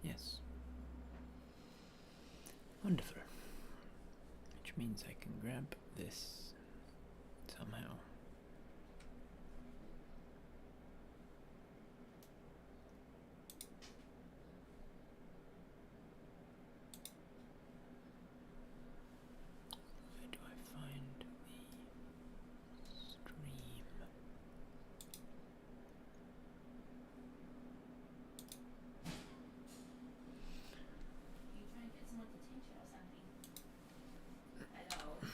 Yes. Wonderful. Which means I can grab this somehow. Where do I find the stream? You trying to get someone's attention or something? Hello.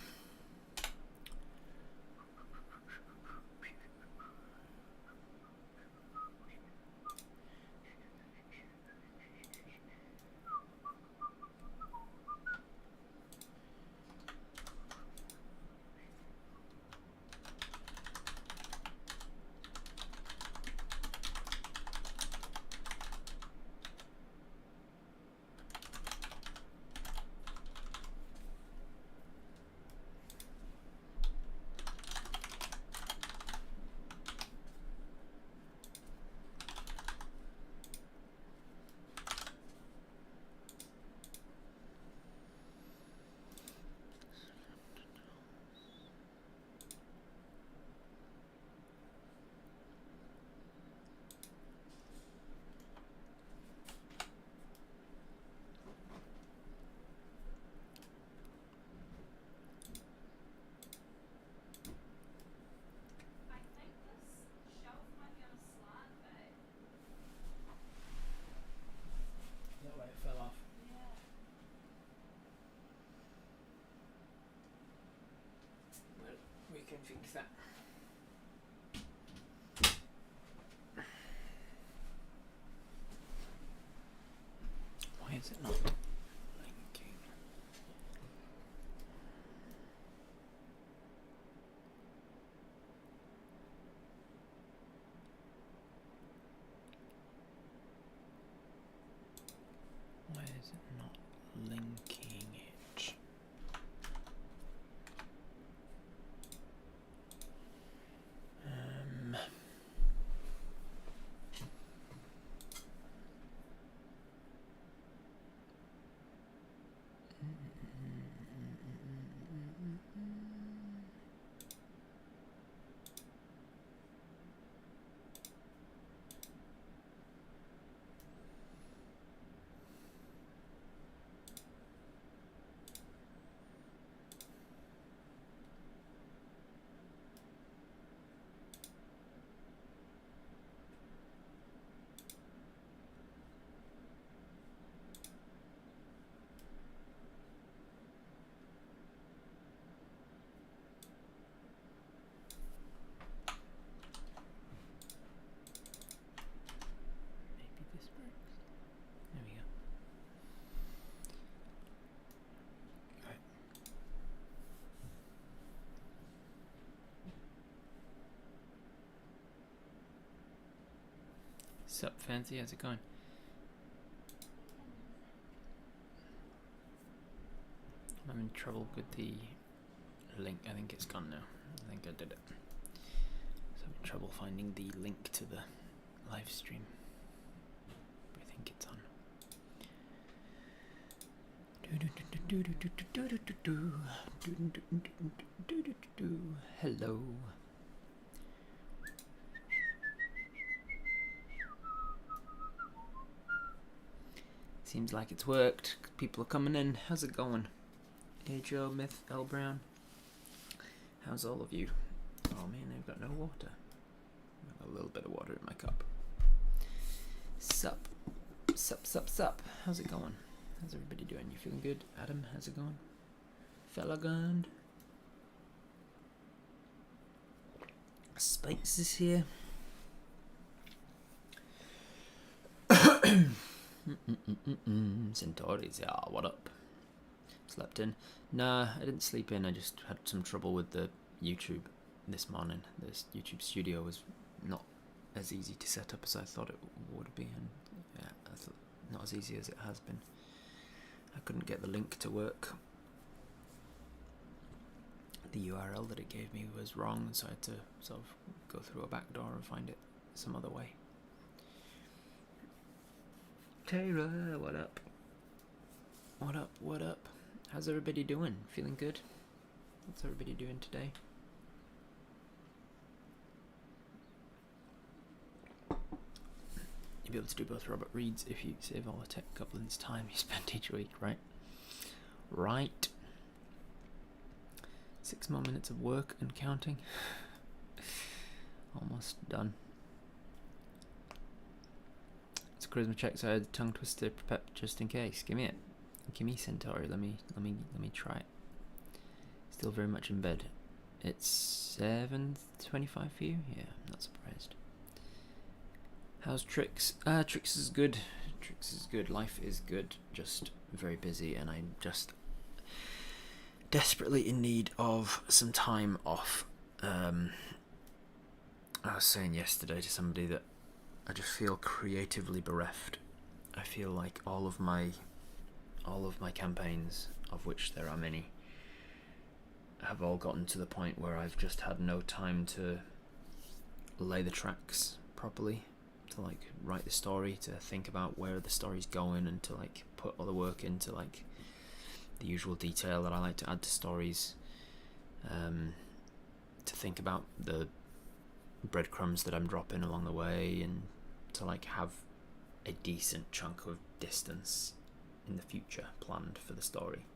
I think this shelf might be on a slant, but That way it fell off. yeah. Well, we can fix that. Why is it not linking? Why is it not linking it? Um. Maybe this works. There we go. Right. Sup, Fancy? How's it going? I'm having trouble with the link. I think it's gone now. I think I did it. So I'm having trouble finding the link to the live stream. I think it's on. Hello. Seems like it's worked. People are coming in. How's it going? Hey Joe, Myth, L Brown. How's all of you? Oh man, I've got no water. I've got a little bit of water in my cup. Sup. Sup, sup, sup. How's it going? How's everybody doing? You feeling good? Adam, how's it going? Fella Gund. Spikes is here. Centauri's, yeah, what up? Slept in? Nah, I didn't sleep in. I just had some trouble with the YouTube this morning. This YouTube studio was not as easy to set up as I thought it would be, and yeah, not as easy as it has been. I couldn't get the link to work. The URL that it gave me was wrong, so I had to sort of go through a back door and find it some other way. Taylor, what up? What up, what up? How's everybody doing? Feeling good? What's everybody doing today? You'll be able to do both Robert Reads if you save all the tech goblins time you spend each week, right? Right. 6 more minutes of work and counting. Almost done. It's a charisma check, so I had tongue twister prepped just in case. Give me it. Give me Centauri. Let me try it. Still very much in bed. It's 7:25 for you? Yeah, I'm not surprised. How's Trix? Trix is good. Trix is good. Life is good. Just very busy, and I'm just desperately in need of some time off. I was saying yesterday to somebody that I just feel creatively bereft. I feel like all of my campaigns, of which there are many, have all gotten to the point where I've just had no time to lay the tracks properly, to like write the story, to think about where the story's going, and to like put all the work into like the usual detail that I like to add to stories, to think about the breadcrumbs that I'm dropping along the way, and to like have a decent chunk of distance in the future planned for the story.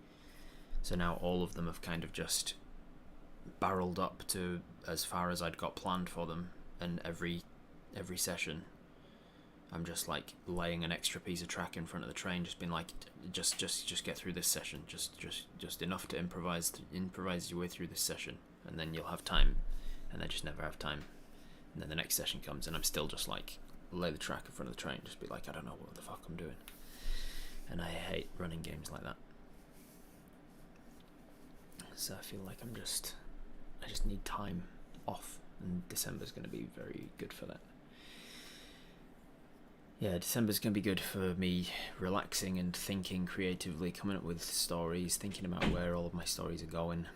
So now all of them have kind of just barreled up to as far as I'd got planned for them, and every session I'm just like laying an extra piece of track in front of the train, just being like, just get through this session, just enough to improvise your way through this session, and then you'll have time. And I just never have time. And then the next session comes, and I'm still just like lay the track in front of the train, just be like, I don't know what the fuck I'm doing. And I hate running games like that. So I feel like I just need time off, and December's going to be very good for that. Yeah, December's going to be good for me relaxing and thinking creatively, coming up with stories, thinking about where all of my stories are going.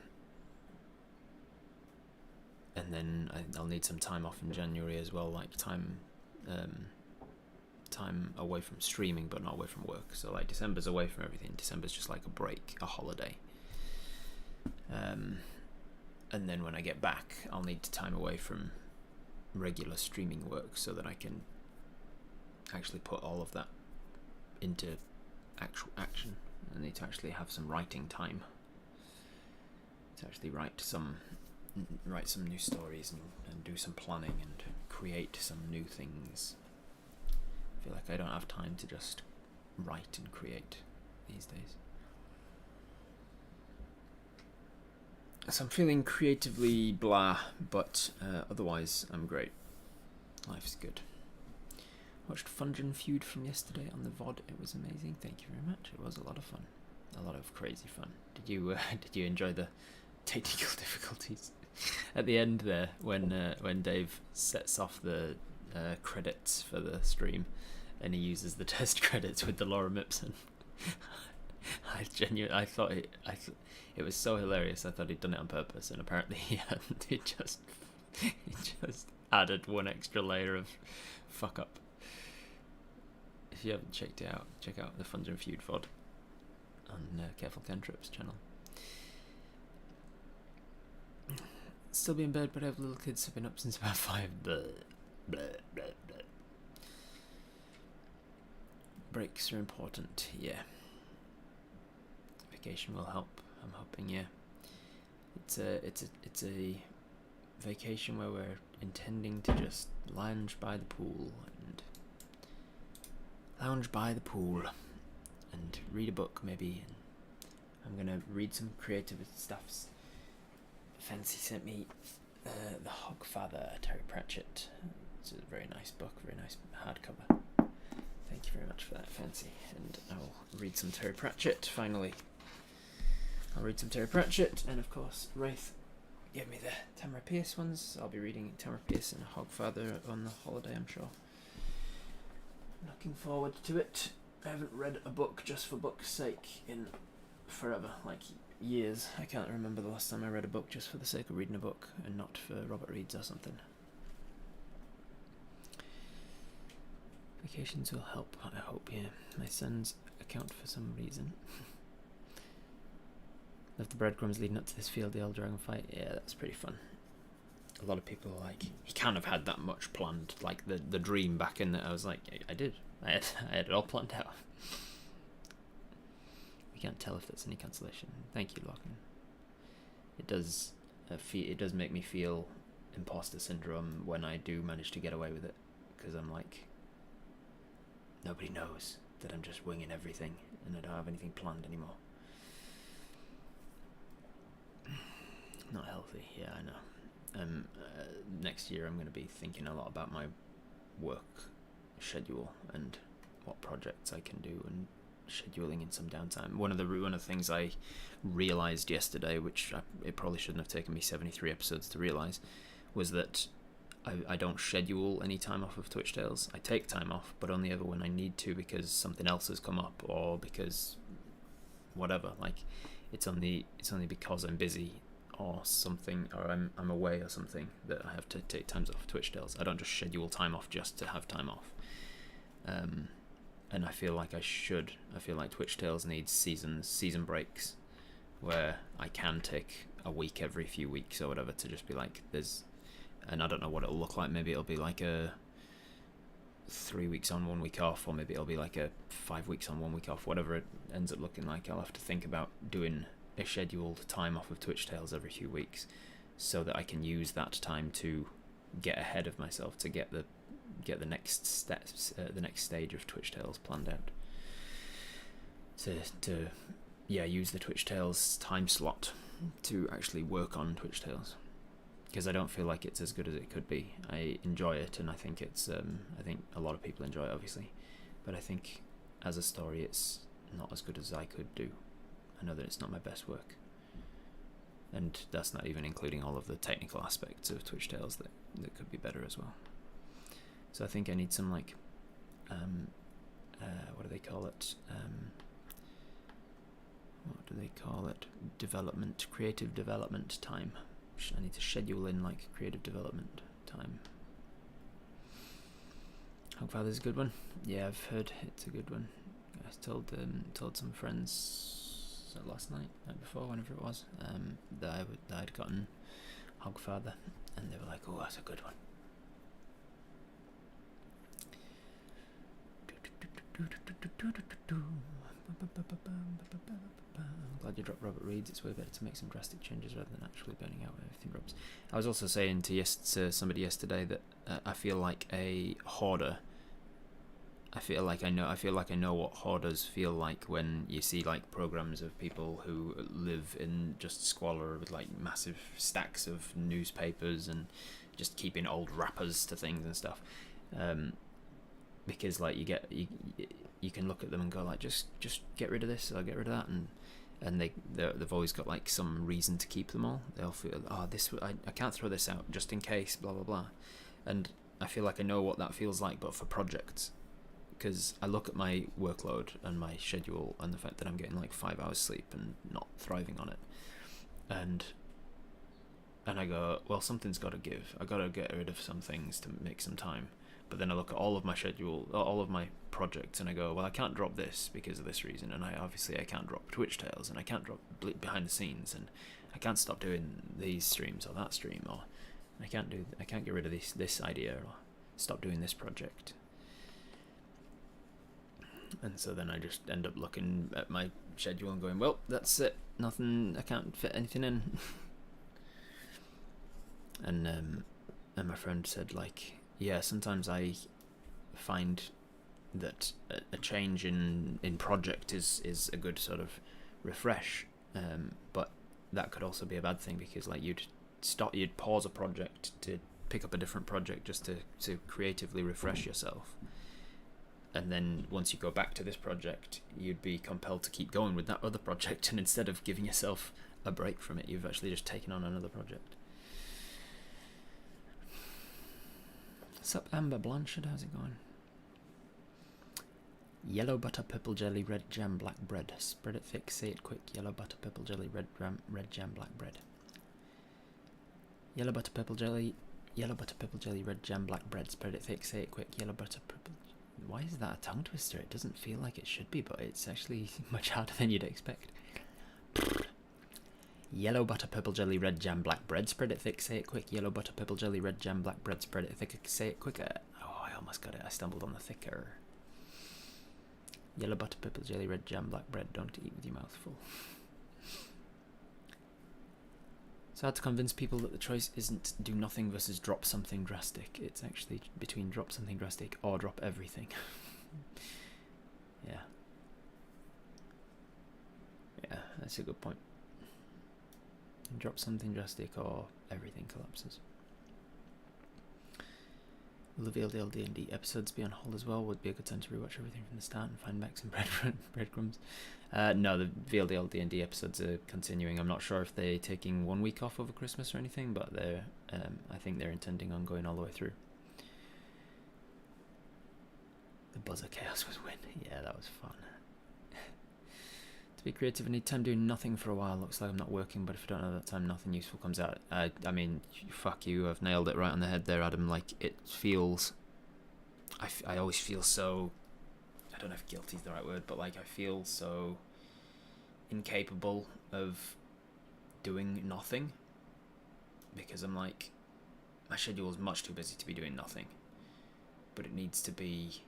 And then I'll need some time off in January as well, like time away from streaming, but not away from work. So like December's away from everything. December's just like a break, a holiday. And then when I get back, I'll need time away from regular streaming work so that I can actually put all of that into actual action. I need to actually have some writing time to actually write some new stories, and do some planning and create some new things. I feel like I don't have time to just write and create these days. So I'm feeling creatively blah, but otherwise I'm great. Life's good. Watched Fungin Feud from yesterday on the VOD. It was amazing. Thank you very much. It was a lot of fun. A lot of crazy fun. Did you enjoy the technical difficulties at the end there when Dave sets off the credits for the stream, and he uses the test credits with the Lorem Ipsum? I thought it was so hilarious. I thought he'd done it on purpose, and apparently he hadn't. He just added one extra layer of fuck up. If you haven't checked it out, check out the Fungin Feud VOD on Careful Cantrip's channel. Still be in bed, but I have little kids who've been up since about 5. Blah, blah, blah, blah. Breaks are important, yeah. Vacation will help, I'm hoping, yeah. It's a vacation where we're intending to just lounge by the pool and read a book maybe. And I'm gonna read some creative stuffs. Fancy sent me The Hogfather, Terry Pratchett. It's a very nice book, very nice hardcover. Thank you very much for that, Fancy. And I'll read some Terry Pratchett, finally. I'll read some Terry Pratchett, and of course, Wraith gave me the Tamara Pierce ones. So I'll be reading Tamara Pierce and Hogfather on the holiday, I'm sure. I'm looking forward to it. I haven't read a book just for book's sake in forever, like years. I can't remember the last time I read a book just for the sake of reading a book and not for Robert Reads or something. Vacations will help, I hope, yeah. My sons account for some reason. Love the breadcrumbs leading up to this field, the old dragon fight. Yeah, that's pretty fun. A lot of people are like, he can't have had that much planned. Like the dream back in that, I was like, I did. I had it all planned out. We can't tell if that's any cancellation. Thank you, Lachlan. It does make me feel imposter syndrome when I do manage to get away with it, because I'm like, nobody knows that I'm just winging everything and I don't have anything planned anymore. Not healthy, yeah, I know. Next year I'm going to be thinking a lot about my work schedule and what projects I can do, and scheduling in some downtime. One of the things I realized yesterday, which it probably shouldn't have taken me 73 episodes to realize, was that I don't schedule any time off of Twitch Tales. I take time off, but only ever when I need to, because something else has come up, or because whatever. Like, it's only because I'm busy or something, or I'm away or something, that I have to take times off Twitch Tales. I don't just schedule time off just to have time off. And I feel like I should. I feel like Twitch Tales needs season breaks, where I can take a week every few weeks or whatever to just be like, and I don't know what it'll look like. Maybe it'll be like a 3 weeks on, 1 week off, or maybe it'll be like a 5 weeks on, 1 week off. Whatever it ends up looking like, I'll have to think about doing a scheduled time off of Twitch Tales every few weeks, so that I can use that time to get ahead of myself, to get the next steps, the next stage of Twitch Tales planned out. To use the Twitch Tales time slot to actually work on Twitch Tales, because I don't feel like it's as good as it could be. I enjoy it, and I think it's I think a lot of people enjoy it, obviously, but I think as a story it's not as good as I could do. I know that it's not my best work, and that's not even including all of the technical aspects of Twitch Tales that could be better as well. So I think I need some, like, what do they call it? Creative development time. I need to schedule in, like, creative development time. Hogfather's a good one. Yeah, I've heard it's a good one. I told some friends last night before, whenever it was, that I'd gotten Hogfather, and they were like, "Oh, that's a good one." I'm glad you dropped Robert Reed's. It's way better to make some drastic changes rather than actually burning out when everything drops. I was also saying to somebody yesterday that I feel like a hoarder. I feel like I know what hoarders feel like when you see, like, programs of people who live in just squalor with, like, massive stacks of newspapers and just keeping old wrappers to things and stuff. Because, like, you can look at them and go, like, just get rid of this or get rid of that, and they've always got, like, some reason to keep them all. They'll feel, I can't throw this out just in case, blah blah blah. And I feel like I know what that feels like, but for projects, because I look at my workload and my schedule and the fact that I'm getting, like, 5 hours sleep and not thriving on it, and I go, well, something's got to give. I got to get rid of some things to make some time. But then I look at all of my schedule, all of my projects, and I go, well, I can't drop this because of this reason, and I can't drop Twitch Tales, and I can't drop behind the scenes, and I can't stop doing these streams or that stream, or I can't get rid of this idea, or stop doing this project. And so then I just end up looking at my schedule and going, well, that's it, nothing, I can't fit anything in. And my friend said, like, yeah, sometimes I find that a change in project is a good sort of refresh, but that could also be a bad thing, because, like, you'd pause a project to pick up a different project just to creatively refresh yourself, and then once you go back to this project, you'd be compelled to keep going with that other project, and instead of giving yourself a break from it, you've actually just taken on another project. Sup, Amber Blanchard, how's it going? Yellow butter, purple jelly, red jam, black bread. Spread it thick, say it quick. Yellow butter, purple jelly, red jam, black bread. Yellow butter, purple jelly, red jam, black bread. Spread it thick, say it quick. Yellow butter, purple, Why is that a tongue twister? It doesn't feel like it should be, but it's actually much harder than you'd expect. Yellow butter, purple jelly, red jam, black bread. Spread it thick, say it quick. Yellow butter, purple jelly, red jam, black bread. Spread it thick, say it quicker. Oh, I almost got it. I stumbled on the thicker. Yellow butter, purple jelly, red jam, black bread. Don't eat with your mouth full. It's hard to convince people that the choice isn't do nothing versus drop something drastic. It's actually between drop something drastic or drop everything. Yeah. Yeah, that's a good point. Drop something drastic or everything collapses. Will the VLDL D&D episodes be on hold as well? Would be a good time to rewatch everything from the start and find Max and breadcrumbs. No, the VLDL D&D episodes are continuing. I'm not sure if they're taking 1 week off over Christmas or anything, but they're I think they're intending on going all the way through. The Buzzer Chaos was win. Yeah, that was fun. To be creative, I need time doing nothing for a while. Looks like I'm not working, but if I don't have that time, nothing useful comes out. I mean, fuck you. I've nailed it right on the head there, Adam. Like, it feels... I always feel so... I don't know if guilty is the right word, but, like, I feel so incapable of doing nothing. Because I'm like... My schedule is much too busy to be doing nothing. But it needs to be...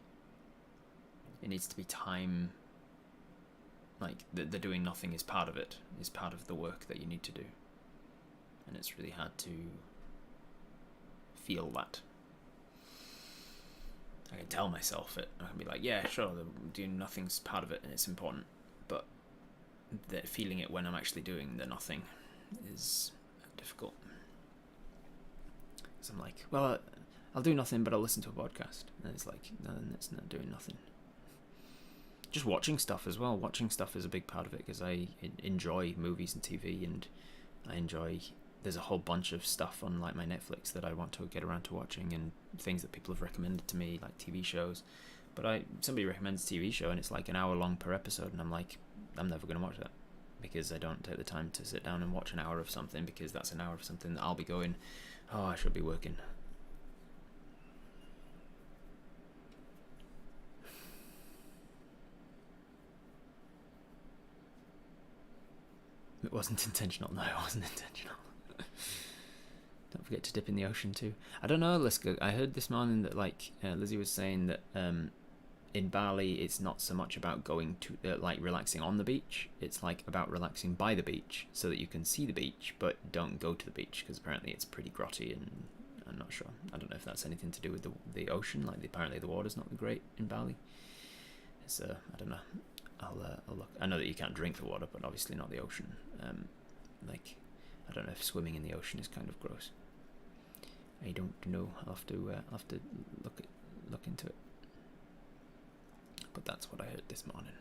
It needs to be time... Like, the doing nothing is part of it, is part of the work that you need to do. And it's really hard to feel that. I can tell myself it. I can be like, yeah, sure, doing nothing's part of it and it's important. But feeling it when I'm actually doing the nothing is difficult. Because I'm like, well, I'll do nothing, but I'll listen to a podcast. And it's like, no, then it's not doing nothing. Just watching stuff as well. Watching stuff is a big part of it because I enjoy movies and TV, and I enjoy... There's a whole bunch of stuff on like my Netflix that I want to get around to watching, and things that people have recommended to me, like TV shows. But somebody recommends a TV show and it's like an hour long per episode, and I'm like, I'm never going to watch that because I don't take the time to sit down and watch an hour of something, because that's an hour of something that I'll be going, oh, I should be working. It wasn't intentional. No, it wasn't intentional. Don't forget to dip in the ocean too. I don't know, Liska. I heard this morning that like Lizzie was saying that in Bali it's not so much about going to like relaxing on the beach. It's like about relaxing by the beach so that you can see the beach, but don't go to the beach because apparently it's pretty grotty, and I'm not sure. I don't know if that's anything to do with the ocean. Like apparently the water's not great in Bali. So I don't know. I'll look. I know that you can't drink the water, but obviously not the ocean. Like, I don't know if swimming in the ocean is kind of gross. I don't know. I'll have to look into it. But that's what I heard this morning.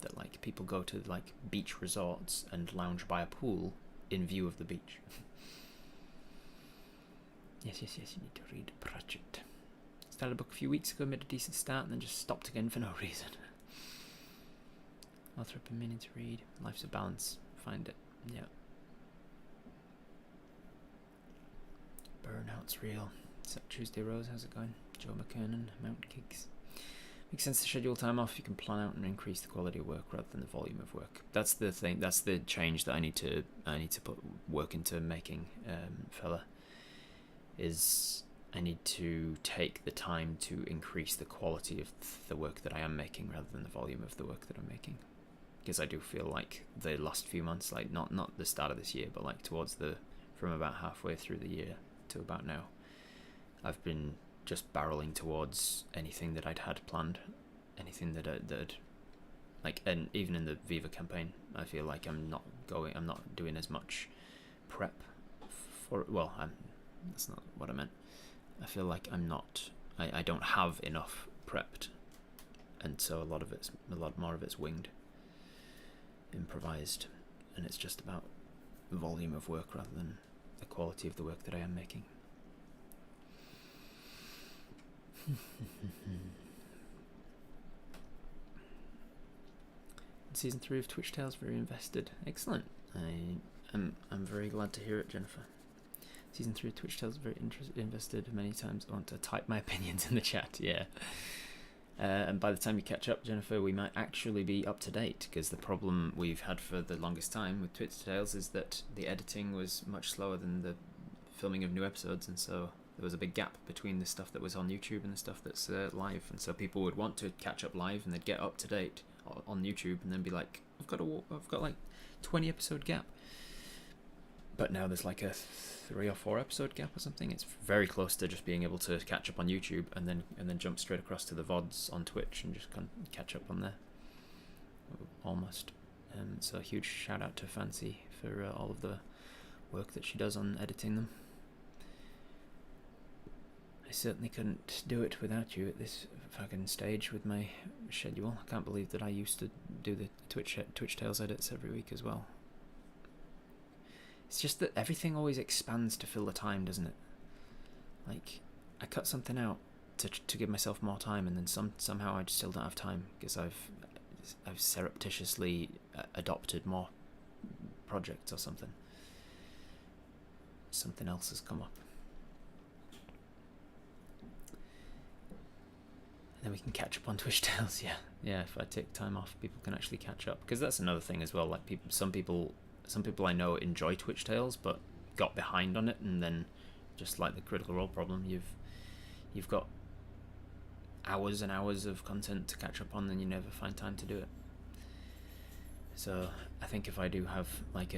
That like people go to like beach resorts and lounge by a pool in view of the beach. Yes. You need to read Pratchett. Started a book a few weeks ago, made a decent start, and then just stopped again for no reason. Author I've been meaning to read. Life's a Balance. Find it. Yeah. Burnout's real. Tuesday Rose, how's it going? Joe McKernan, Mountain Gigs. Makes sense to schedule time off. You can plan out and increase the quality of work rather than the volume of work. That's the thing. That's the change that I need to put work into making, fella. Is I need to take the time to increase the quality of the work that I am making rather than the volume of the work that I'm making. Because I do feel like the last few months, like not the start of this year, but like from about halfway through the year to about now, I've been just barreling towards anything that I'd had planned, anything that like, and even in the Viva campaign, I feel like I'm not doing as much prep for, well, that's not what I meant. I feel like I don't have enough prepped, and so a lot more of it's winged, improvised, and it's just about volume of work rather than the quality of the work that I am making. Season 3 of Twitch Tales, very invested. Excellent. I'm very glad to hear it, Jennifer. Season 3 of Twitch Tales, very invested. Many times I want to type my opinions in the chat. Yeah. And by the time you catch up, Jennifer, we might actually be up to date, because the problem we've had for the longest time with Twitch Tales is that the editing was much slower than the filming of new episodes, and so there was a big gap between the stuff that was on YouTube and the stuff that's live, and so people would want to catch up live and they'd get up to date on YouTube and then be like, I've got like 20 episode gap. But now there's like a 3 or 4 episode gap or something. It's very close to just being able to catch up on YouTube and then jump straight across to the VODs on Twitch and just kind of catch up on there. Almost. So a huge shout out to Fancy for all of the work that she does on editing them. I certainly couldn't do it without you at this fucking stage with my schedule. I can't believe that I used to do the Twitch Tales edits every week as well. It's just that everything always expands to fill the time, doesn't it? Like, I cut something out to give myself more time, and then somehow I just still don't have time because I've surreptitiously adopted more projects or something. Something else has come up. And then we can catch up on Twitch Tales. Yeah. If I take time off, people can actually catch up, because that's another thing as well. Like some people I know enjoy Twitch Tales, but got behind on it, and then just like the Critical Role problem, you've got hours and hours of content to catch up on, and you never find time to do it. So I think if I do have like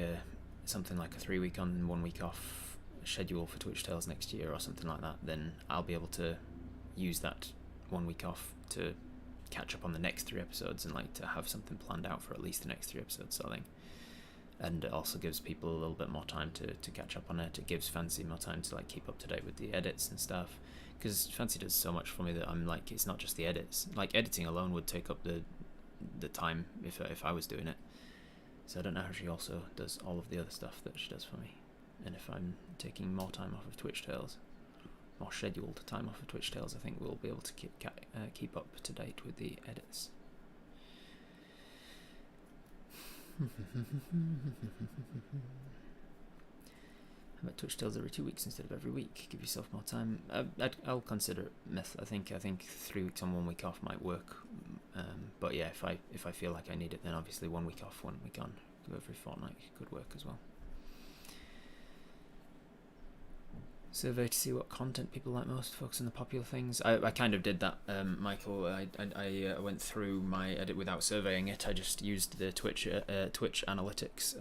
something like a 3-week on and 1 week off schedule for Twitch Tales next year or something like that, then I'll be able to use that 1 week off to catch up on the next 3 episodes, and like to have something planned out for at least the next 3 episodes, sort of thing. And it also gives people a little bit more time to catch up on it. It gives Fancy more time to like keep up to date with the edits and stuff, because Fancy does so much for me that I'm like, it's not just the edits. Like, editing alone would take up the time if I was doing it. So I don't know how she also does all of the other stuff that she does for me. And if I'm taking more time off of Twitch Tales, more scheduled time off of Twitch Tales, I think we'll be able to keep up to date with the edits. How about Twitch Tales every 2 weeks instead of every week? Give yourself more time. I'll consider it myth. I think 3 weeks on 1 week off might work. But yeah, if I feel like I need it, then obviously 1 week off, 1 week on, every fortnight could work as well. Survey to see what content people like most. Focus on the popular things. I kind of did that, Michael. I went through my edit without surveying it. I just used the Twitch analytics,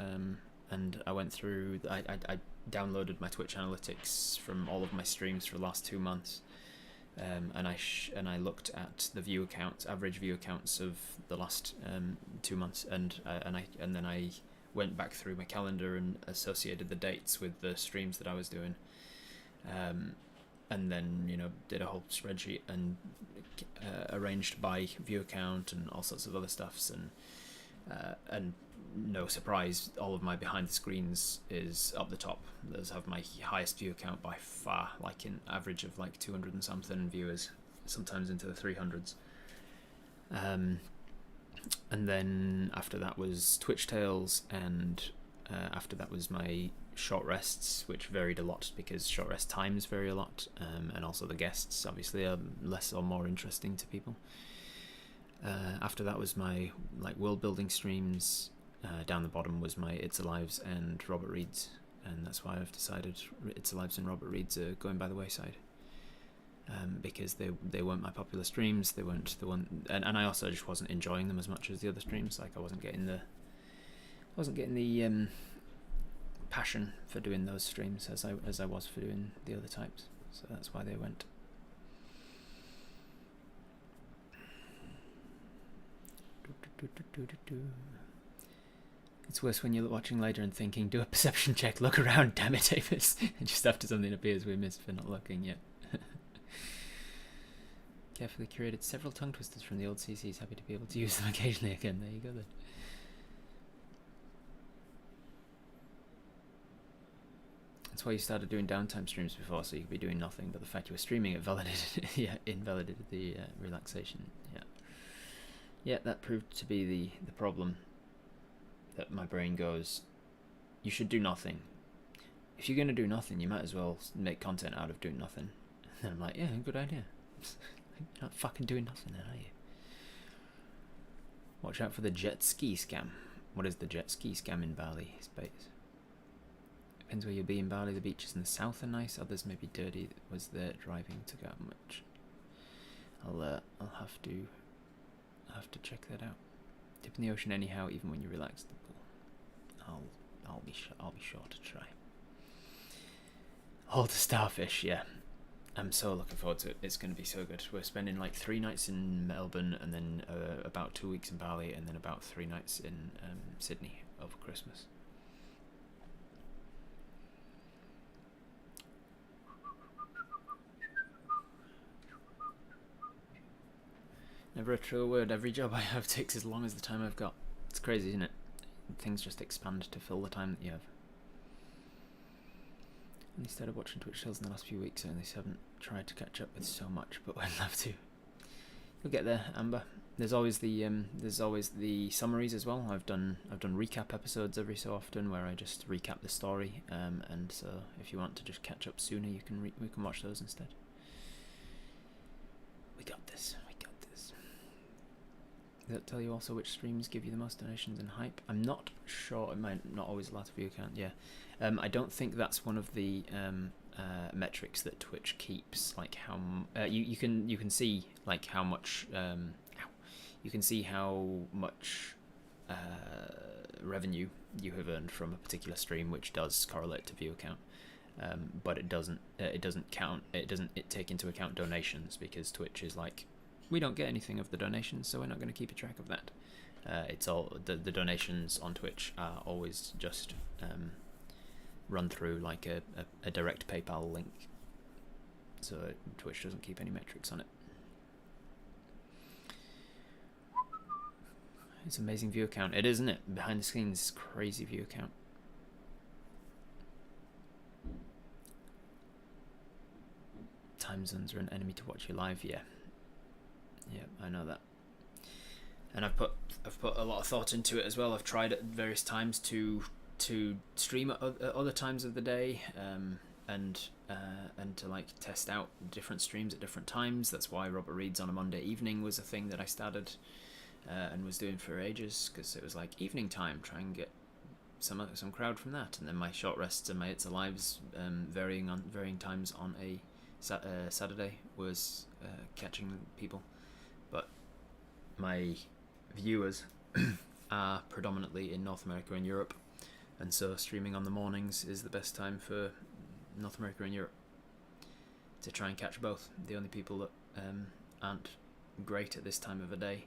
and I went through. I downloaded my Twitch analytics from all of my streams for the last 2 months, and I looked at the average view accounts of the last 2 months, and then I went back through my calendar and associated the dates with the streams that I was doing. And then did a whole spreadsheet and arranged by view account and all sorts of other stuffs, and no surprise, all of my behind the screens is up the top. Those have my highest view count by far, like an average of like 200 and something viewers, sometimes into the 300s. And then after that was Twitch Tales, and after that was my short rests, which varied a lot because short rest times vary a lot, and also the guests obviously are less or more interesting to people. After that was my like world building streams. Down the bottom was my It's Alives and Robert Reed's, and that's why I've decided It's Alives and Robert Reed's are going by the wayside, because they weren't my popular streams. They weren't the one, and I also just wasn't enjoying them as much as the other streams. Like I wasn't getting the passion for doing those streams as I was for doing the other types. So that's why they went. It's worse when you're watching later and thinking, do a perception check, look around, damn it, Avis. And just after something appears, we missed for not looking yet. Carefully curated several tongue twisters from the old CCs, happy to be able to use them occasionally again. There you go then. That's why you started doing downtime streams before, so you could be doing nothing, but the fact you were streaming it invalidated the relaxation. Yeah, that proved to be the problem. That my brain goes, you should do nothing. If you're going to do nothing, you might as well make content out of doing nothing. And I'm like, yeah, good idea. You're not fucking doing nothing then, are you? Watch out for the jet ski scam. What is the jet ski scam in Bali? Space. Depends where you'll be in Bali. The beaches in the south are nice. Others may be dirty. Was there driving took out much? I'll have to check that out. Dip in the ocean anyhow, even when you relax at the pool. I'll be sure to try. Hold the starfish, yeah. I'm so looking forward to it. It's going to be so good. We're spending like 3 nights in Melbourne, and then about 2 weeks in Bali, and then about 3 nights in Sydney over Christmas. Never a truer word. Every job I have takes as long as the time I've got. It's crazy, isn't it? Things just expand to fill the time that you have. Only started watching Twitch shows in the last few weeks, so I haven't tried to catch up with so much, but I'd love to. You'll get there, Amber. There's always the summaries as well. I've done recap episodes every so often where I just recap the story, and so if you want to just catch up sooner, we can watch those instead. We got this. Does that tell you also which streams give you the most donations and hype? I'm not sure. It might not always last view count. Yeah, I don't think that's one of the metrics that Twitch keeps. Like how you can see like how much you can see how much revenue you have earned from a particular stream, which does correlate to view count. But it doesn't count. It doesn't take into account donations, because Twitch is like, we don't get anything of the donations, so we're not going to keep a track of that. It's all the donations on Twitch are always just run through like a direct PayPal link, so Twitch doesn't keep any metrics on it. It's amazing viewer count. It is, isn't it? Behind the scenes, crazy viewer count. Time zones are an enemy to watch you live. Yeah. Yeah, I know that, and I've put a lot of thought into it as well. I've tried at various times to stream at other times of the day, and to like test out different streams at different times. That's why Robert Reed's on a Monday evening was a thing that I started and was doing for ages, because it was like evening time, try and get some crowd from that. And then my short rests and my It's Alives, varying times on a Saturday was catching people. But my viewers are predominantly in North America and Europe, and so streaming on the mornings is the best time for North America and Europe to try and catch both. The only people that aren't great at this time of the day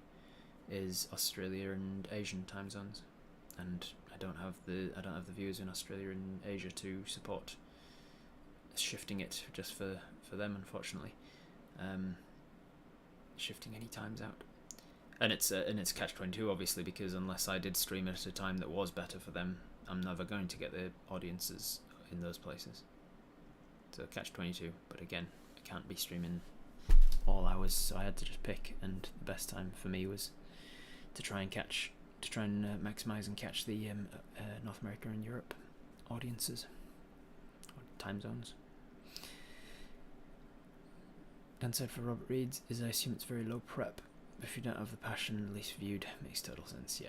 is Australia and Asian time zones, and I don't have the viewers in Australia and Asia to support shifting it just for them, unfortunately. Shifting any times out, and it's catch-22 obviously, because unless I did stream at a time that was better for them, I'm never going to get the audiences in those places. So catch-22, but again, I can't be streaming all hours, so I had to just pick, and the best time for me was to try and maximize and catch the North America and Europe audiences, or time zones. Downside for Robert Reed's is I assume it's very low prep. If you don't have the passion, least viewed. Makes total sense.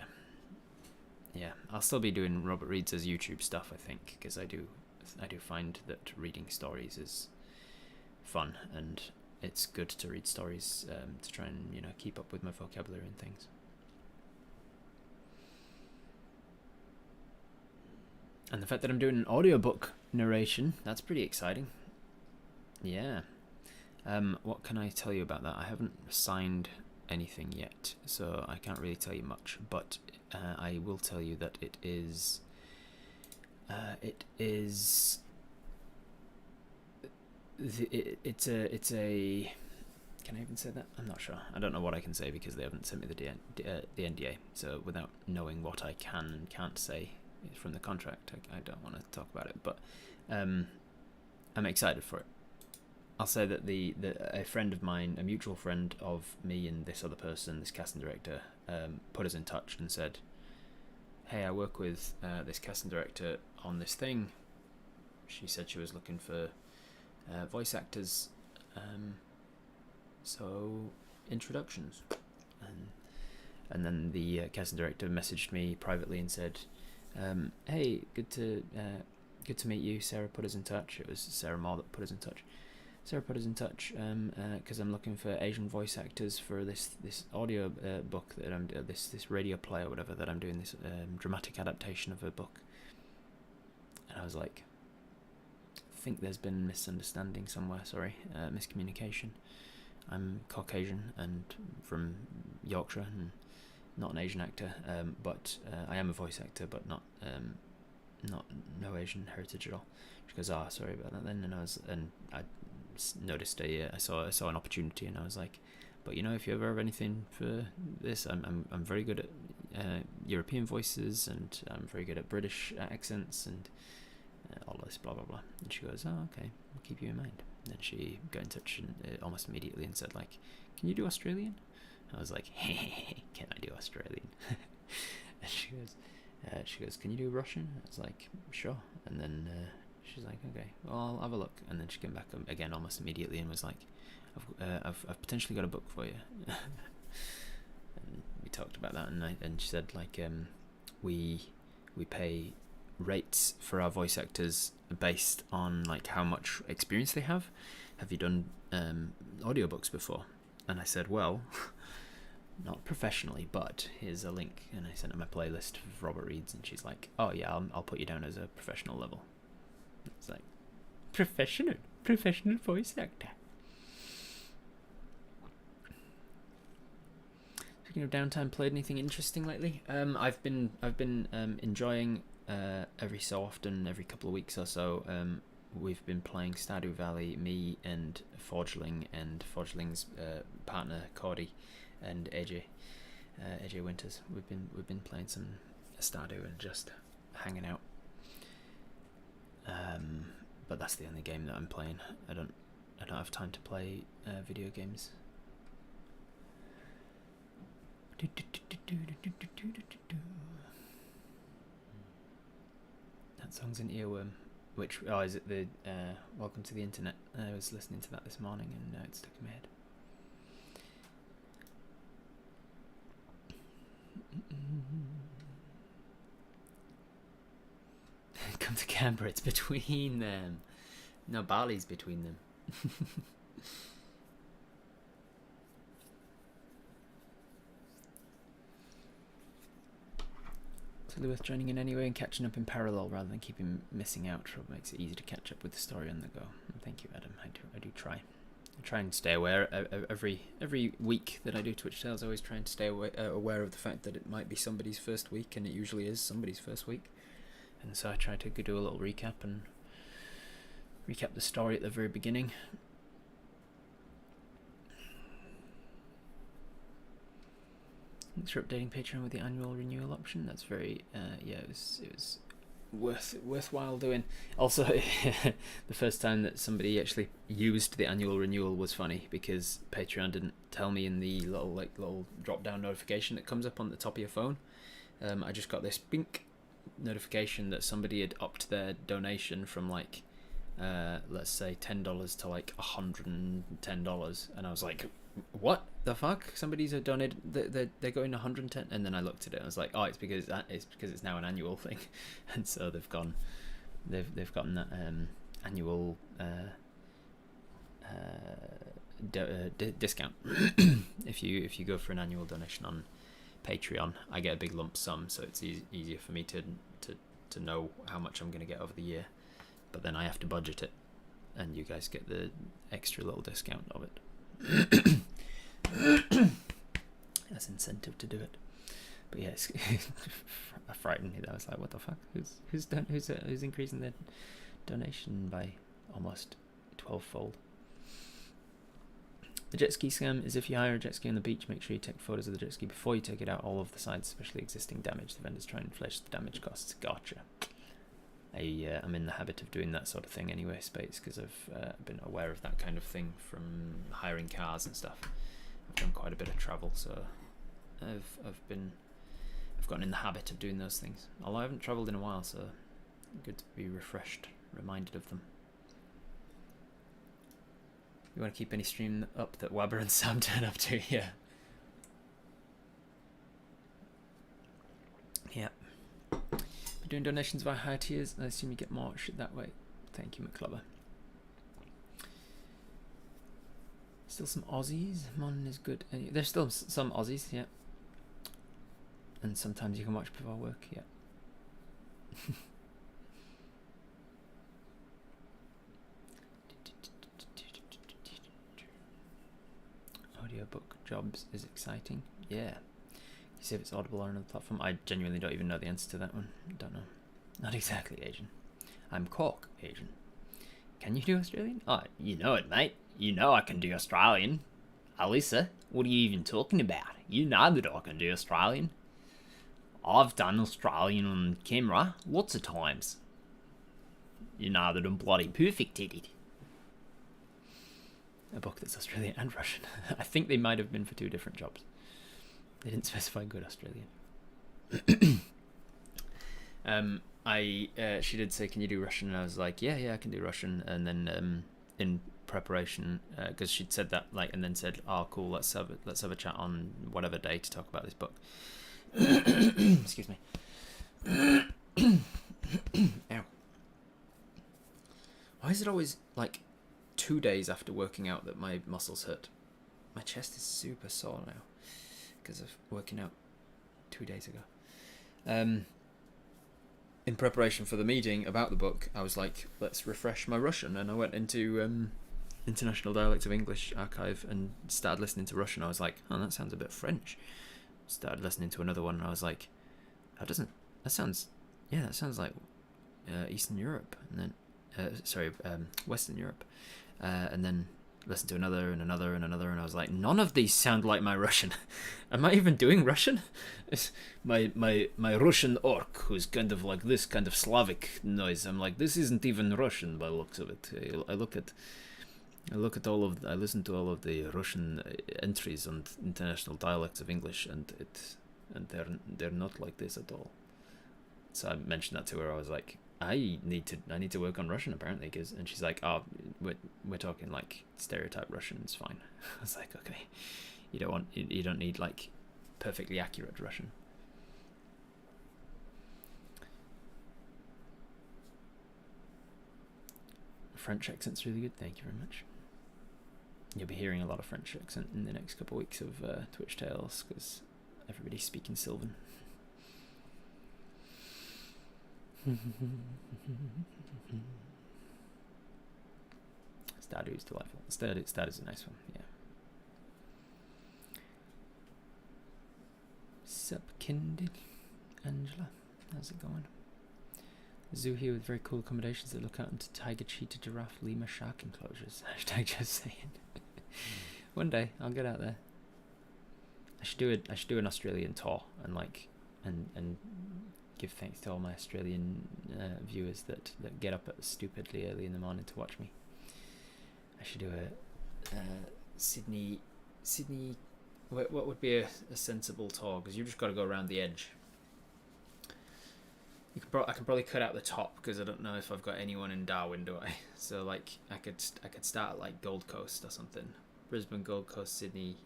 Yeah, I'll still be doing Robert Reed's as YouTube stuff, I think, because I do find that reading stories is fun, and it's good to read stories to try and keep up with my vocabulary and things. And the fact that I'm doing an audiobook narration, that's pretty exciting. Yeah. What can I tell you about that? I haven't signed anything yet, so I can't really tell you much, but I will tell you that it is it's a can I even say that? I'm not sure. I don't know what I can say because they haven't sent me the NDA, so without knowing what I can and can't say from the contract, I don't want to talk about it, but I'm excited for it. I'll say that a friend of mine, a mutual friend of me and this other person, this casting director, put us in touch and said, hey, I work with this casting director on this thing. She said she was looking for voice actors. So, introductions. And then the casting director messaged me privately and said, "Hey, good to meet you. Sarah put us in touch." It was Sarah Moore that put us in touch. Sarah put us in touch because I'm looking for Asian voice actors for this audio book that I'm this radio play or whatever that I'm doing, this dramatic adaptation of a book. And I was like, I think there's been misunderstanding somewhere. Sorry, miscommunication. I'm Caucasian and from Yorkshire and not an Asian actor, but I am a voice actor, but not no Asian heritage at all. She goes, "Ah, sorry about that then." And I noticed I saw an opportunity, and I was like, "But you know, if you ever have anything for this, I'm very good at European voices, and I'm very good at British accents, and all this blah blah blah." And she goes, "Oh, okay, I'll keep you in mind." And then she got in touch and almost immediately and said, like, "Can you do Australian?" I was like, "Hey, can I do Australian?" And she goes, "Can you do Russian?" I was like, "Sure." And then she's like, "Okay, well, I'll have a look." And then she came back again almost immediately and was like, I've potentially got a book for you." And we talked about that, and she said, like, we pay rates for our voice actors based on like how much experience they have. Have you done audiobooks before? And I said, well, not professionally, but here's a link. And I sent her my playlist of Robert Reed's, and she's like, "Oh yeah, I'll put you down as a professional level." It's like, professional voice actor. Speaking of downtime, played anything interesting lately? I've been enjoying every so often, every couple of weeks or so. We've been playing Stardew Valley, me and Forgeling, and Forgeling's partner Cordy and AJ Winters. We've been playing some Stardew and just hanging out. But that's the only game that I'm playing. I don't have time to play video games. That song's an earworm. Which, is it the Welcome to the Internet? I was listening to that this morning and now it's stuck in my head. Come to Canberra, it's between them. No, Bali's between them. Totally worth joining in anyway and catching up in parallel rather than keeping missing out. It makes it easy to catch up with the story on the go. And thank you, Adam. I do try. I try and stay aware every week that I do Twitch Tales. I always try and stay aware of the fact that it might be somebody's first week, and it usually is somebody's first week. And so I try to do a little recap and recap the story at the very beginning. Thanks for updating Patreon with the annual renewal option. That's very it was worthwhile doing. Also, the first time that somebody actually used the annual renewal was funny because Patreon didn't tell me in the little drop down notification that comes up on the top of your phone. I just got this bink notification that somebody had upped their donation from like let's say $10 to like $110, and I was like, what the fuck? Somebody's donated, they're going 110, and then I looked at it and I was like, oh, it's because it's now an annual thing. And so they've gotten that annual discount. if you go for an annual donation on Patreon, I get a big lump sum, so it's easier for me to know how much I'm going to get over the year, but then I have to budget it, and you guys get the extra little discount of it. As incentive to do it. But yeah, it's frightened me. I was like, what the fuck? Who's increasing their donation by almost 12-fold? The jet ski scam is if you hire a jet ski on the beach, make sure you take photos of the jet ski before you take it out. All of the sides, especially existing damage. The vendors try and inflate the damage costs. Gotcha. I'm in the habit of doing that sort of thing anyway, Spates, because I've been aware of that kind of thing from hiring cars and stuff. I've done quite a bit of travel, so I've gotten in the habit of doing those things. Although I haven't travelled in a while, so good to be refreshed, reminded of them. You want to keep any stream up that Wabber and Sam turn up to? Yeah. Yeah. We're doing donations via higher tiers. I assume you get more shit that way. Thank you, McClubber. Still some Aussies. Mon is good. There's still some Aussies, yeah. And sometimes you can watch before work, yeah. Audiobook jobs is exciting. Yeah. You see if it's Audible or another platform. I genuinely don't even know the answer to that one. Don't know. Not exactly Asian. I'm Cork Asian. Can you do Australian? Oh, you know it, mate. You know I can do Australian. Alyssa, what are you even talking about? You know that I can do Australian. I've done Australian on camera lots of times. You know that I'm bloody perfect at it. A book that's Australian and Russian. I think they might have been for 2 different jobs. They didn't specify good Australian. She did say, "Can you do Russian?" And I was like, "Yeah, I can do Russian." And then in preparation, because she'd said that, like, and then said, "Oh, cool, let's have a chat on whatever day to talk about this book." Excuse me. Ow. Why is it always like 2 days after working out that my muscles hurt? My chest is super sore now because of working out 2 days ago. In preparation for the meeting about the book, I was like, let's refresh my Russian, and I went into International Dialects of English archive and started listening to Russian. I was like, oh, that sounds a bit French. Started listening to another one, and I was like, that sounds like Eastern Europe, and then Western Europe, and then listened to another and another and another, and I was like, none of these sound like my Russian. Am I even doing Russian? It's my Russian orc, who's kind of like this kind of Slavic noise. I'm like, this isn't even Russian by the looks of it. I listen to all of the Russian entries on International Dialects of English, and they're not like this at all. So I mentioned that to her. I was like, I need to work on Russian apparently, and she's like, oh, we're talking like stereotype Russian. It's fine. I was like, okay, you don't need like perfectly accurate Russian. French accent's really good. Thank you very much. You'll be hearing a lot of French accent in the next couple of weeks of Twitch Tales, because everybody's speaking Sylvan. Stardew is delightful. Stardew's a nice one, yeah. Sup, Kindle? Angela, how's it going? Zoo here with very cool accommodations that look out into tiger, cheetah, giraffe, lemur, shark enclosures. Hashtag just saying. One day I'll get out there. I should do an Australian tour and give thanks to all my Australian viewers that get up stupidly early in the morning to watch me. I should do a Sydney. What would be a sensible tour? Because you've just got to go around the edge. I can probably cut out the top, because I don't know if I've got anyone in Darwin, do I? So like I could start at like Gold Coast or something. Brisbane, Gold Coast, Sydney,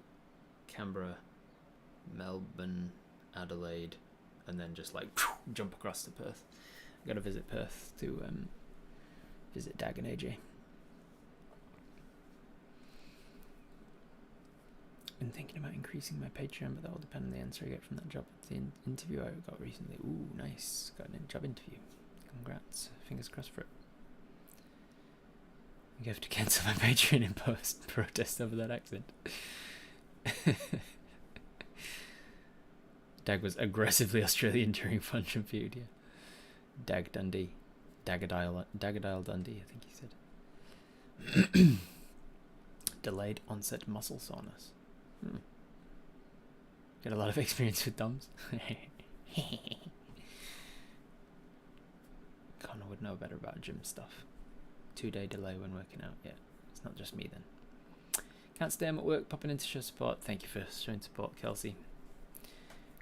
Canberra, Melbourne, Adelaide, and then just like jump across to Perth. I got to visit Perth to visit Dag and AJ. Been thinking about increasing my Patreon, but that will depend on the answer I get from that job interview I got recently. Ooh, nice. Got a job interview. Congrats. Fingers crossed for it. You have to cancel my Patreon in post. Protest over that accent. Dag was aggressively Australian during Function Feud, yeah. Dag Dundee. Dagadile Dundee, I think he said. Delayed onset muscle soreness. Got a lot of experience with DOMs. Connor would know better about gym stuff. 2-day delay when working out. Yeah, it's not just me then. Can't stay home at work, popping in to show support. Thank you for showing support, Kelsey.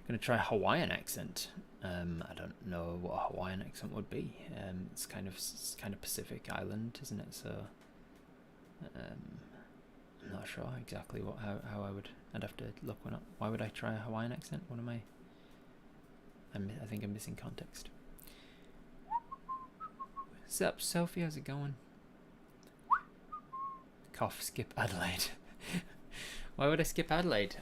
Gonna try a Hawaiian accent. I don't know what a Hawaiian accent would be. It's kind of Pacific Island, isn't it? So I'm not sure exactly how I'd have to look one up. Why would I try a Hawaiian accent? What am I? I think I'm missing context. What's up, Sophie? How's it going? Cough. Skip Adelaide. Why would I skip Adelaide?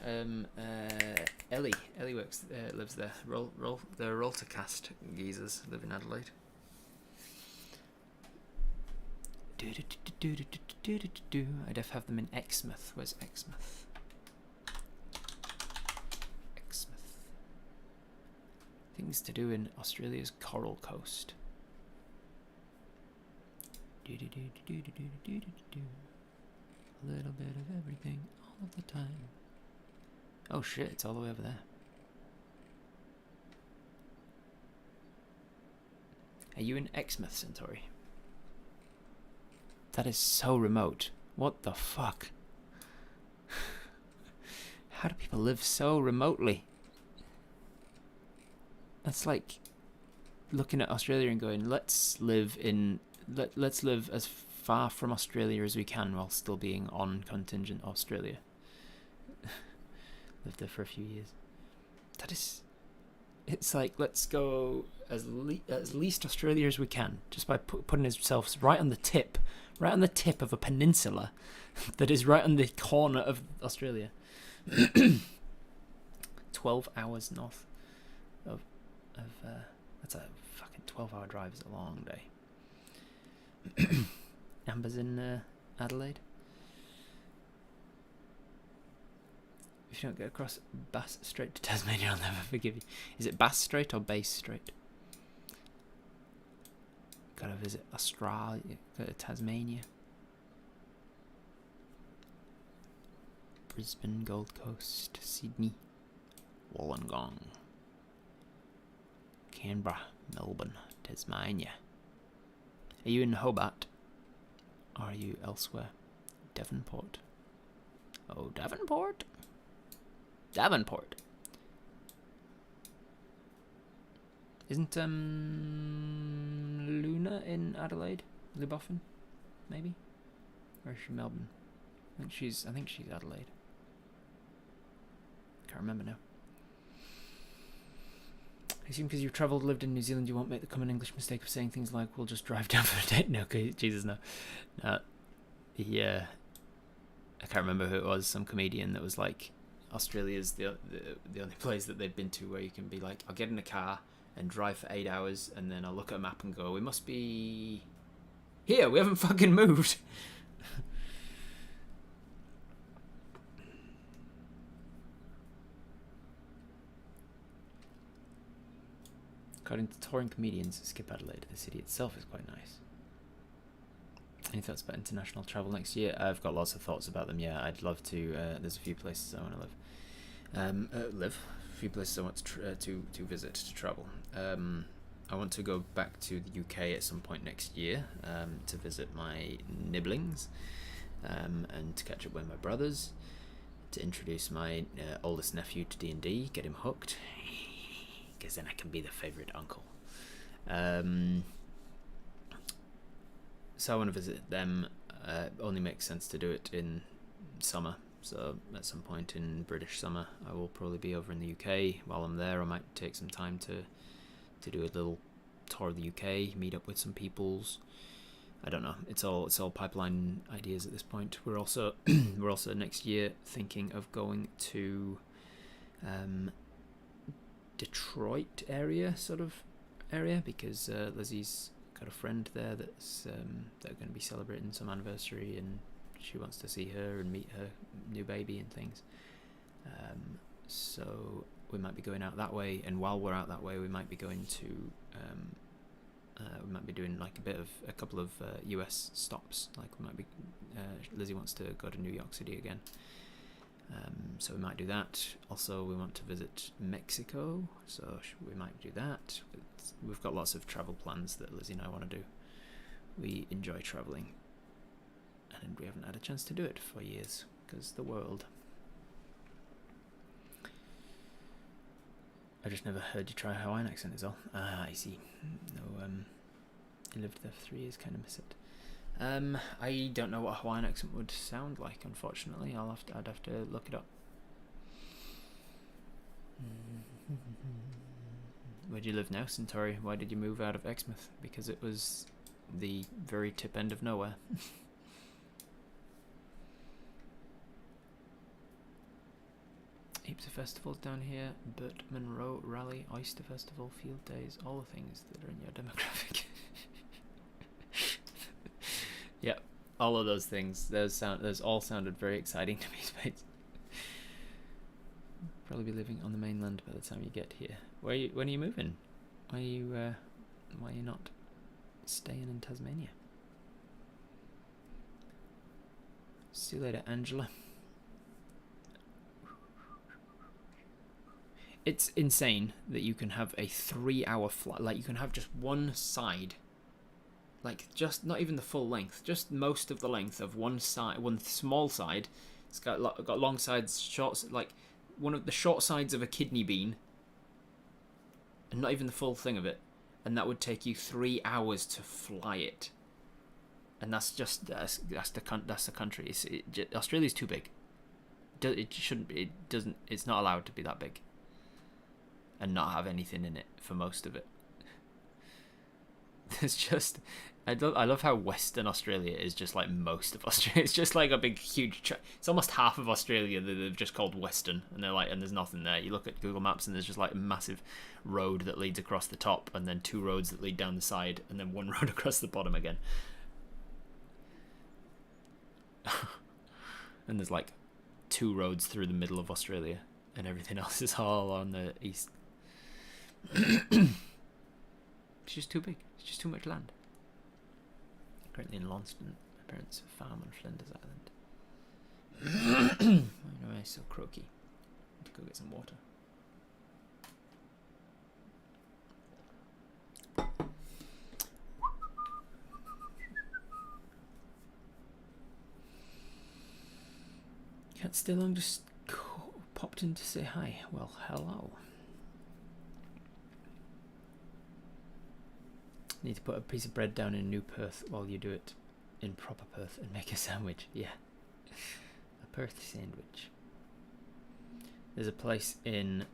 Ellie works, lives there. The Roltercast geezers live in Adelaide. I'd have them in Exmouth. Where's Exmouth? Exmouth. Things to do in Australia's Coral Coast. A little bit of everything, all of the time. Oh shit, it's all the way over there. Are you in Exmouth, Centauri? That is so remote. What the fuck? How do people live so remotely? That's like looking at Australia and going, let's live as far from Australia as we can while still being on contingent Australia. Lived there for a few years. It's like, let's go as least Australia as we can, just by putting ourselves right on the tip of a peninsula that is right on the corner of Australia. 12 hours north of that's a fucking 12-hour drive. Is a long day. Amber's in Adelaide. If you don't get across Bass Strait to Tasmania, I'll never forgive you. Is it Bass Strait or Bass Strait? Gotta visit Australia, go to Tasmania. Brisbane, Gold Coast, Sydney, Wollongong, Canberra, Melbourne, Tasmania. Are you in Hobart? Or are you elsewhere? Devonport. Oh, Devonport? Davenport. Isn't Luna in Adelaide? Luboffin? Maybe? Or is she Melbourne? I think she's Adelaide. Can't remember now. I assume because you've travelled, lived in New Zealand, you won't make the common English mistake of saying things like, we'll just drive down for a date. No, Jesus, no. Yeah. I can't remember who it was, some comedian that was like, Australia's the only place that they've been to where you can be like, I'll get in a car and drive for 8 hours, and then I'll look at a map and go, we must be here, we haven't fucking moved. According to touring comedians, Skip Adelaide, the city itself is quite nice. Any thoughts about international travel next year? I've got lots of thoughts about them. Yeah, I'd love to. There's a few places I want to live. A few places I want to visit, to travel. I want to go back to the UK at some point next year to visit my nibblings and to catch up with my brothers, to introduce my oldest nephew to D&D, get him hooked, because then I can be the favourite uncle. So I want to visit them. Only makes sense to do it in summer. So at some point in British summer, I will probably be over in the UK. While I'm there, I might take some time to do a little tour of the UK, meet up with some peoples. I don't know. It's all pipeline ideas at this point. We're also next year thinking of going to Detroit area, because Lizzie's got a friend there that's that are going to be celebrating some anniversary, and she wants to see her and meet her new baby and things. So we might be going out that way, and while we're out that way, we might be going to we might be doing like a couple of US stops. Like we might be Lizzie wants to go to New York City again, so we might do that. Also, we want to visit Mexico, so we might do that. We've got lots of travel plans that Lizzie and I want to do. We enjoy travelling, and we haven't had a chance to do it for years because the world. I just never heard you try a Hawaiian accent is all. Ah, I see. No, you lived there for 3 years, kind of miss it. I don't know what a Hawaiian accent would sound like. Unfortunately, I'd have to look it up. Where do you live now, Centauri? Why did you move out of Exmouth? Because it was the very tip end of nowhere. Heaps of festivals down here. Burt Monroe Rally, Oyster Festival, Field Days, all the things that are in your demographic. Yep, all of those things. Those all sounded very exciting to me, Spades. Probably be living on the mainland by the time you get here. When are you moving? Why are you not staying in Tasmania? See you later, Angela. It's insane that you can have a 3-hour flight. Like, you can have just one side. Like, just not even the full length. Just most of the length of one side. One small side. It's got long sides, short. Like, one of the short sides of a kidney bean. And not even the full thing of it. And that would take you 3 hours to fly it. And that's the country. Australia's too big. It shouldn't be. It doesn't. It's not allowed to be that big. And not have anything in it for most of it. There's just, I love how Western Australia is just like most of Australia. It's just like a big, huge. It's almost half of Australia that they've just called Western, and they're like, and there's nothing there. You look at Google Maps, and there's just like a massive road that leads across the top, and then 2 roads that lead down the side, and then 1 road across the bottom again. And there's like 2 roads through the middle of Australia, and everything else is all on the east. It's just too big. It's just too much land. Currently in Launceston, my parents' farm on Flinders Island. Why am I so croaky? Need to go get some water. Can't stay long, just popped in to say hi. Well, hello. Need to put a piece of bread down in New Perth while you do it in proper Perth and make a sandwich. Yeah. A Perth sandwich. There's a place in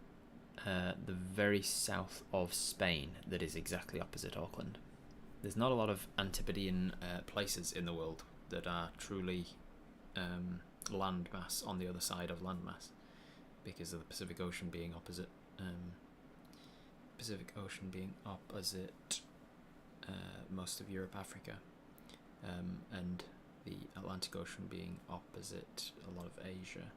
the very south of Spain that is exactly opposite Auckland. There's not a lot of Antipodean places in the world that are truly landmass on the other side of landmass, because of the Pacific Ocean being opposite. Most of Europe, Africa, and the Atlantic Ocean being opposite a lot of Asia,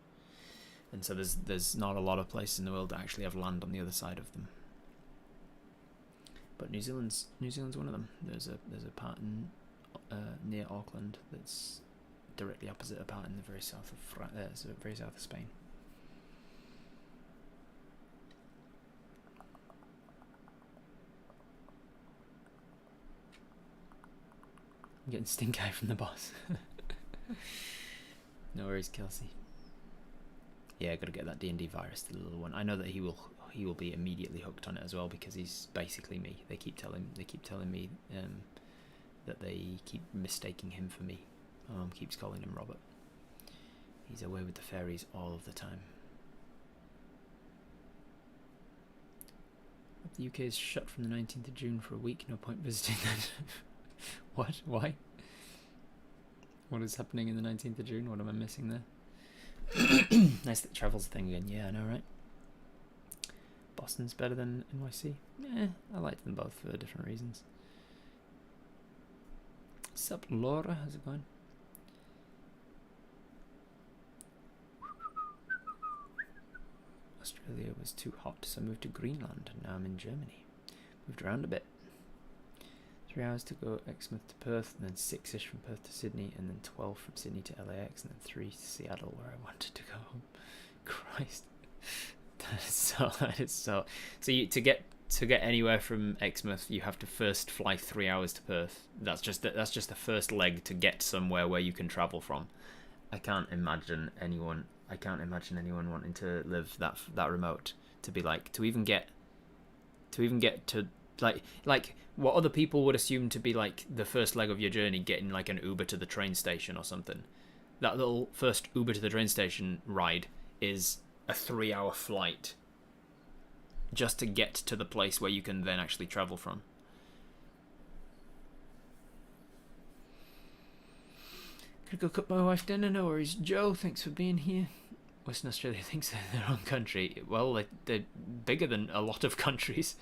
and so there's not a lot of places in the world that actually have land on the other side of them. But New Zealand's one of them. There's a part in near Auckland that's directly opposite a part in the very south of Spain. I'm getting stink eye from the boss. No worries, Kelsey. Yeah, gotta get that D&D virus, the little one. I know that he will be immediately hooked on it as well, because he's basically me. They keep telling me that they keep mistaking him for me. My mum keeps calling him Robert. He's away with the fairies all of the time. The UK is shut from the 19th of June for a week. No point visiting that. What? Why? What is happening in the 19th of June? What am I missing there? Nice that travel's a thing again. Yeah, I know, right? Boston's better than NYC. I like them both for different reasons. Sup, Laura? How's it going? Australia was too hot, so I moved to Greenland, and now I'm in Germany. Moved around a bit. 3 hours to go Exmouth to Perth, and then 6-ish from Perth to Sydney, and then 12 from Sydney to LAX, and then 3 to Seattle, where I wanted to go home. Christ, that is so. So to get anywhere from Exmouth, you have to first fly 3 hours to Perth. That's just the first leg to get somewhere where you can travel from. I can't imagine anyone wanting to live that remote, to be like, to even get to Like what other people would assume to be like the first leg of your journey, getting like an Uber to the train station or something. That little first Uber to the train station ride is a 3-hour flight just to get to the place where you can then actually travel from. Could go cook my wife dinner, no worries. Joe, thanks for being here. Western Australia thinks they're their own country. Well, they're bigger than a lot of countries.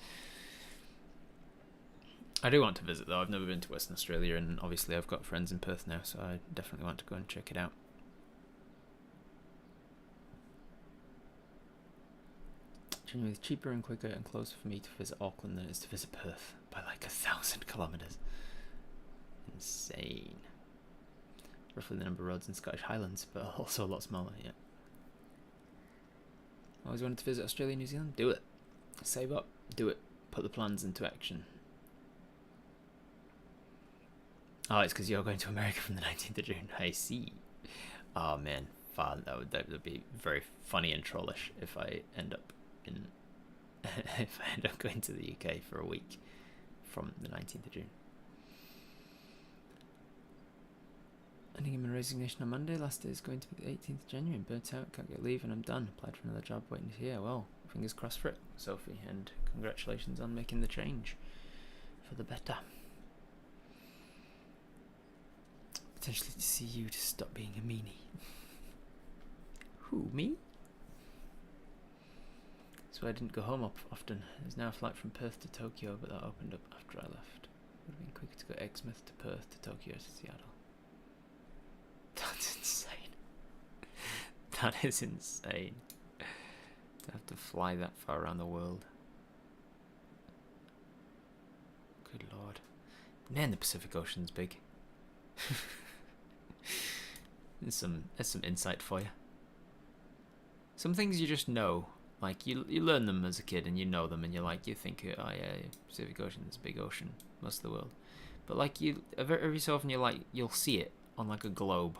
I do want to visit though. I've never been to Western Australia, and obviously I've got friends in Perth now, so I definitely want to go and check it out. Genuinely, it's cheaper and quicker and closer for me to visit Auckland than it is to visit Perth by like 1,000 kilometres. Insane. Roughly the number of roads in Scottish Highlands, but also a lot smaller. Yeah. Always wanted to visit Australia and New Zealand. Do it. Save up. Do it. Put the plans into action. Oh, it's because you're going to America from the 19th of June. I see. Oh man, fun. That would be very funny and trollish if I end up going to the UK for a week from the 19th of June. Handing in my resignation on Monday. Last day is going to be the 18th of January. Burnt out, can't get leave, and I'm done. Applied for another job, waiting to hear. Well, fingers crossed for it, Sophie, and congratulations on making the change for the better. Potentially to see you to stop being a meanie. Who, me? So I didn't go home up often. There's now a flight from Perth to Tokyo, but that opened up after I left. Would have been quicker to go Exmouth to Perth to Tokyo to Seattle. That's insane. That is insane. To have to fly that far around the world. Good lord. Man, the Pacific Ocean's big. There's some insight for you. Some things you just know. Like, you learn them as a kid and you know them and you think, oh yeah, Pacific Ocean is a big ocean, most of the world. But like, every so often you'll see it on like a globe.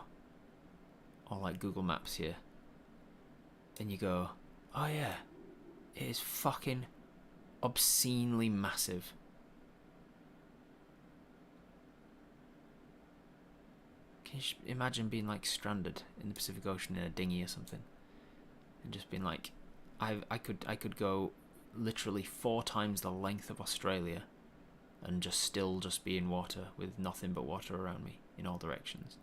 Or like Google Maps here. And you go, oh yeah, it is fucking obscenely massive. Can you imagine being like stranded in the Pacific Ocean in a dinghy or something, and just being like, I could go literally 4 times the length of Australia, and just be in water with nothing but water around me in all directions.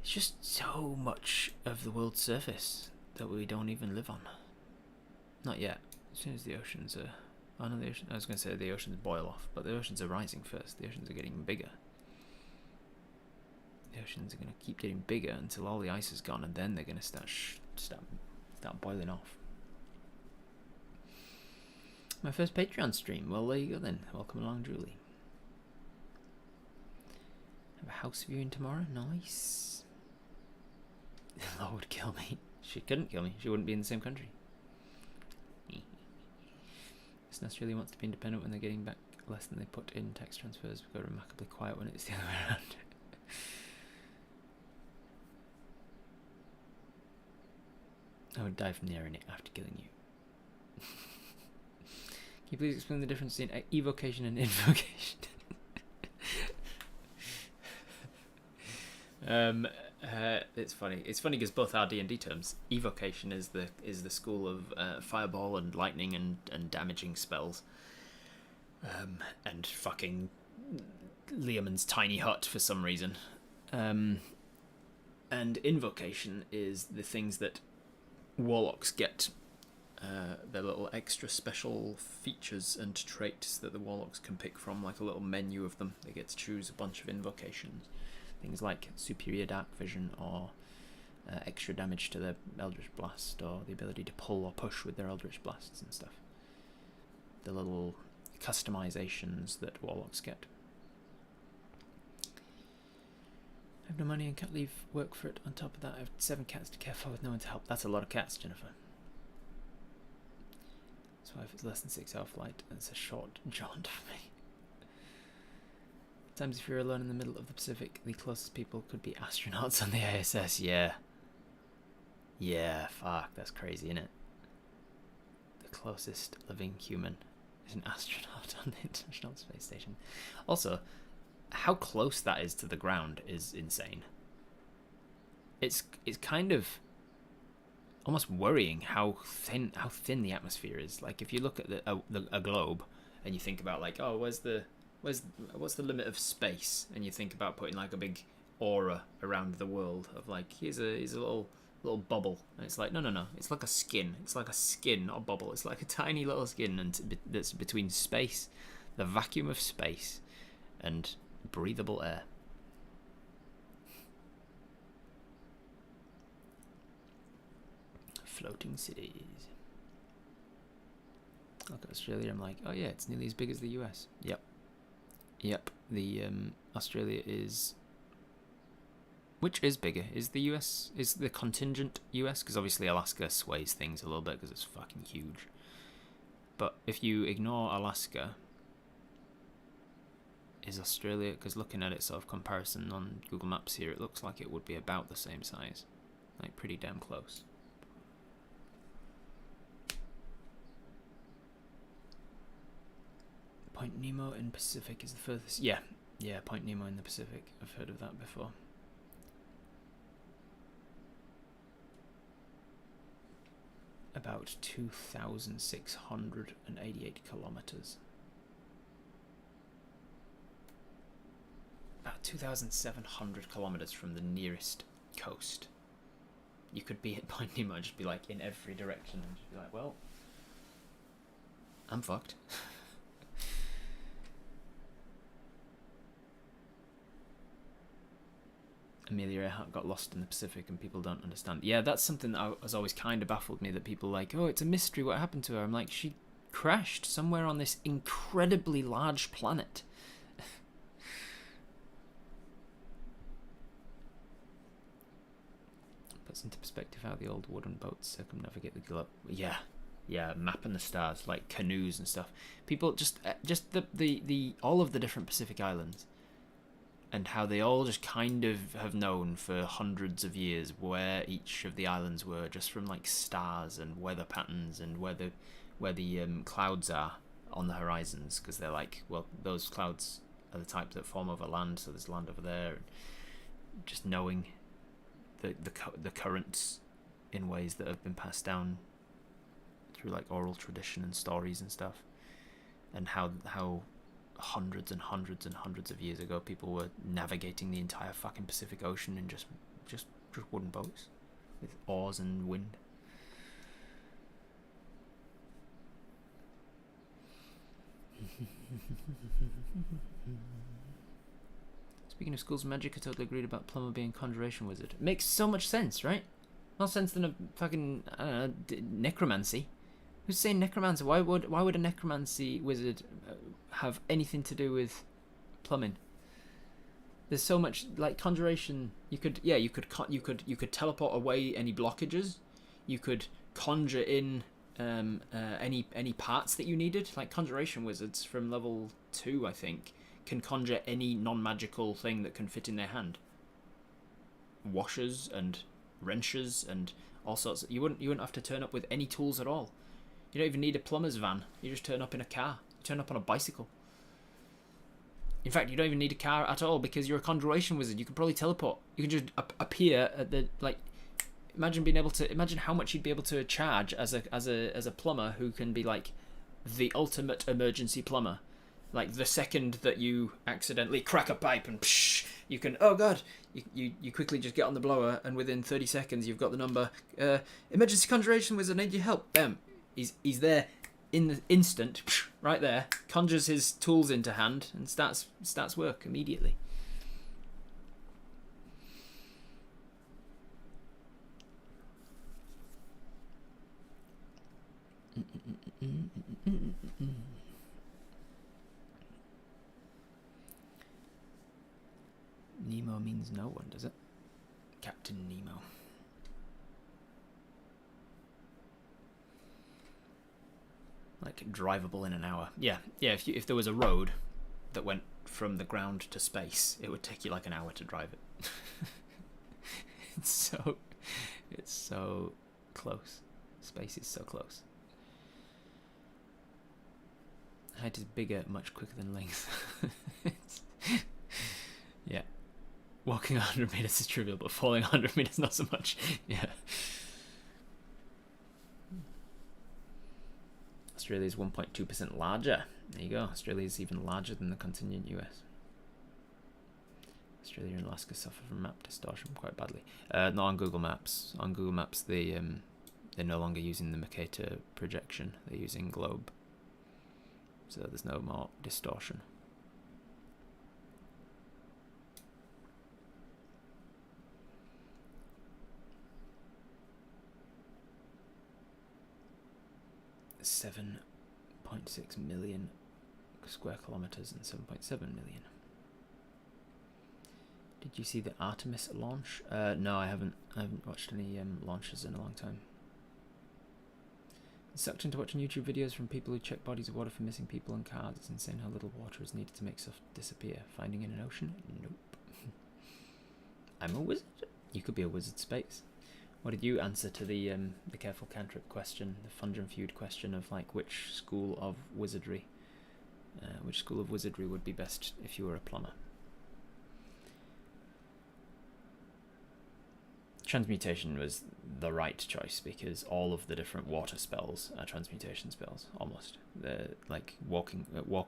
It's just so much of the world's surface that we don't even live on. Not yet. As soon as the oceans are... Oh no, I was going to say the oceans boil off, but the oceans are rising first. The oceans are getting bigger. The oceans are going to keep getting bigger until all the ice is gone, and then they're going to start boiling off. My first Patreon stream. Well, there you go then. Welcome along, Julie. Have a house viewing tomorrow. Nice. Law would kill me. She couldn't kill me. She wouldn't be in the same country. Western Australia wants to be independent when they're getting back less than they put in tax transfers. We go remarkably quiet when it's the other way around. I would die from the irony after killing you. Can you please explain the difference in evocation and invocation? It's funny. It's funny because both are D&D terms. Evocation is the school of fireball and lightning and damaging spells. And fucking Leomund's tiny hut for some reason. And invocation is the things that warlocks get. Their little extra special features and traits that the warlocks can pick from, like a little menu of them. They get to choose a bunch of invocations. Things like superior dark vision, or extra damage to their Eldritch Blast, or the ability to pull or push with their Eldritch Blasts and stuff. The little customizations that warlocks get. I have no money and can't leave work for it. On top of that, I have 7 cats to care for with no one to help. That's a lot of cats, Jennifer. So if it's less than 6 hour flight, it's a short jaunt for me. Sometimes if you're alone in the middle of the Pacific, the closest people could be astronauts on the ISS. Yeah, fuck, that's crazy, isn't it? closest living human is an astronaut on the International Space Station. Also, how close that is to the ground is insane. It's kind of almost worrying how thin the atmosphere is. Like if you look at a globe and you think about like, oh, what's the limit of space, and you think about putting like a big aura around the world of like, here's a little bubble, and it's like no, it's like a skin, not a bubble, it's like a tiny little skin, and that's between space, the vacuum of space, and breathable air. Floating cities. Look at Australia, I'm like, oh yeah, it's nearly as big as the US. Yep. The Australia is... Which is bigger? Is the US... Is the contingent US? Because obviously Alaska sways things a little bit because it's fucking huge. But if you ignore Alaska, is Australia... Because looking at it sort of comparison on Google Maps here, it looks like it would be about the same size. Like pretty damn close. Point Nemo in Pacific is the furthest. Yeah, Point Nemo in the Pacific. I've heard of that before. About 2,688 kilometers. About 2,700 kilometers from the nearest coast. You could be at Point Nemo and just be like in every direction and just be like, well, I'm fucked. Amelia Earhart got lost in the Pacific and people don't understand. Yeah, that's something that has always kind of baffled me, that people are like, oh, it's a mystery what happened to her. I'm like, she crashed somewhere on this incredibly large planet. Puts into perspective how the old wooden boats circumnavigate the globe. Yeah, mapping the stars, like canoes and stuff. People just the all of the different Pacific islands, and how they all just kind of have known for hundreds of years where each of the islands were, just from like stars and weather patterns and where the clouds are on the horizons, because they're like, well, those clouds are the type that form over land, so there's land over there. And just knowing the currents in ways that have been passed down through like oral tradition and stories and stuff, and how hundreds and hundreds and hundreds of years ago people were navigating the entire fucking Pacific Ocean in just wooden boats with oars and wind. Speaking of schools of magic, I totally agreed about Plumber being conjuration wizard. It makes so much sense, right? More sense than a fucking, I don't know, necromancy. Who's saying necromancer? Why would a necromancy wizard have anything to do with plumbing? There's so much, like, conjuration. You could teleport away any blockages. You could conjure in any parts that you needed. Like conjuration wizards from level 2, I think, can conjure any non-magical thing that can fit in their hand. Washers and wrenches and all sorts. You wouldn't have to turn up with any tools at all. You don't even need a plumber's van. You just turn up in a car. You turn up on a bicycle. In fact, you don't even need a car at all, because you're a conjuration wizard. You can probably teleport. You can just appear at the, like, imagine how much you'd be able to charge as a plumber who can be like the ultimate emergency plumber. Like the second that you accidentally crack a pipe and psh, you can, oh god, you quickly just get on the blower, and within 30 seconds you've got the number. Emergency conjuration wizard, need your help. He's there in the instant, right there, conjures his tools into hand and starts work immediately. Nemo means no one, does it? Captain Nemo. Like drivable in an hour. Yeah. If there was a road that went from the ground to space, it would take you like an hour to drive it. It's so close. Space is so close. height is bigger, much quicker than length. Yeah. Walking 100 meters is trivial, but falling 100 meters not so much. Yeah. Australia is 1.2% larger. There you go. Australia is even larger than the continent US. Australia and Alaska suffer from map distortion quite badly. Not on Google Maps. On Google Maps, they're no longer using the Mercator projection. They're using Globe. So there's no more distortion. .6 million square kilometers and 7.7 million. Did you see the Artemis launch? No, I haven't. I haven't watched any launches in a long time. Sucked into watching YouTube videos from people who check bodies of water for missing people and cars. It's insane how little water is needed to make stuff disappear. Finding in an ocean? Nope. I'm a wizard. You could be a wizard space. What did you answer to the careful cantrip question, the Fund and Feud question of like which school of wizardry would be best if you were a plumber? Transmutation was the right choice because all of the different water spells are transmutation spells, almost. They're like walk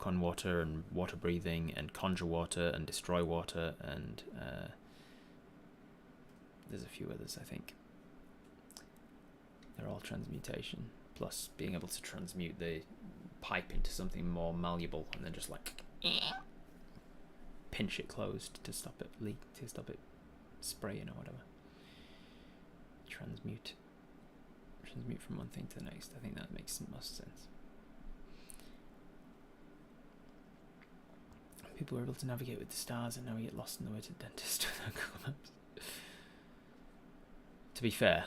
on water and water breathing and conjure water and destroy water and there's a few others, I think. They're all transmutation, plus being able to transmute the pipe into something more malleable and then just like pinch it closed to stop it leak, to stop it spraying or whatever. Transmute from one thing to the next. I think that makes most sense. People are able to navigate with the stars, and now we get lost in the way to the dentist without Google Maps. To be fair,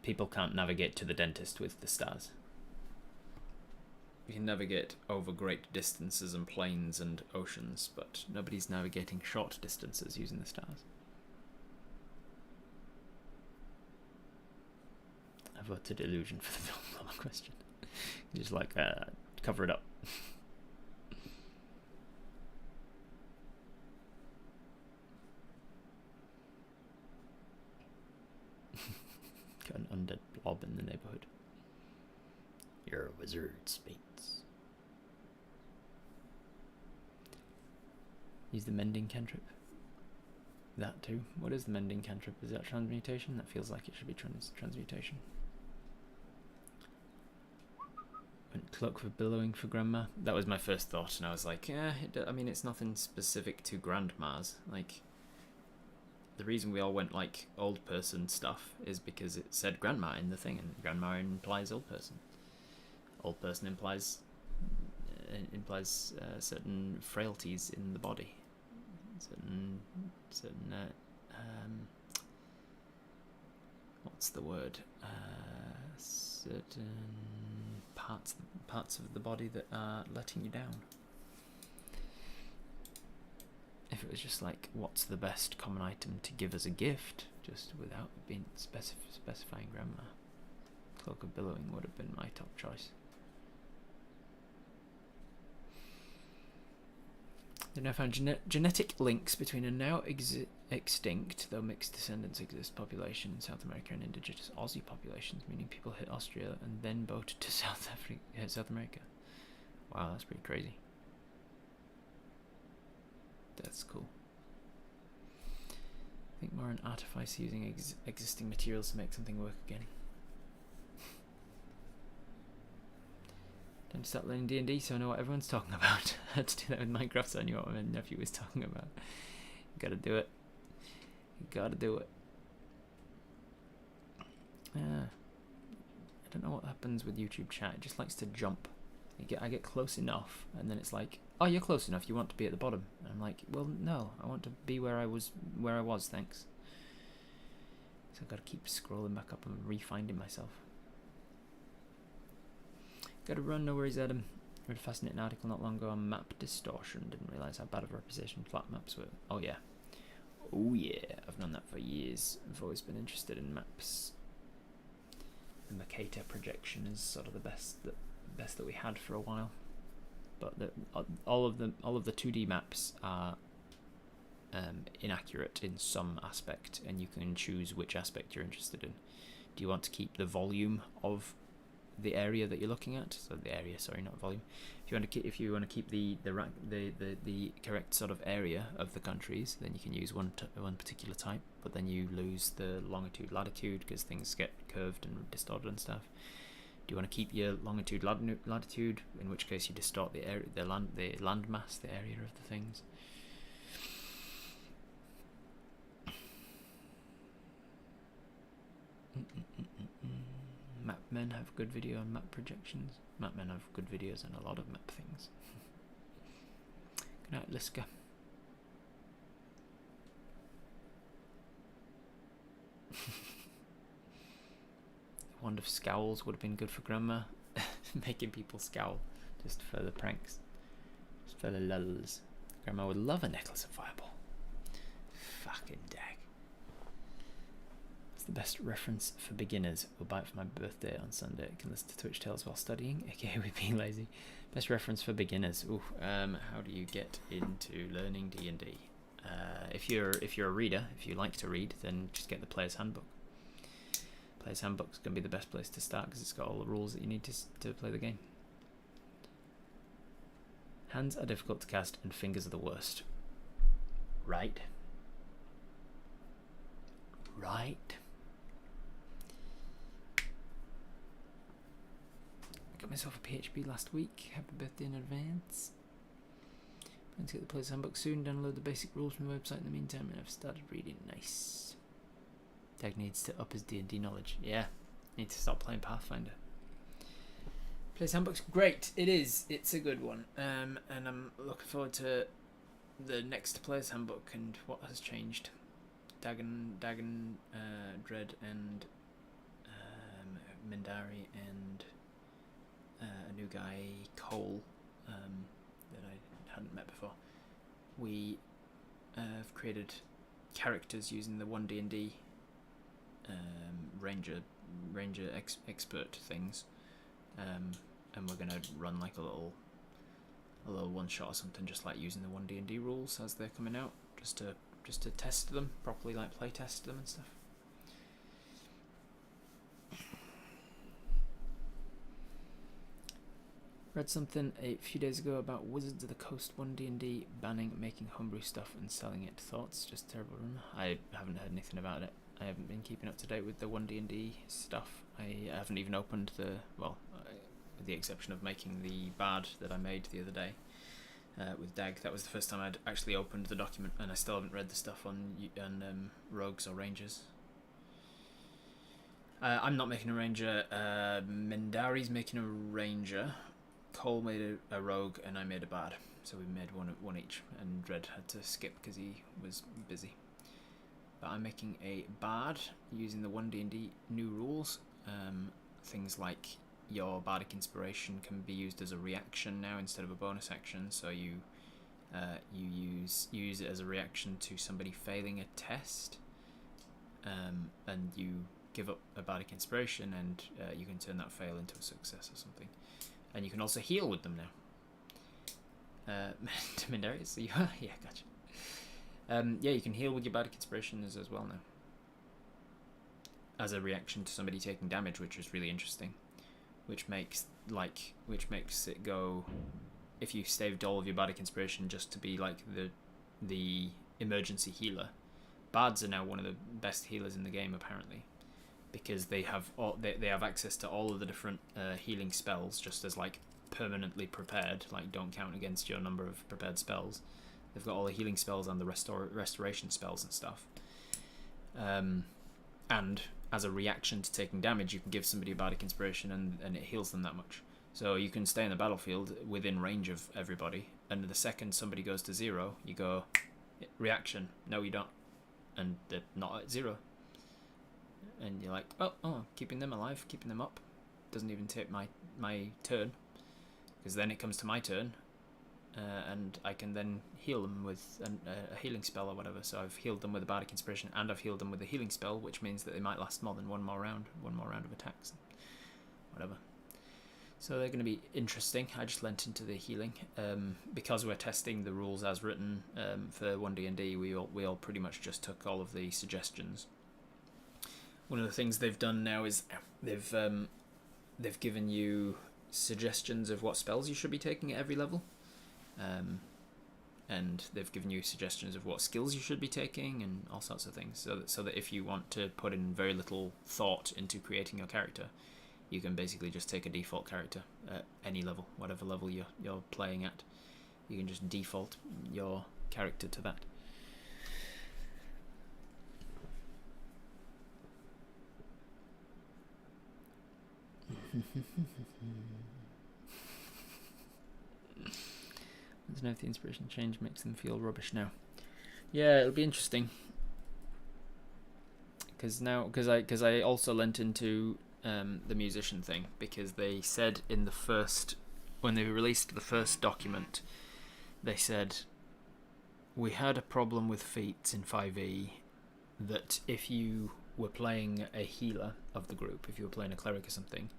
people can't navigate to the dentist with the stars. You can navigate over great distances and plains and oceans, but nobody's navigating short distances using the stars. I voted illusion for the film plumber question. Just like cover it up. Got an undead blob in the neighborhood. You're a wizard, Spates. Use the mending cantrip. That too. What is the mending cantrip? Is that transmutation? That feels like it should be transmutation. Went cloak for billowing for grandma. That was my first thought, and I was like, yeah, I mean, it's nothing specific to grandmas. Like, the reason we all went like old person stuff is because it said grandma in the thing, and grandma implies old person. Old person implies certain frailties in the body, certain what's the word? Certain parts of the body that are letting you down. If it was just like, what's the best common item to give as a gift, just without being specifying grandma, Cloak of Billowing would have been my top choice. They now found genetic links between a now extinct, though mixed descendants exist, population in South America and indigenous Aussie populations, meaning people hit Australia and then boated to South America. Wow, that's pretty crazy. That's cool. Think more on artifice using existing materials to make something work again. Don't start learning D&D so I know what everyone's talking about. I had to do that with Minecraft so I knew what my nephew was talking about. You gotta do it. You gotta do it. I don't know what happens with YouTube chat. It just likes to jump. I get close enough and then it's like, oh, you're close enough, you want to be at the bottom. And I'm like, well, no, I want to be where I was, thanks. So I've got to keep scrolling back up and re-finding myself. Gotta run, no worries, Adam. Read a fascinating article not long ago on map distortion. Didn't realise how bad of a representation flat maps were. Oh yeah. Oh yeah, I've known that for years. I've always been interested in maps. The Mercator projection is sort of the best that we had for a while. but all of the 2D maps are inaccurate in some aspect, and you can choose which aspect you're interested in. Do you want to keep the volume of the area that you're looking at? So the area, sorry, not volume. If you want to keep the correct sort of area of the countries, then you can use one particular type, but then you lose the longitude, latitude, because things get curved and distorted and stuff. Do you want to keep your longitude, latitude, in which case you distort the area, the land mass, the area of the things. Mapmen have good video on map projections. Mapmen have good videos on a lot of map things. Good night, Liska. Wand of Scowls would have been good for Grandma. Making people scowl just for the pranks, just for the lulls. Grandma would love a necklace of Fireball. Fucking dag. It's the best reference for beginners. We'll buy it for my birthday on Sunday. I can listen to Twitch Tales while studying, aka with being lazy. Best reference for beginners. Ooh, how do you get into learning D&D? If you're a reader, if you like to read, then just get the Player's Handbook. Player's Handbook's going to be the best place to start because it's got all the rules that you need to play the game. Hands are difficult to cast and fingers are the worst. Right. Right. I got myself a PHP last week. Happy birthday in advance. Plan to get the Player's Handbook soon. Download the basic rules from the website in the meantime, and I've started reading. Nice. Dag needs to up his D&D knowledge. Yeah, need to stop playing Pathfinder. Player's Handbook's great. It is. It's a good one. And I'm looking forward to the next Player's Handbook and what has changed. Dagon, Dread, and Mindari, and a new guy, Cole, that I hadn't met before. We have created characters using the 1D&D ranger expert things, and we're gonna run like a little one shot or something, just like using the 1D&D rules as they're coming out, just to test them properly, like play test them and stuff. Read something a few days ago about Wizards of the Coast 1D&D banning making homebrew stuff and selling it. Thoughts? Just terrible rumor. I haven't heard anything about it. I haven't been keeping up to date with the 1D&D stuff. I haven't even opened with the exception of making the bard that I made the other day with Dag. That was the first time I'd actually opened the document, and I still haven't read the stuff on rogues or rangers. I'm not making a ranger. Mindari's making a ranger. Cole made a rogue, and I made a bard. So we made one each, and Dread had to skip because he was busy. But I'm making a bard using the 1D&D new rules. Things like your bardic inspiration can be used as a reaction now instead of a bonus action. So you use it as a reaction to somebody failing a test, and you give up a bardic inspiration, and you can turn that fail into a success or something. And you can also heal with them now. Mindari, so yeah, gotcha. Yeah, you can heal with your bardic inspiration as well now, as a reaction to somebody taking damage, which is really interesting. Which makes it go, if you saved all of your bardic inspiration just to be like the emergency healer, bards are now one of the best healers in the game apparently, because they have access to all of the different healing spells, just as like permanently prepared, like don't count against your number of prepared spells. They've got all the healing spells and the restoration spells and stuff. And as a reaction to taking damage, you can give somebody a bardic inspiration and it heals them that much. So you can stay in the battlefield within range of everybody, and the second somebody goes to 0, you go, reaction, no you don't. And they're not at 0. And you're like, oh, keeping them alive, keeping them up. Doesn't even take my turn, because then it comes to my turn, and I can then heal them with a healing spell or whatever. So I've healed them with a bardic inspiration, and I've healed them with a healing spell, which means that they might last more than one more round of attacks, whatever. So they're going to be interesting. I just lent into the healing because we're testing the rules as written for 1D&D. We all pretty much just took all of the suggestions. One of the things they've done now is they've given you suggestions of what spells you should be taking at every level, and they've given you suggestions of what skills you should be taking and all sorts of things. So that if you want to put in very little thought into creating your character, you can basically just take a default character at any level, whatever level you're playing at. You can just default your character to that. Let's know if the inspiration change makes them feel rubbish now. Yeah, it'll be interesting. Because I also lent into the musician thing, because they said in the first, when they released the first document, they said, we had a problem with feats in 5e that if you were playing a healer of the group, if you were playing a cleric or something,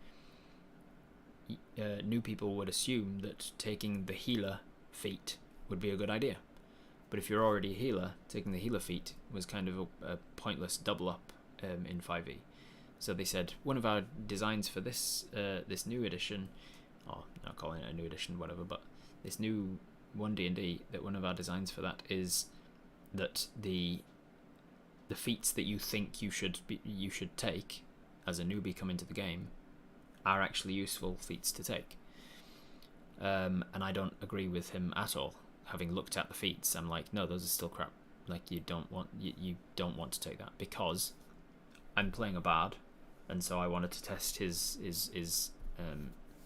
new people would assume that taking the healer feat would be a good idea. But if you're already a healer, taking the healer feat was kind of a pointless double up in 5e. So they said, one of our designs for this new edition, or not calling it a new edition, whatever, but this new 1D&D, that one of our designs for that is that the feats that you think you should take as a newbie coming to the game are actually useful feats to take. And I don't agree with him at all. Having looked at the feats, I'm like, no, those are still crap. Like, you don't want to take that, because I'm playing a bard, and so I wanted to test his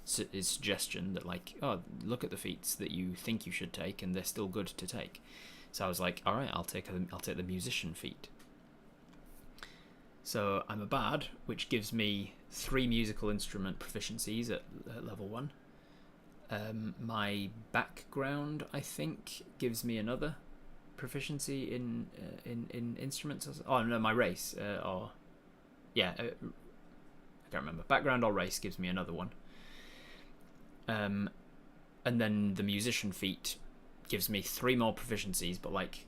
suggestion that, like, oh, look at the feats that you think you should take, and they're still good to take. So I was like, all right, I'll take the musician feat. So I'm a bard, which gives me 3 musical instrument proficiencies at level 1. My background, I think, gives me another proficiency in instruments. Oh no, my race, I can't remember. Background or race gives me another one. And then the musician feat gives me 3 more proficiencies, but like,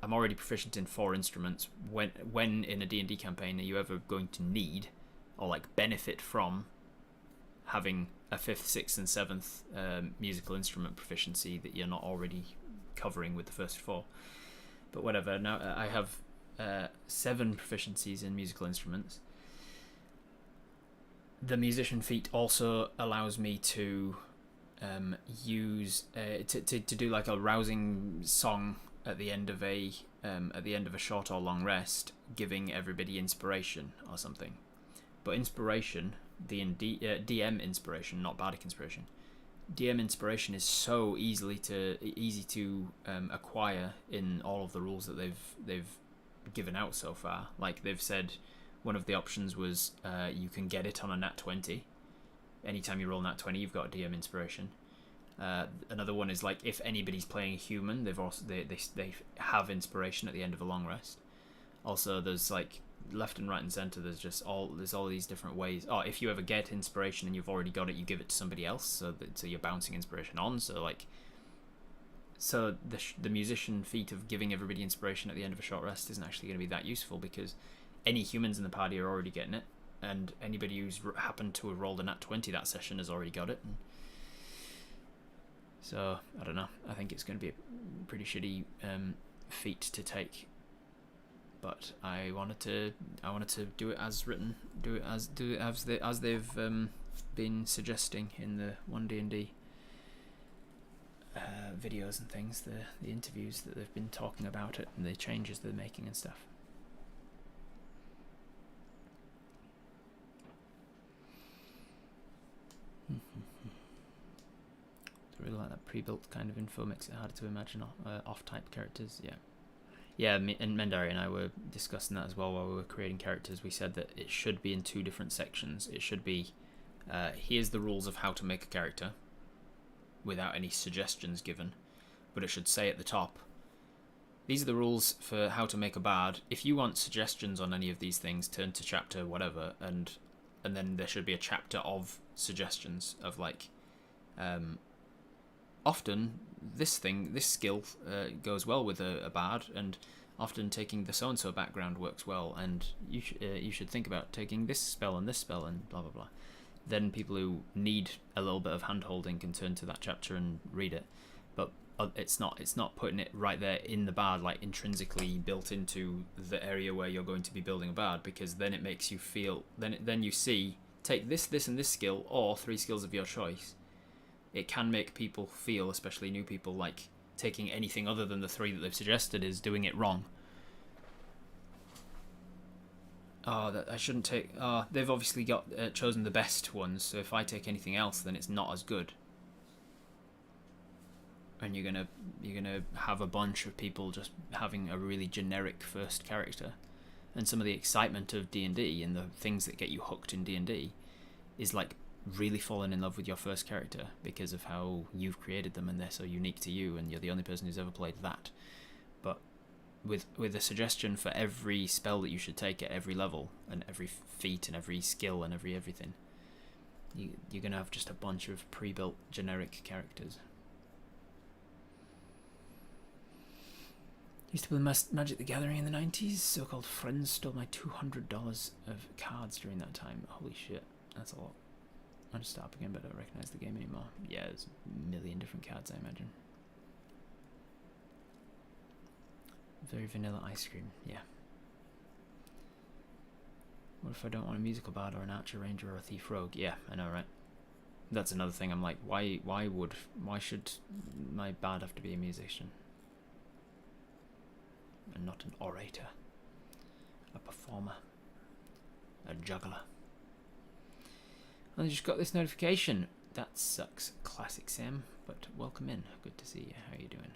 I'm already proficient in 4 instruments. When in a D&D campaign are you ever going to need or like benefit from having a 5th, 6th and 7th musical instrument proficiency that you're not already covering with the first 4? But whatever, now I have 7 proficiencies in musical instruments. The musician feat also allows me to use to do like a rousing song at the end of a short or long rest, giving everybody inspiration or something. But inspiration, DM inspiration, not bardic inspiration. DM inspiration is so easy to acquire in all of the rules that they've given out so far. Like, they've said one of the options was you can get it on a nat 20. Anytime you roll nat 20, you've got a DM inspiration. Another one is like, if anybody's playing a human, they have inspiration at the end of a long rest. Also, there's like left and right and center. There's all these different ways. Oh, if you ever get inspiration and you've already got it, you give it to somebody else, so you're bouncing inspiration on. So the musician feat of giving everybody inspiration at the end of a short rest isn't actually going to be that useful, because any humans in the party are already getting it, and anybody who's happened to have rolled a nat 20 that session has already got it. So I don't know. I think it's going to be a pretty shitty feat to take. But I wanted to do it as written, do it as they've been suggesting in the 1D&D videos and things, the interviews that they've been talking about it, and the changes they're making and stuff. I really like that pre-built kind of info, makes it harder to imagine off-type characters. Yeah, and Mendari and I were discussing that as well while we were creating characters. We said that it should be in 2 different sections. It should be, here's the rules of how to make a character, without any suggestions given, but it should say at the top, these are the rules for how to make a bard. If you want suggestions on any of these things, turn to chapter whatever, and then there should be a chapter of suggestions of like, often this skill goes well with a bard, and often taking the so and so background works well, and you should think about taking this spell and blah blah blah. Then people who need a little bit of hand holding can turn to that chapter and read it, but it's not putting it right there in the bard, like intrinsically built into the area where you're going to be building a bard, because then it makes you feel, then you see, take this and this skill, or 3 skills of your choice. It can make people feel, especially new people, like taking anything other than the 3 that they've suggested is doing it wrong. Oh, that I shouldn't take. They've obviously got chosen the best ones. So if I take anything else, then it's not as good. And you're gonna have a bunch of people just having a really generic first character, and some of the excitement of D&D and the things that get you hooked in D&D is like really falling in love with your first character because of how you've created them and they're so unique to you, and you're the only person who's ever played that. But with a suggestion for every spell that you should take at every level, and every feat and every skill and everything, you're going to have just a bunch of pre-built generic characters. Used to play Magic the Gathering in the 90s. So-called friends stole my $200 of cards during that time. Holy shit, that's a lot. I'm just start up again, but I don't recognise the game anymore. Yeah, there's a million different cards, I imagine. Very vanilla ice cream, yeah. What if I don't want a musical bard or an archer ranger or a thief rogue? Yeah, I know, right? That's another thing. I'm like, why should my bard have to be a musician and not an orator, a performer, a juggler? I just got this notification. That sucks. Classic Sam, but welcome in. Good to see you. How you doing?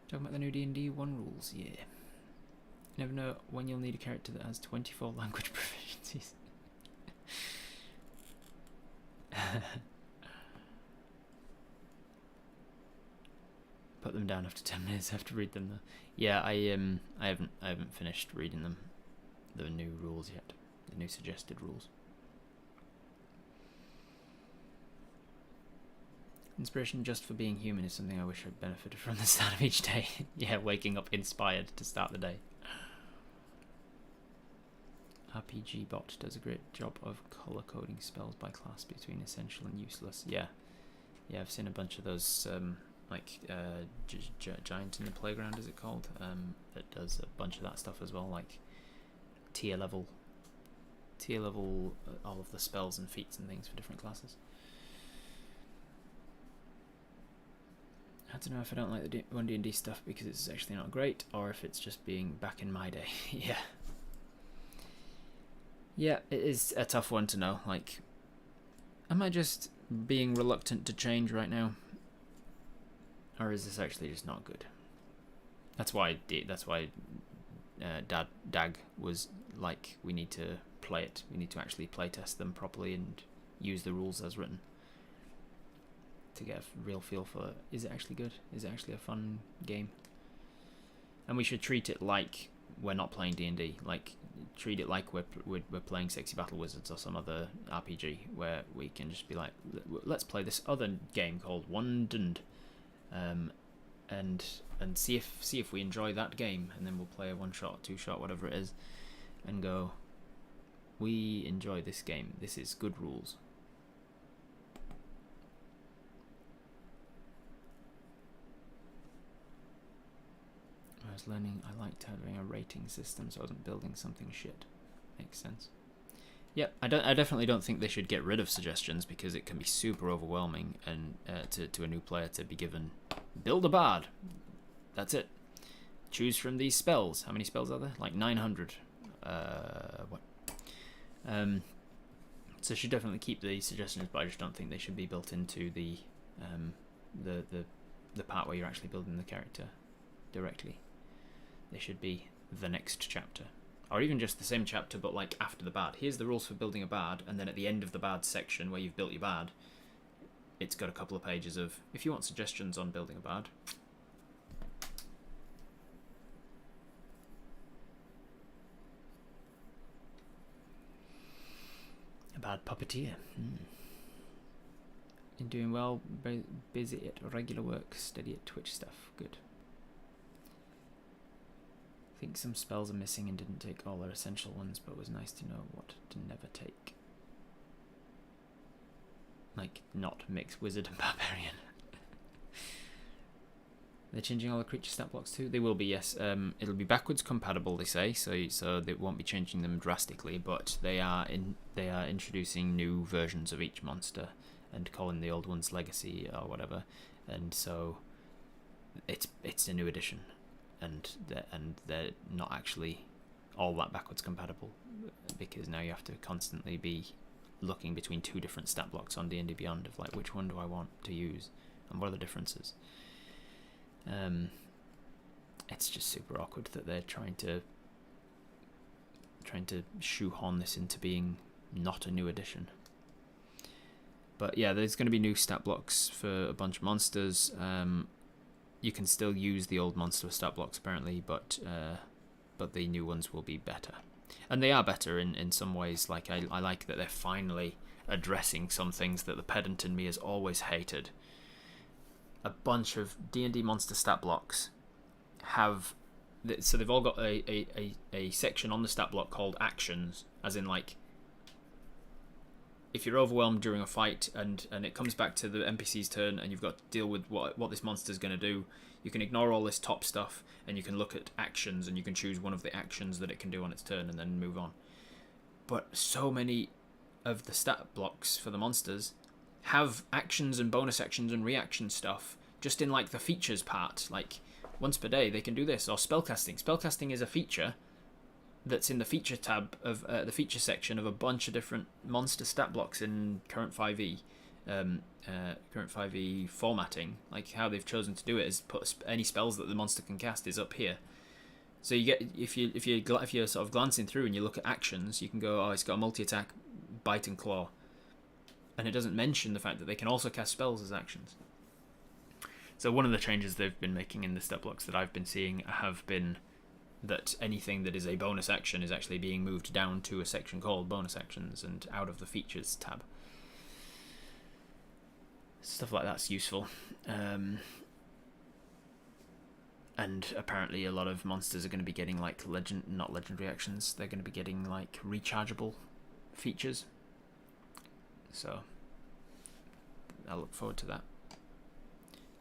Talking about the new D&D 1 rules, yeah. You never know when you'll need a character that has 24 language proficiencies. Put them down after 10 minutes. I have to read them though. Yeah, I haven't finished reading them, the new rules yet, the new suggested rules. Inspiration just for being human is something I wish I'd benefited from the start of each day. Yeah, waking up inspired to start the day. RPG Bot does a great job of color coding spells by class between essential and useless. Yeah, I've seen a bunch of those, Giant in the Playground, is it called? That does a bunch of that stuff as well, like tier level, all of the spells and feats and things for different classes. I don't know if I don't like the 1D&D stuff because it's actually not great, or if it's just being back in my day. Yeah, it is a tough one to know. Like, am I just being reluctant to change right now, or is this actually just not good? That's why Dag was like, we need to play it. We need to actually play test them properly and use the rules as written to get a real feel for, is it actually good? Is it actually a fun game? And we should treat it like we're not playing D&D. Like, treat it like we're playing Sexy Battle Wizards or some other RPG, where we can just be like, let's play this other game called Wandund, and see if we enjoy that game, and then we'll play a 1-shot, 2-shot, whatever it is, and go, we enjoy this game. This is good rules. I was learning I liked having a rating system, so I wasn't building something shit. Makes sense. Yep, I definitely don't think they should get rid of suggestions, because it can be super overwhelming, and to a new player to be given, build a bard. That's it. Choose from these spells. How many spells are there? Like 900. So should definitely keep the suggestions, but I just don't think they should be built into the part where you're actually building the character directly. They should be the next chapter, or even just the same chapter but like after the bard. Here's the rules for building a bard, and then at the end of the bard section where you've built your bard, it's got a couple of pages of, if you want suggestions on building a bard. Bad puppeteer. You're doing well, busy at regular work, steady at Twitch stuff. Good. I think some spells are missing and didn't take all their essential ones, but it was nice to know what to never take. Like, not mix wizard and barbarian. They're changing all the creature stat blocks too? They will be, yes. It'll be backwards compatible, they say, so they won't be changing them drastically, but they are introducing new versions of each monster and calling the old ones Legacy or whatever, and so it's a new edition, and they're not actually all that backwards compatible, because now you have to constantly be looking between two different stat blocks on D&D Beyond of like, which one do I want to use and what are the differences. It's just super awkward that they're trying to shoehorn this into being not a new edition. But yeah, there's going to be new stat blocks for a bunch of monsters. You can still use the old monster stat blocks apparently, but the new ones will be better. And they are better in some ways. Like I like that they're finally addressing some things that the pedant in me has always hated. A bunch of D&D monster stat blocks have, so they've all got a section on the stat block called actions, as in like, if you're overwhelmed during a fight and it comes back to the NPC's turn and you've got to deal with what this monster's going to do, you can ignore all this top stuff and you can look at actions and you can choose one of the actions that it can do on its turn and then move on. But so many of the stat blocks for the monsters have actions and bonus actions and reaction stuff just in like the features part, like once per day they can do this, or spellcasting. Spellcasting is a feature that's in the feature tab of the feature section of a bunch of different monster stat blocks in current 5e. Current 5e formatting, like how they've chosen to do it is put any spells that the monster can cast is up here. So you get, if you're sort of glancing through and you look at actions, you can go, oh, it's got a multi-attack, bite and claw, and it doesn't mention the fact that they can also cast spells as actions. So one of the changes they've been making in the stat blocks that I've been seeing have been that anything that is a bonus action is actually being moved down to a section called bonus actions and out of the features tab. Stuff like that's useful. And apparently a lot of monsters are going to be getting like not legendary actions, they're going to be getting like rechargeable features. So I look forward to that.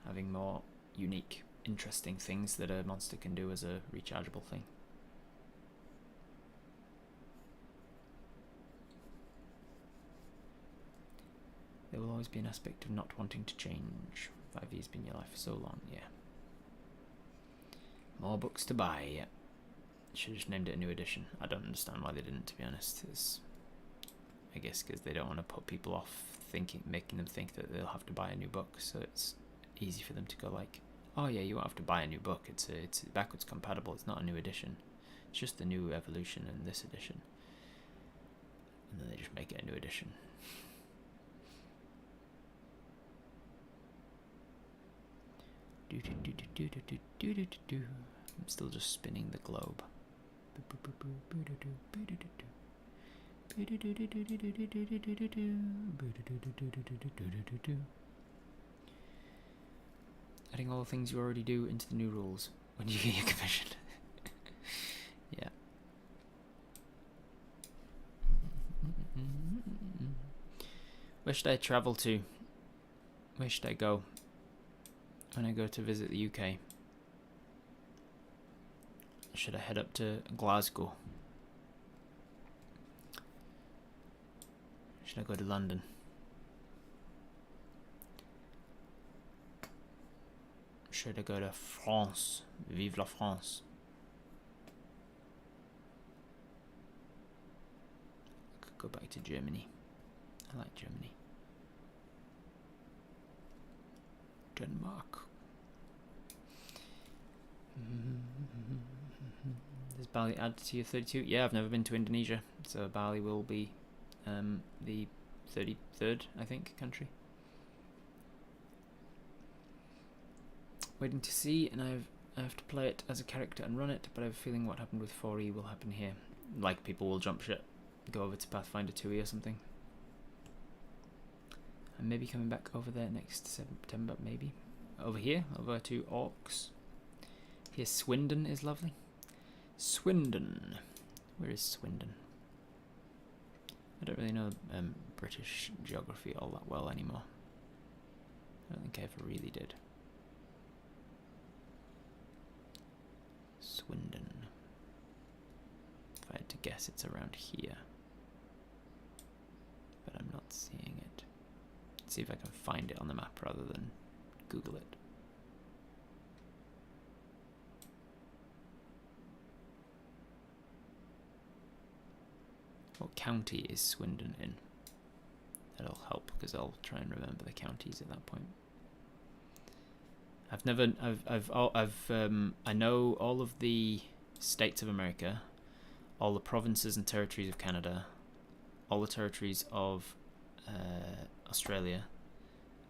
Having more unique, interesting things that a monster can do as a rechargeable thing. There will always be an aspect of not wanting to change. 5e's been your life for so long, yeah. More books to buy, yeah. Should have just named it a new edition. I don't understand why they didn't, to be honest. I guess because they don't want to put people off making them think that they'll have to buy a new book, so it's easy for them to go like, oh yeah, you won't have to buy a new book, it's backwards compatible, it's not a new edition, it's just the new evolution in this edition. And then they just make it a new edition. I'm still just spinning the globe. Adding all the things you already do into the new rules when you get your commission. Yeah. Where should I travel to? Where should I go when I go to visit the UK? Should I head up to Glasgow? Should I go to London? Should I go to France? Vive la France. I could go back to Germany. I like Germany. Denmark. Does Bali add to your 32? Yeah, I've never been to Indonesia, so Bali will be the 33rd, I think, country. Waiting to see, and I have to play it as a character and run it, but I have a feeling what happened with 4E will happen here. Like, people will jump ship, go over to Pathfinder 2E or something. I'm maybe coming back over there next September, maybe. Over here, over to Orcs. Here, Swindon is lovely. Swindon. Where is Swindon? I don't really know British geography all that well anymore. I don't think I ever really did. Swindon. If I had to guess, it's around here. But I'm not seeing it. Let's see if I can find it on the map rather than Google it. What county is Swindon in? That'll help because I'll try and remember the counties at that point. I know all of the states of America, all the provinces and territories of Canada, all the territories of Australia,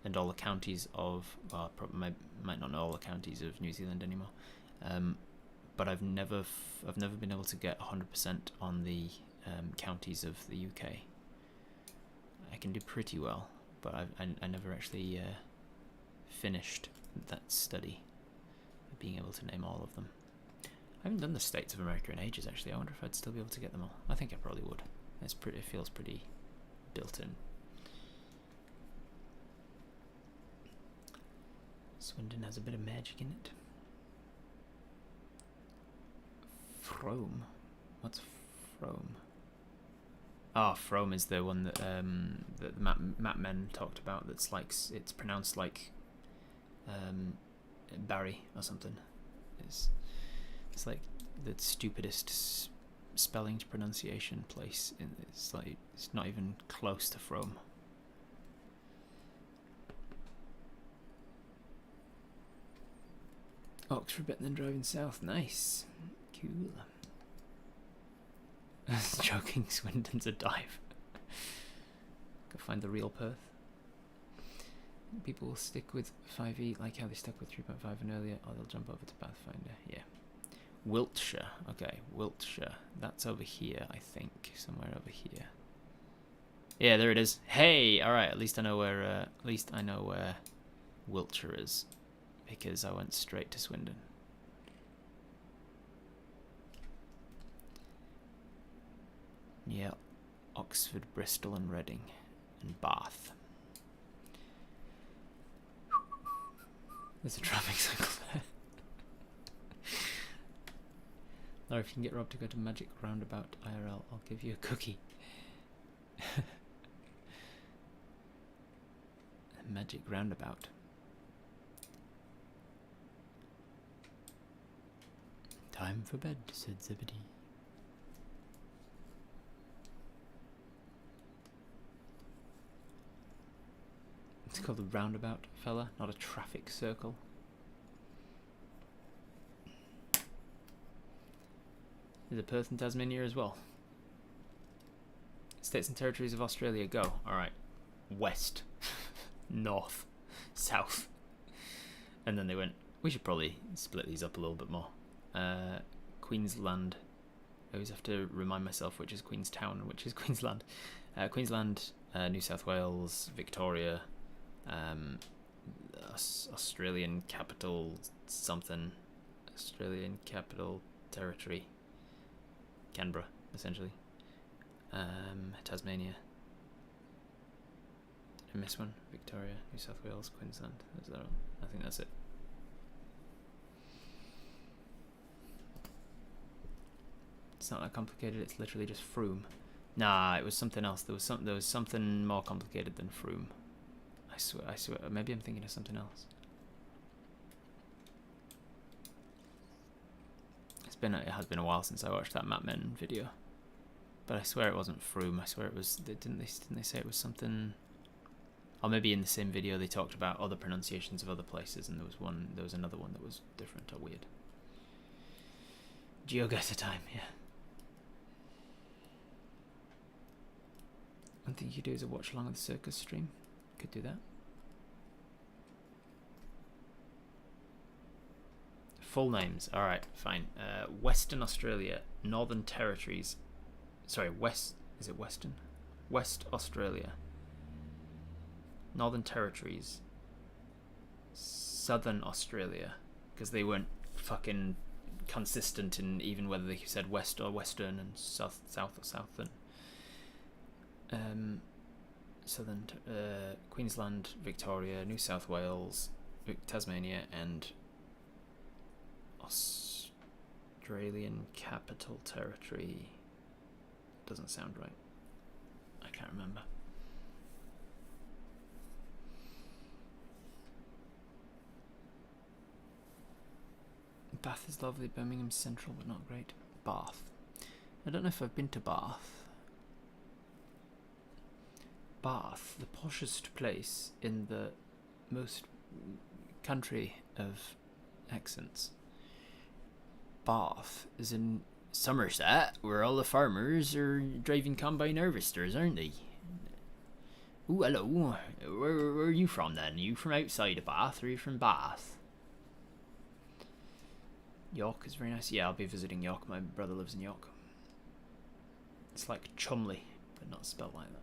and all the counties of, well, I might not know all the counties of New Zealand anymore, but I've never been able to get 100% on the counties of the UK. I can do pretty well, but I never actually finished that study of being able to name all of them. I haven't done the states of America in ages, actually. I wonder if I'd still be able to get them all. I think I probably would. It feels pretty built in. Swindon has a bit of magic in it. Frome? What's Frome? Ah, Frome is the one that that the map men talked about. That's like, it's pronounced like Barry or something. It's like the stupidest spelling to pronunciation place. It's like, it's not even close to Frome. Oxford better than driving south. Nice. Cool. I was joking, Swindon's a dive. Go find the real Perth. People will stick with 5e like how they stuck with 3.5 and earlier, or they'll jump over to Pathfinder. Yeah. Wiltshire. Okay, Wiltshire. That's over here, I think. Somewhere over here. Yeah, there it is. Hey! Alright, at least I know where Wiltshire is. Because I went straight to Swindon. Yeah, Oxford, Bristol and Reading and Bath. There's a traffic signal there. Laura, if you can get Rob to go to Magic Roundabout IRL, I'll give you a cookie. Magic Roundabout. Time for bed, said Zebedee. It's called a roundabout, fella, not a traffic circle. There's a Perth in Tasmania as well. States and territories of Australia, go. Alright. West. North. South. And then they went, we should probably split these up a little bit more. Queensland. I always have to remind myself which is Queenstown and which is Queensland. Queensland, New South Wales, Victoria, Australian capital something, Australian capital territory, Canberra, essentially. Tasmania. Did I miss one? Victoria, New South Wales, Queensland. Is that all? I think that's it. It's not that complicated. It's literally just Frome. Nah, it was something else. There was something more complicated than Frome. I swear. Maybe I'm thinking of something else. It has been a while since I watched that Mapmen video, but I swear it wasn't Frome. I swear it was. Didn't they say it was something? Or maybe in the same video they talked about other pronunciations of other places, and there was another one that was different or weird. Geoguessr time, yeah. One thing you could do is a watch along with the circus stream. Could do that. Full names. Alright, fine. Western Australia, Northern Territories. Sorry, Is it Western? West Australia. Northern Territories, Southern Australia, because they weren't fucking consistent in even whether they said West or Western and South or Southern. Southern Queensland, Victoria, New South Wales, Tasmania, and Australian Capital Territory. Doesn't sound right. I can't remember. Bath is lovely, Birmingham's central but not great. Bath. I don't know if I've been to Bath. Bath, the poshest place in the most country of accents. Bath is in Somerset, where all the farmers are driving combine harvesters, aren't they? Ooh, hello. Where are you from then? Are you from outside of Bath, or are you from Bath? York is very nice. Yeah, I'll be visiting York. My brother lives in York. It's like Chumley, but not spelled like that.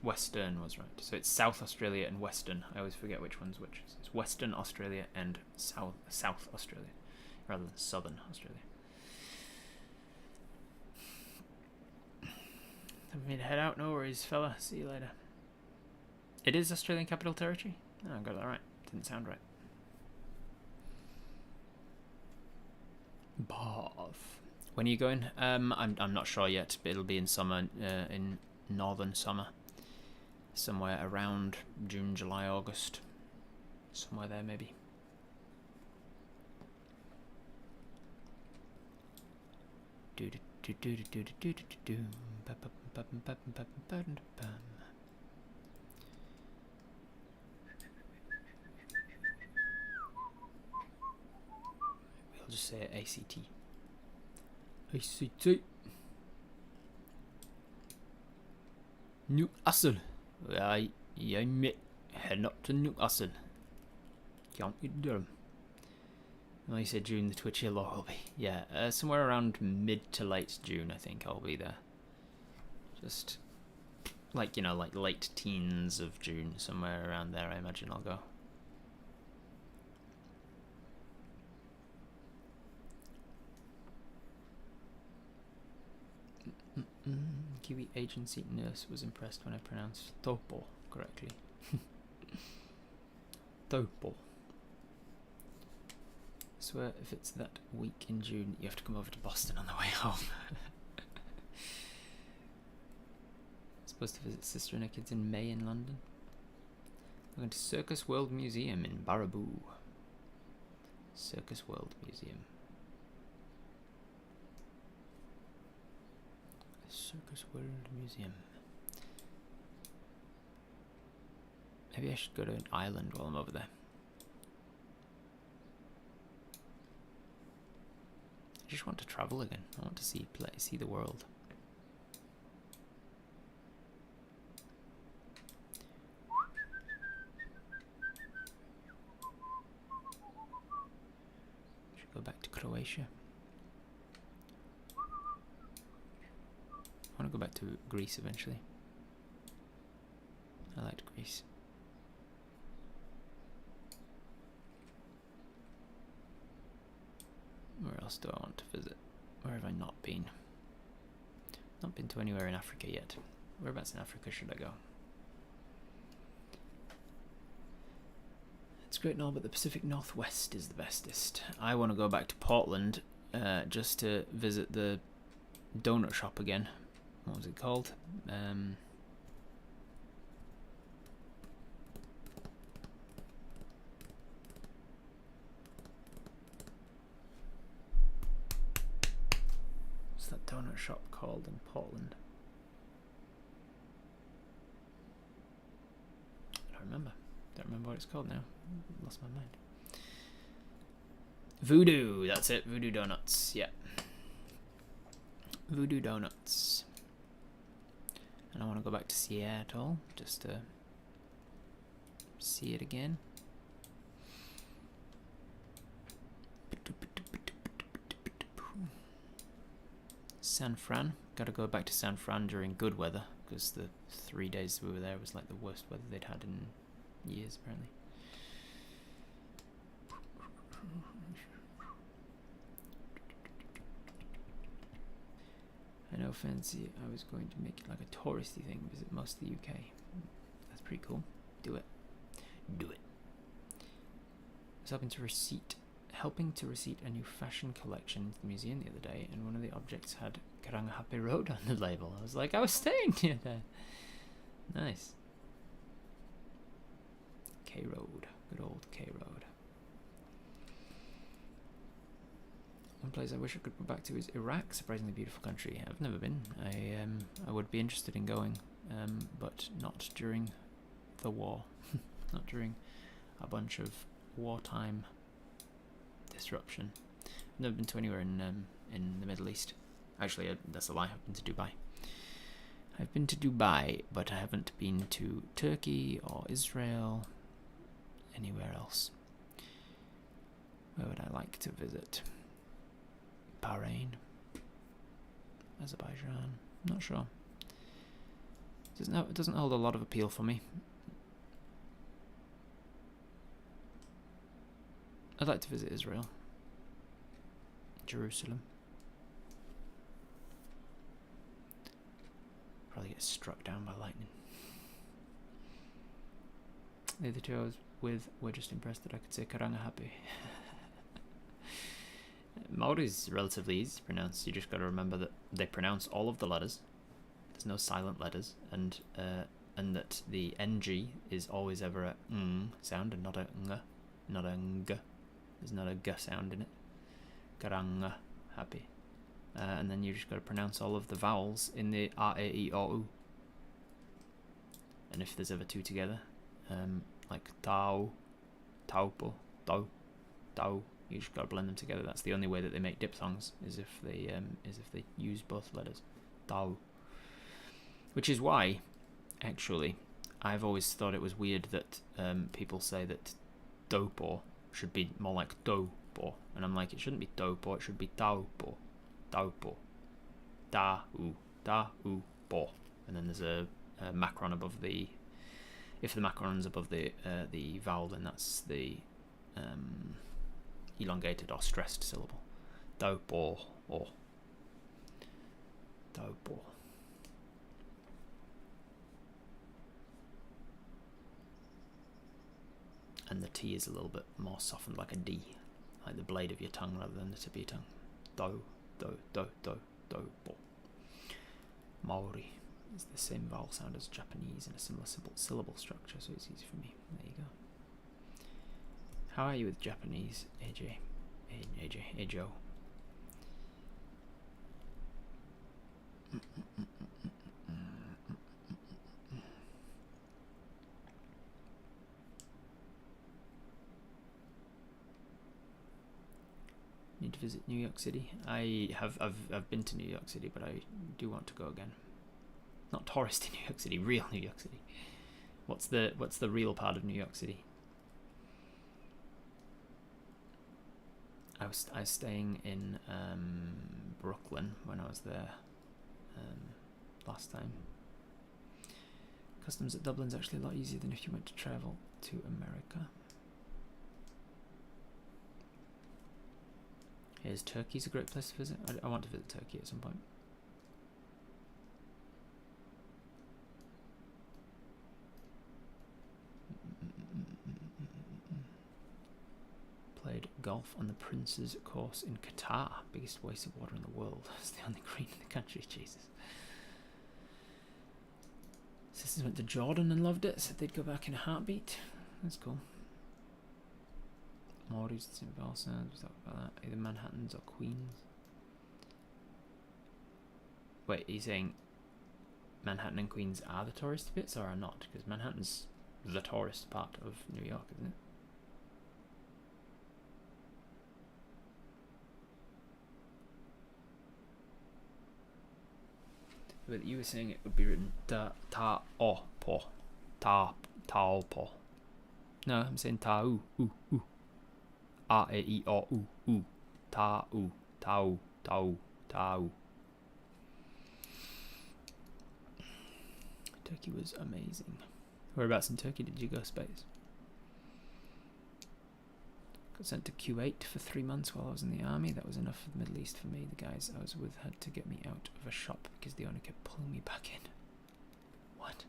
Western was right. So it's South Australia and Western. I always forget which one's which. So it's Western Australia and South Australia, rather than Southern Australia. Have me to head out? No worries, fella. See you later. It is Australian Capital Territory? Oh, I got that right. Didn't sound right. Bath. When are you going? I'm not sure yet, but it'll be in summer, in northern summer. Somewhere around June, July, August. Somewhere there, maybe. We'll just say ACT. ACT. Newcastle. Yeah, mate. Heading up to Newcastle. County Durham. Well, you said June, the Twitch Hill will be. Yeah, somewhere around mid to late June, I think I'll be there. Just like, you know, like late teens of June, somewhere around there, I imagine I'll go. Kiwi agency nurse was impressed when I pronounced Taupo correctly. Taupo. I swear if it's that week in June, you have to come over to Boston on the way home. Supposed to visit sister and her kids in May in London. I'm going to Circus World Museum in Baraboo. Circus World Museum. Circus World Museum. Maybe I should go to an island while I'm over there. I just want to travel again. I want to see the world. Should go back to Croatia. I want to go back to Greece eventually. I liked Greece. Where else do I want to visit? Where have I not been? Not been to anywhere in Africa yet. Whereabouts in Africa should I go? It's great and all, but the Pacific Northwest is the bestest. I want to go back to Portland just to visit the donut shop again. What was it called? What's that donut shop called in Portland? I don't remember. Don't remember what it's called now. Lost my mind. Voodoo. That's it. Voodoo Donuts. Yeah. Voodoo Donuts. And I want to go back to Seattle just to see it again. San Fran. Gotta go back to San Fran during good weather, because the 3 days we were there was like the worst weather they'd had in years, apparently. I know, fancy. I was going to make it like a touristy thing, visit most of the UK. That's pretty cool. Do it. Do it. I was helping to receipt a new fashion collection into the museum the other day, and one of the objects had Karangahape Road on the label. I was like, I was staying near there. Nice. K Road. Good old K Road. One place I wish I could go back to is Iraq. Surprisingly beautiful country. I've never been. I would be interested in going, but not during the war. Not during a bunch of wartime disruption. I've never been to anywhere in the Middle East. Actually, that's a lie. I've been to Dubai. I've been to Dubai, but I haven't been to Turkey or Israel. Anywhere else. Where would I like to visit? Bahrain, Azerbaijan. Not sure. It doesn't hold a lot of appeal for me. I'd like to visit Israel, Jerusalem. Probably get struck down by lightning. The other two I was with were just impressed that I could say Karangahape. Maori is relatively easy to pronounce. You just got to remember that they pronounce all of the letters. There's no silent letters, and that the ng is always ever a ng sound and not a ng, not a ng. There's not a g sound in it. Karanga happy, and then you just got to pronounce all of the vowels in the a, e, o, u. And if there's ever two together, like tau, taupo, tau, tau. You just got to blend them together. That's the only way that they make diphthongs, is if they use both letters. Tau. Which is why, actually, I've always thought it was weird that people say that dopo should be more like dopo, and I'm like, it shouldn't be dopo. It should be taupo, taupo, da u po, and then there's a macron above the. If the macron's above the vowel, then that's the elongated or stressed syllable. Dopo or dopo. And the T is a little bit more softened, like a D, like the blade of your tongue rather than the tip of your tongue. Do. Maori is the same vowel sound as Japanese and a similar syllable structure, so it's easy for me. There you go. How are you with Japanese, AJ? Ajo. Need to visit New York City. I've been to New York City, but I do want to go again. Not touristy New York City, real New York City. What's the real part of New York City? I was staying in Brooklyn when I was there last time. Customs at Dublin's actually a lot easier than if you went to travel to America. Here's Turkey's a great place to visit. I want to visit Turkey at some point. Played golf on the Prince's course in Qatar. Biggest waste of water in the world. It's the only green in the country. Jesus. Sisters went to Jordan and loved it. Said they'd go back in a heartbeat. That's cool. Maori's the same vowel sounds. We talked about that. Either Manhattans or Queens. Wait, are you saying Manhattan and Queens are the tourist bits or are not? Because Manhattan's the tourist part of New York, isn't it? But you were saying it would be written ta-o-po. Ta-o-po. No, I'm saying ta-u. A-e-i-o-u. Ta-u. Ta-u. Ta-u. Ta-u. Turkey was amazing. Whereabouts in Turkey did you go, Space? Got sent to Kuwait for 3 months while I was in the army. That was enough for the Middle East for me. The guys I was with had to get me out of a shop because the owner kept pulling me back in. What?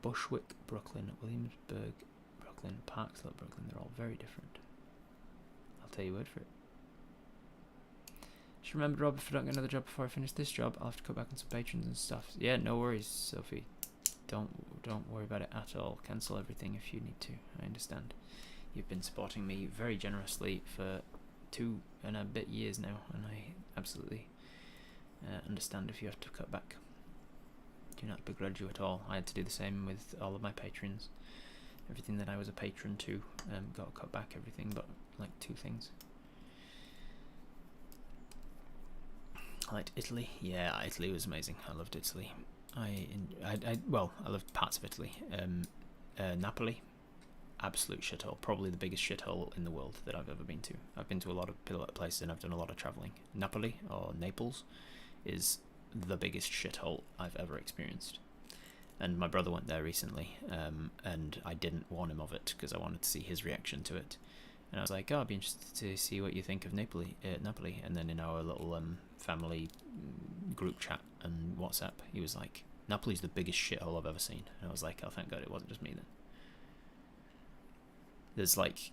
Bushwick, Brooklyn, Williamsburg, Brooklyn, Parksville, Brooklyn. They're all very different. I'll tell you word for it. Just remember, Rob, if I don't get another job before I finish this job, I'll have to cut back on some patrons and stuff. Yeah, no worries, Sophie. Don't worry about it at all. Cancel everything if you need to. I understand. You've been supporting me very generously for 2 and a bit years now, and I absolutely understand if you have to cut back. Do not begrudge you at all. I had to do the same with all of my patrons. Everything that I was a patron to got cut back. Everything but like 2 things. I liked Italy. Yeah, Italy was amazing. I loved Italy. I loved parts of Italy. Napoli, absolute shithole. Probably the biggest shithole in the world that I've ever been to. I've been to a lot of places and I've done a lot of travelling. Napoli, or Naples, is the biggest shithole I've ever experienced. And my brother went there recently, and I didn't warn him of it because I wanted to see his reaction to it. And I was like, oh, I'd be interested to see what you think of Napoli. And then in our little family group chat and WhatsApp, he was like, Napoli's the biggest shithole I've ever seen. And I was like, oh, thank God it wasn't just me then. There's like,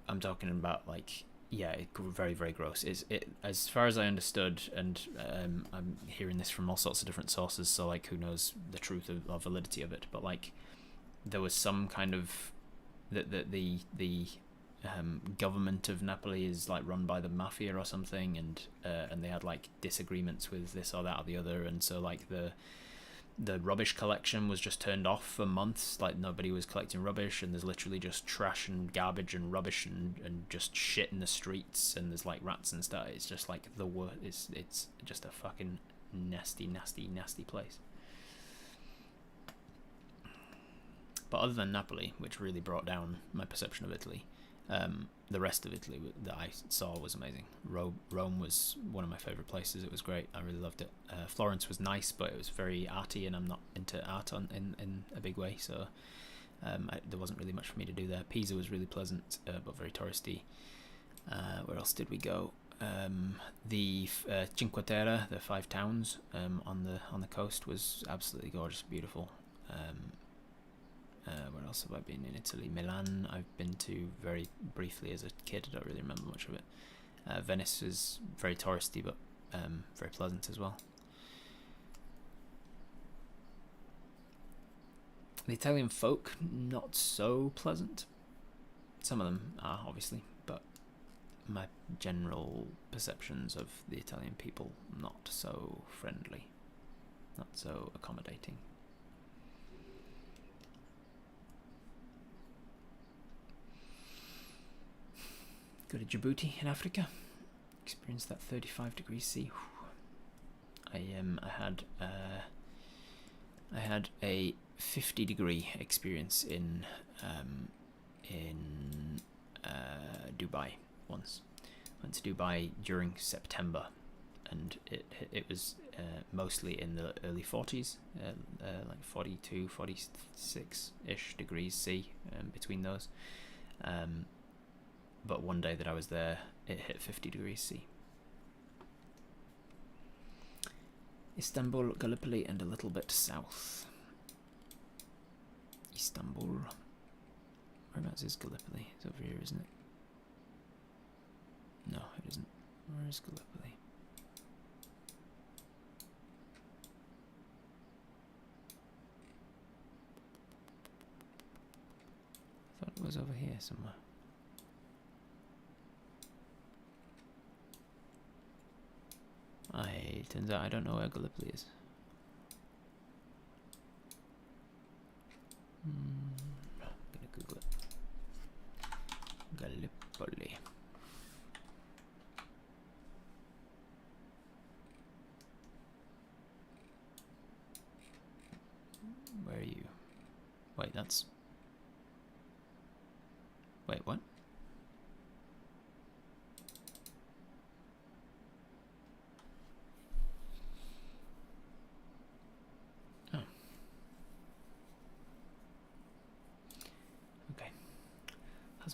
I'm talking about like, yeah, very, very gross. It as far as I understood, and I'm hearing this from all sorts of different sources, so like, who knows the truth or validity of it, but like, there was some kind of, the government of Napoli is like run by the mafia or something, and they had like disagreements with this or that or the other, and so like the rubbish collection was just turned off for months. Like, nobody was collecting rubbish, and there's literally just trash and garbage and rubbish and just shit in the streets, and there's like rats and stuff. It's just like the worst. It's just a fucking nasty place. But other than Napoli, which really brought down my perception of Italy, the rest of Italy that I saw was amazing. Rome was one of my favourite places. It was great. I really loved it. Florence was nice, but it was very arty, and I'm not into art in a big way, so there wasn't really much for me to do there. Pisa was really pleasant, but very touristy. Where else did we go? The Cinque Terre, the 5 towns on the coast, was absolutely gorgeous, beautiful. Where else have I been in Italy? Milan I've been to very briefly as a kid. I don't really remember much of it. Venice is very touristy, but very pleasant as well. The Italian folk, not so pleasant. Some of them are, obviously, but my general perceptions of the Italian people, not so friendly, not so accommodating. Go to Djibouti in Africa. Experience that 35 degrees C. I had a 50-degree experience in Dubai once. Went to Dubai during September, and it was mostly in the early 40s, like 42, 46-ish degrees C between those. But one day that I was there, it hit 50 degrees C. Istanbul, Gallipoli, and a little bit south. Istanbul. Whereabouts is Gallipoli? It's over here, isn't it? No, it isn't. Where is Gallipoli? I thought it was over here somewhere. Turns out I don't know where Gallipoli is. I'm gonna Google it. Gallipoli. Where are you? Wait, that's... Wait, what?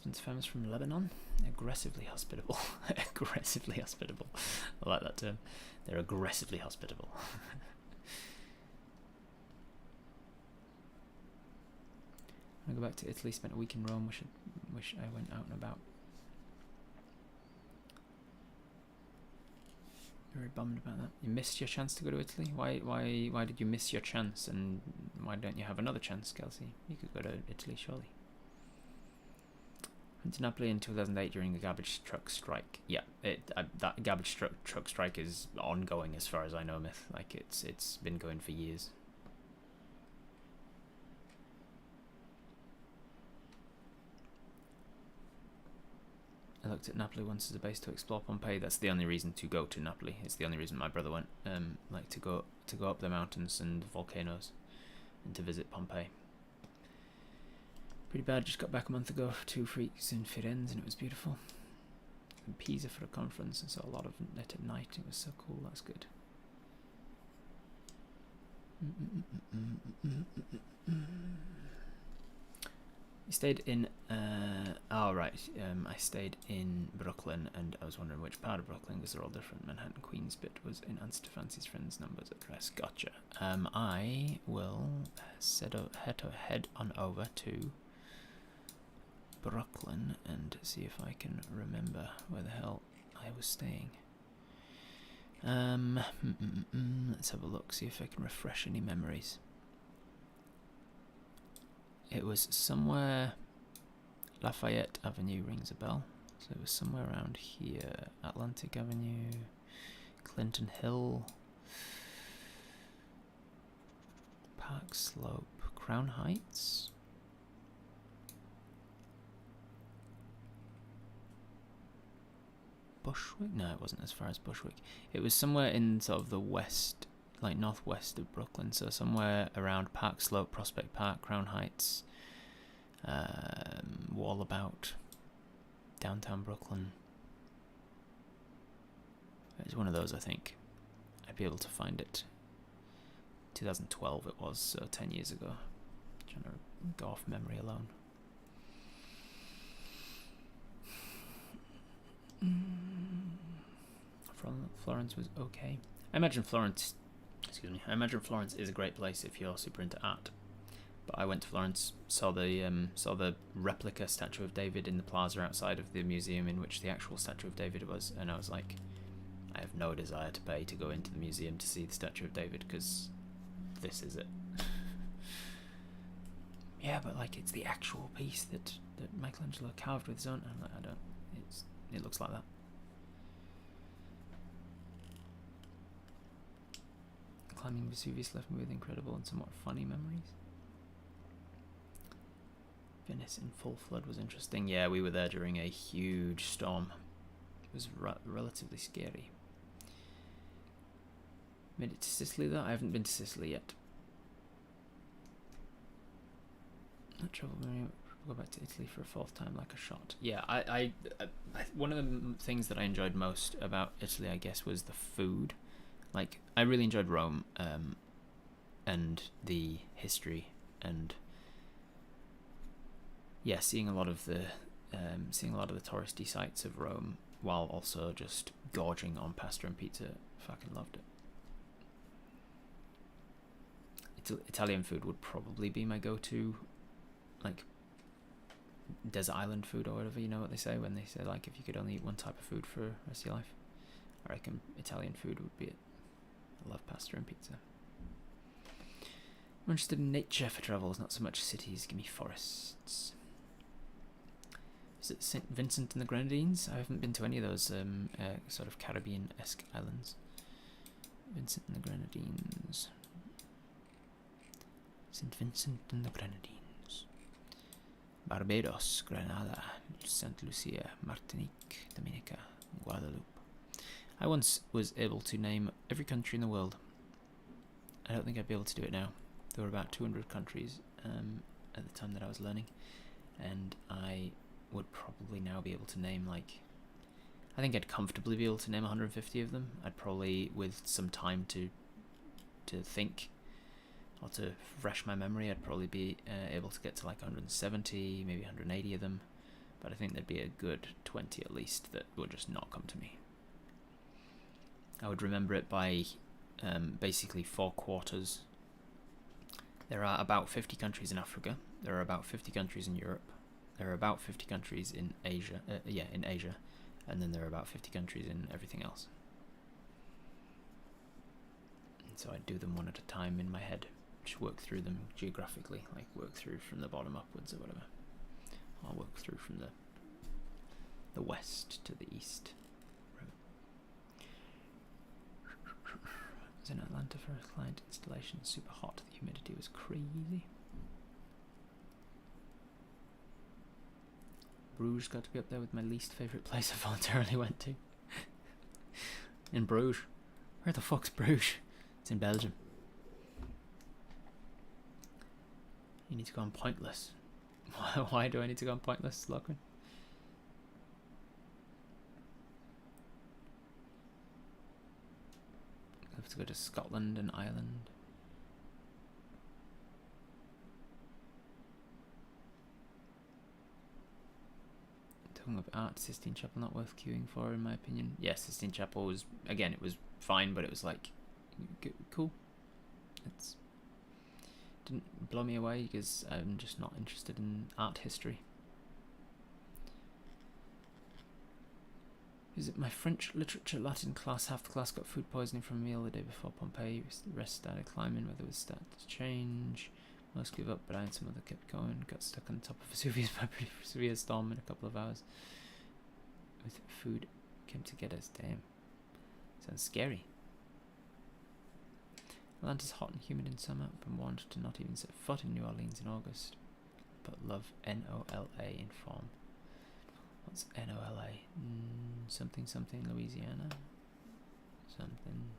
husband's famous from Lebanon. Aggressively hospitable. Aggressively hospitable. I like that term. They're aggressively hospitable. I go back to Italy, spent a week in Rome, wish I went out and about. Very bummed about that. You missed your chance to go to Italy? Why did you miss your chance, and why don't you have another chance, Kelsey? You could go to Italy, surely. Went to Napoli in 2008 during the garbage truck strike. Yeah, that garbage truck strike is ongoing as far as I know, Myth. Like, it's been going for years. I looked at Napoli once as a base to explore Pompeii. That's the only reason to go to Napoli. It's the only reason my brother went. Like to go up the mountains and volcanoes, and to visit Pompeii. Pretty bad. Just got back a month ago. 2 weeks in Firenze, and it was beautiful. In Pisa for a conference, and saw a lot of it at night. It was so cool. That's good. You stayed in, I stayed in Brooklyn, and I was wondering which part of Brooklyn, because they're all different. Manhattan, Queens bit was in answer to Fancy's friend's numbers address. Gotcha. I will head on over to Brooklyn and see if I can remember where the hell I was staying. Let's have a look, see if I can refresh any memories. It was somewhere. Lafayette Avenue rings a bell. So it was somewhere around here. Atlantic Avenue, Clinton Hill, Park Slope, Crown Heights. Bushwick? No, it wasn't as far as Bushwick. It was somewhere in sort of the west, like northwest of Brooklyn, so somewhere around Park Slope, Prospect Park, Crown Heights, Wallabout, downtown Brooklyn. It was one of those, I think. I'd be able to find it. 2012 it was, so 10 years ago. Trying to go off memory alone. Florence was okay. I imagine Florence is a great place if you're super into art. But I went to Florence, saw the replica statue of David in the plaza outside of the museum in which the actual statue of David was, and I was like, I have no desire to pay to go into the museum to see the statue of David, because this is it. Yeah, but like it's the actual piece that Michelangelo carved with his own. I'm like, it looks like that. Climbing Vesuvius left me with incredible and somewhat funny memories. Venice in full flood was interesting. Yeah, we were there during a huge storm. It was relatively scary. Made it to Sicily though? I haven't been to Sicily yet. Not travel very. Go back to Italy for a 4th time like a shot. Yeah, I one of the things that I enjoyed most about Italy, I guess, was the food. Like, I really enjoyed Rome, and the history, and yeah, seeing a lot of the touristy sites of Rome, while also just gorging on pasta and pizza. Fucking loved it. Italian food would probably be my go-to, like desert island food or whatever. You know what they say when they say, like, if you could only eat one type of food for the rest of your life? I reckon Italian food would be it. I love pasta and pizza. I'm interested in nature for travels, not so much cities. Give me forests. Is it St. Vincent and the Grenadines? I haven't been to any of those sort of Caribbean-esque islands. Vincent and the Grenadines. St. Vincent and the Grenadines. Barbados, Grenada, St. Lucia, Martinique, Dominica, Guadeloupe. I once was able to name every country in the world. I don't think I'd be able to do it now. There were about 200 countries at the time that I was learning, and I would probably now be able to name, like, I think I'd comfortably be able to name 150 of them. I'd probably, with some time to think or to refresh my memory, I'd probably be able to get to like 170, maybe 180 of them but I think there'd be a good 20 at least that would just not come to me. I would remember it by basically 4 quarters. There are about 50 countries in Africa. There are about 50 countries in Europe. There are about 50 countries in Asia. In Asia. And then there are about 50 countries in everything else. And so I'd do them one at a time in my head. Just work through them geographically, like work through from the bottom upwards or whatever. I'll work through from the west to the east. I was in Atlanta for a client installation. Super hot. The humidity was crazy. Bruges got to be up there with my least favourite place I voluntarily went to. In Bruges. Where the fuck's Bruges? It's in Belgium. You need to go on Pointless. Why do I need to go on Pointless, Lachlan? I have to go to Scotland and Ireland. Talking of art, Sistine Chapel not worth queuing for, in my opinion. Yes, Sistine Chapel was, again, it was fine, but it was like, cool. It's didn't blow me away because I'm just not interested in art history. Is it my French literature Latin class? Half the class got food poisoning from a meal the day before Pompeii. The rest started climbing. Weather was starting to change. Most gave up, but I and some other kept going. Got stuck on top of Vesuvius by a pretty severe storm in a couple of hours. With food came to get us. Damn. Sounds scary. Atlanta's hot and humid in summer. Been warned to not even set foot in New Orleans in August. But love NOLA in form. What's NOLA? Something something Louisiana. Something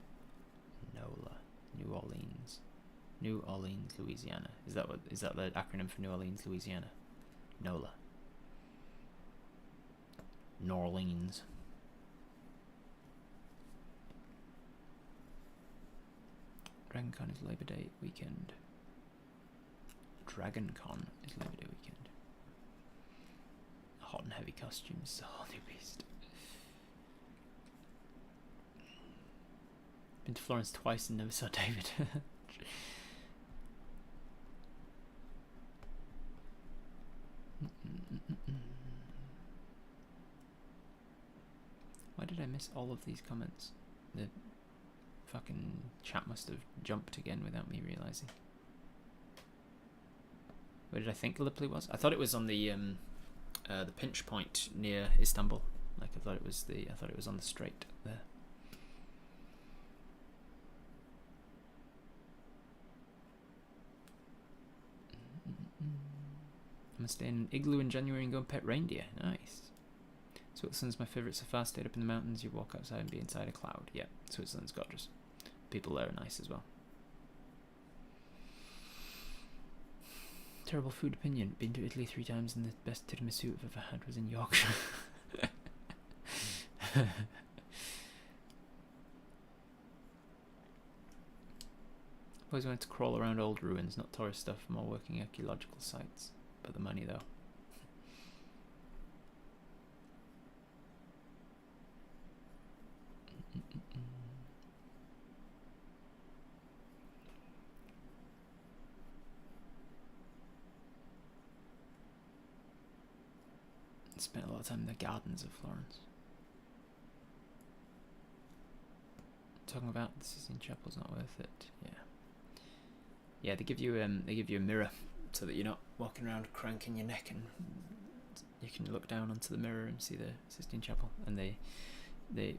NOLA. New Orleans. New Orleans, Louisiana. Is that the acronym for New Orleans, Louisiana? NOLA. New Orleans. DragonCon is Labor Day weekend. DragonCon is Labor Day weekend. Hot and heavy costumes, a whole new beast. Been to Florence twice and never saw David. Why did I miss all of these comments? The fucking chat must have jumped again without me realising. Where did I think Gallipoli was? I thought it was on the pinch point near Istanbul. Like I thought it was on the strait there. I'm gonna stay in an igloo in January and go and pet reindeer. Nice. Switzerland's my favourite so far. Stayed up in the mountains. You walk outside and be inside a cloud. Yeah, Switzerland's gorgeous. People there are nice as well. Terrible food opinion. Been to Italy 3 times and the best tiramisu I've ever had was in Yorkshire. Always wanted to crawl around old ruins, not tourist stuff, more working archaeological sites. But the money though. Spent a lot of time in the gardens of Florence. Talking about the Sistine Chapel's not worth it. Yeah, they give you a mirror so that you're not walking around cranking your neck, and you can look down onto the mirror and see the Sistine Chapel, and they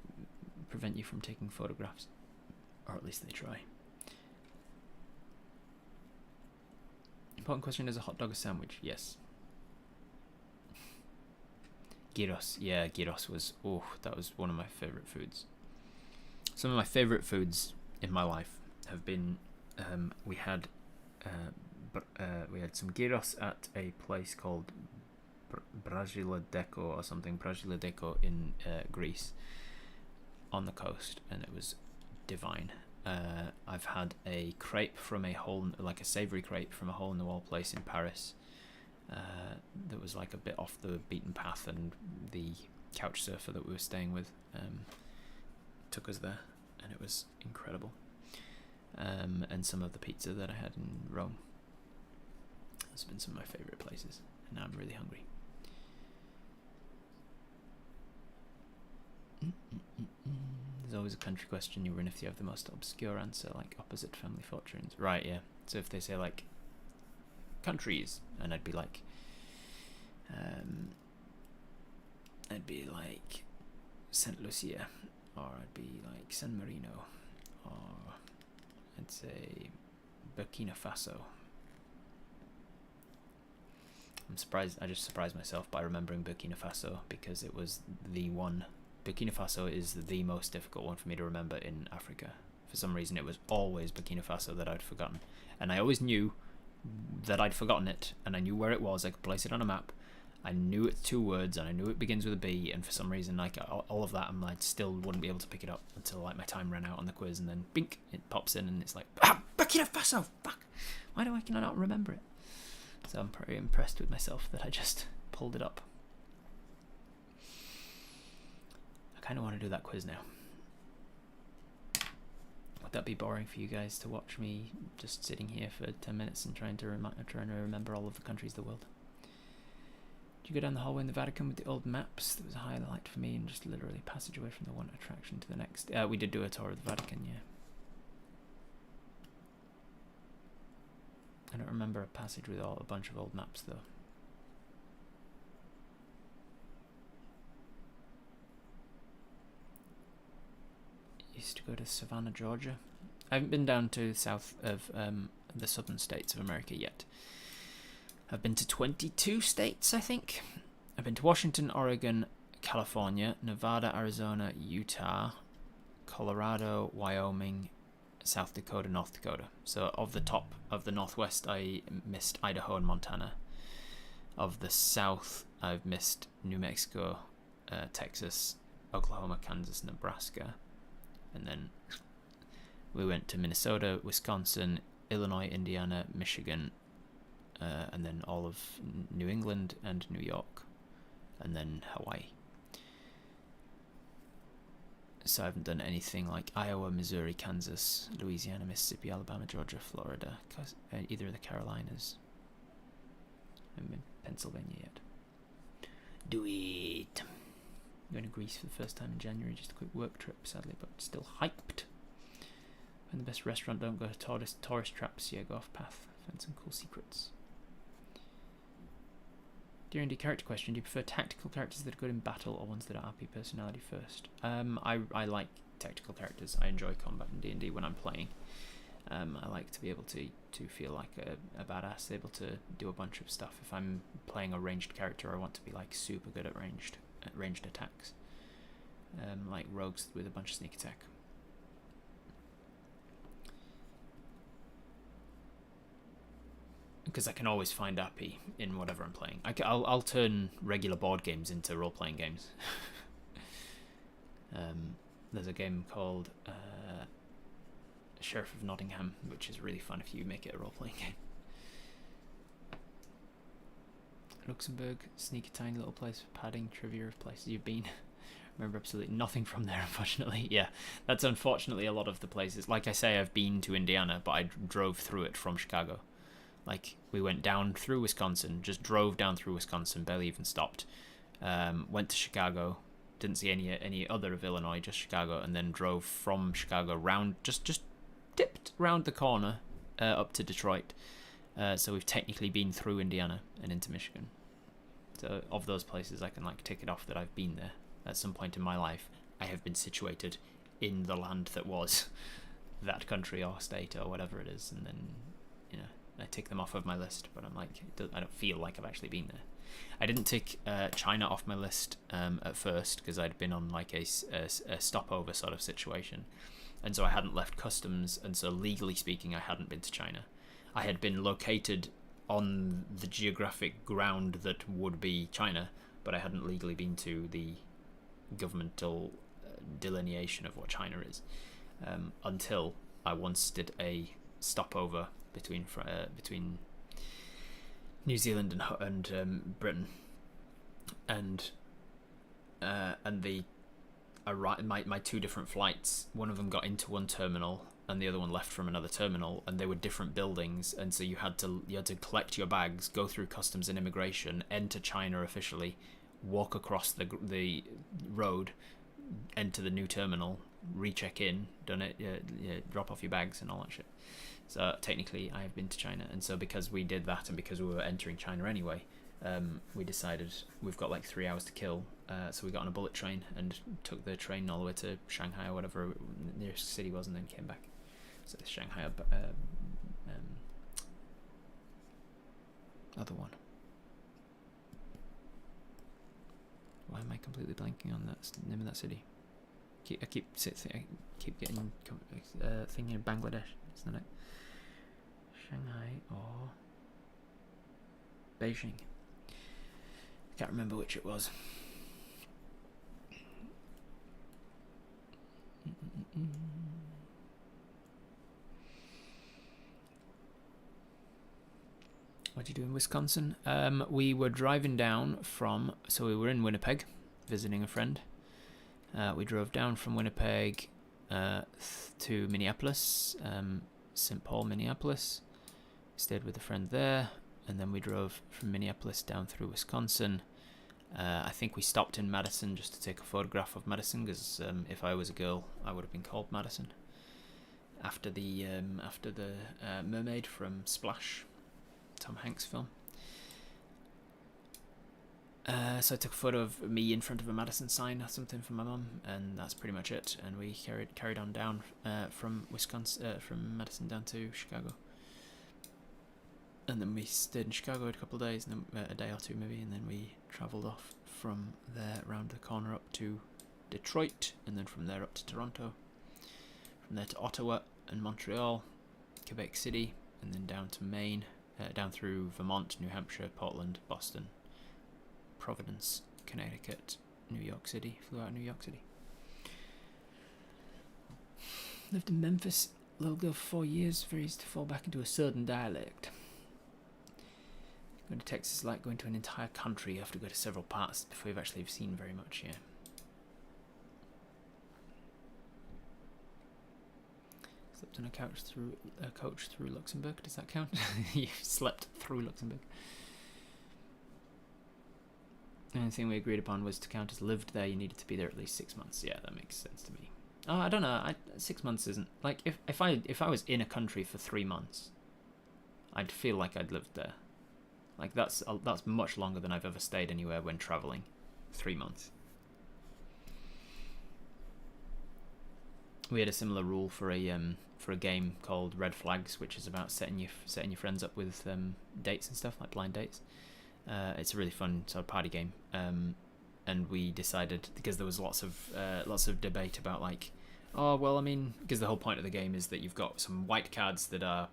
prevent you from taking photographs, or at least they try. Important question: is a hot dog a sandwich? Yes. Gyros, yeah, gyros was, that was one of my favourite foods. Some of my favourite foods in my life have been, we had some gyros at a place called Brasiledeco or something, Brasiledeco in Greece, on the coast, and it was divine. I've had a crepe from a savoury crepe from a hole in the wall place in Paris. that was like a bit off the beaten path, and the couch surfer that we were staying with took us there, and it was incredible. And some of the pizza that I had in Rome has been some of my favourite places, and now I'm really hungry. There's always a country question you win if you have the most obscure answer, like opposite family fortunes. Right, yeah. So if they say like countries, and I'd be like Saint Lucia, or I'd be like San Marino, or I'd say Burkina Faso. I'm surprised. I just surprised myself by remembering Burkina Faso, because it was the one. Burkina Faso is the most difficult one for me to remember in Africa. For some reason, it was always Burkina Faso that I'd forgotten, and I always knew that I'd forgotten it, and I knew where it was. I could place it on a map. I knew it's 2 words, and I knew it begins with a B, and for some reason, like all of that, I still wouldn't be able to pick it up until like my time ran out on the quiz, and then bink, it pops in, and it's like, Burkina Faso, fuck! Why can I not remember it? So I'm pretty impressed with myself that I just pulled it up. I kind of want to do that quiz now. Would that be boring for you guys to watch me just sitting here for 10 minutes and trying to remember all of the countries of the world? Did you go down the hallway in the Vatican with the old maps? That was a highlight for me, and just literally passage away from the one attraction to the next. We did do a tour of the Vatican, yeah. I don't remember a passage with a bunch of old maps though. Used to go to Savannah, Georgia. I haven't been down to the south of the southern states of America yet. I've been to 22 states, I think. I've been to Washington, Oregon, California, Nevada, Arizona, Utah, Colorado, Wyoming, South Dakota, North Dakota. So of the top of the Northwest, I missed Idaho and Montana. Of the South, I've missed New Mexico, Texas, Oklahoma, Kansas, Nebraska. And then we went to Minnesota, Wisconsin, Illinois, Indiana, Michigan, and then all of New England and New York, and then Hawaii. So I haven't done anything like Iowa, Missouri, Kansas, Louisiana, Mississippi, Alabama, Georgia, Florida, either of the Carolinas. I'm in Pennsylvania yet. Do it! Going to Greece for the first time in January, just a quick work trip, sadly, but still hyped. Find the best restaurant, don't go to tourist traps, yeah, go off path, find some cool secrets. Dear Indy, character question, do you prefer tactical characters that are good in battle, or ones that are RP personality first? I like tactical characters. I enjoy combat in D&D when I'm playing. I like to be able to feel like a badass, able to do a bunch of stuff. If I'm playing a ranged character, I want to be like super good at ranged attacks, like rogues with a bunch of sneak attack. Because I can always find RP in whatever I'm playing. I'll turn regular board games into role-playing games. There's a game called Sheriff of Nottingham, which is really fun if you make it a role-playing game. Luxembourg, sneaky tiny little place for padding, trivia of places you've been. Remember absolutely nothing from there, unfortunately. Yeah, that's unfortunately a lot of the places. Like I say, I've been to Indiana, but I drove through it from Chicago. Like, we went down through Wisconsin, just drove down through Wisconsin, barely even stopped. Went to Chicago, didn't see any other of Illinois, just Chicago, and then drove from Chicago round, just dipped round the corner up to Detroit. So we've technically been through Indiana and into Michigan. So of those places, I can like tick it off that I've been there. At some point in my life, I have been situated in the land that was that country or state or whatever it is, and then, you know, I tick them off of my list, but I'm like, I don't feel like I've actually been there. I didn't tick China off my list at first, because I'd been on like a stopover sort of situation, and so I hadn't left customs, and so legally speaking, I hadn't been to China. I had been located on the geographic ground that would be China, but I hadn't legally been to the governmental delineation of what China is, until I once did a stopover between New Zealand and Britain, and the my two different flights. One of them got into one terminal, and the other one left from another terminal, and they were different buildings, and so you had to collect your bags, go through customs and immigration, enter China officially, walk across the road, enter the new terminal, recheck in, done it, drop off your bags and all that shit. So technically, I have been to China, and so because we did that, and because we were entering China anyway, we decided we've got like 3 hours to kill. So we got on a bullet train and took the train all the way to Shanghai or whatever the nearest city was, and then came back. So it's Shanghai, other one. Why am I completely blanking on that name of that city? I keep getting thinking of Bangladesh. Isn't it? Shanghai or Beijing? I can't remember which it was. What did you do in Wisconsin? We were driving down from, so we were in Winnipeg visiting a friend. We drove down from Winnipeg to Minneapolis, St. Paul, Minneapolis. Stayed with a friend there, and then we drove from Minneapolis down through Wisconsin. I think we stopped in Madison just to take a photograph of Madison, because if I was a girl, I would have been called Madison. After the mermaid from Splash, Tom Hanks film. So I took a photo of me in front of a Madison sign or something for my mum, and that's pretty much it. And we carried on down from from Madison down to Chicago. And then we stayed in Chicago a couple of days, and then a day or two maybe, and then we travelled off from there round the corner up to Detroit, and then from there up to Toronto, from there to Ottawa and Montreal, Quebec City, and then down to Maine, down through Vermont, New Hampshire, Portland, Boston, Providence, Connecticut, New York City. Flew out of New York City. Lived in Memphis, little girl, for 4 years. Very easy to fall back into a southern dialect. Going to Texas is like going to an entire country. You have to go to several parts before you've actually seen very much, yeah. Slept on a coach through Luxembourg. Does that count? You slept through Luxembourg. The only thing we agreed upon was to count as lived there, you needed to be there at least 6 months. Yeah, that makes sense to me. Oh, I don't know. 6 months isn't like if I was in a country for 3 months, I'd feel like I'd lived there. Like that's much longer than I've ever stayed anywhere when traveling. 3 months. We had a similar rule for a game called Red Flags, which is about setting your friends up with dates and stuff, like blind dates. It's a really fun sort of party game, and we decided, because there was lots of debate about like, oh well, I mean, because the whole point of the game is that you've got some white cards that are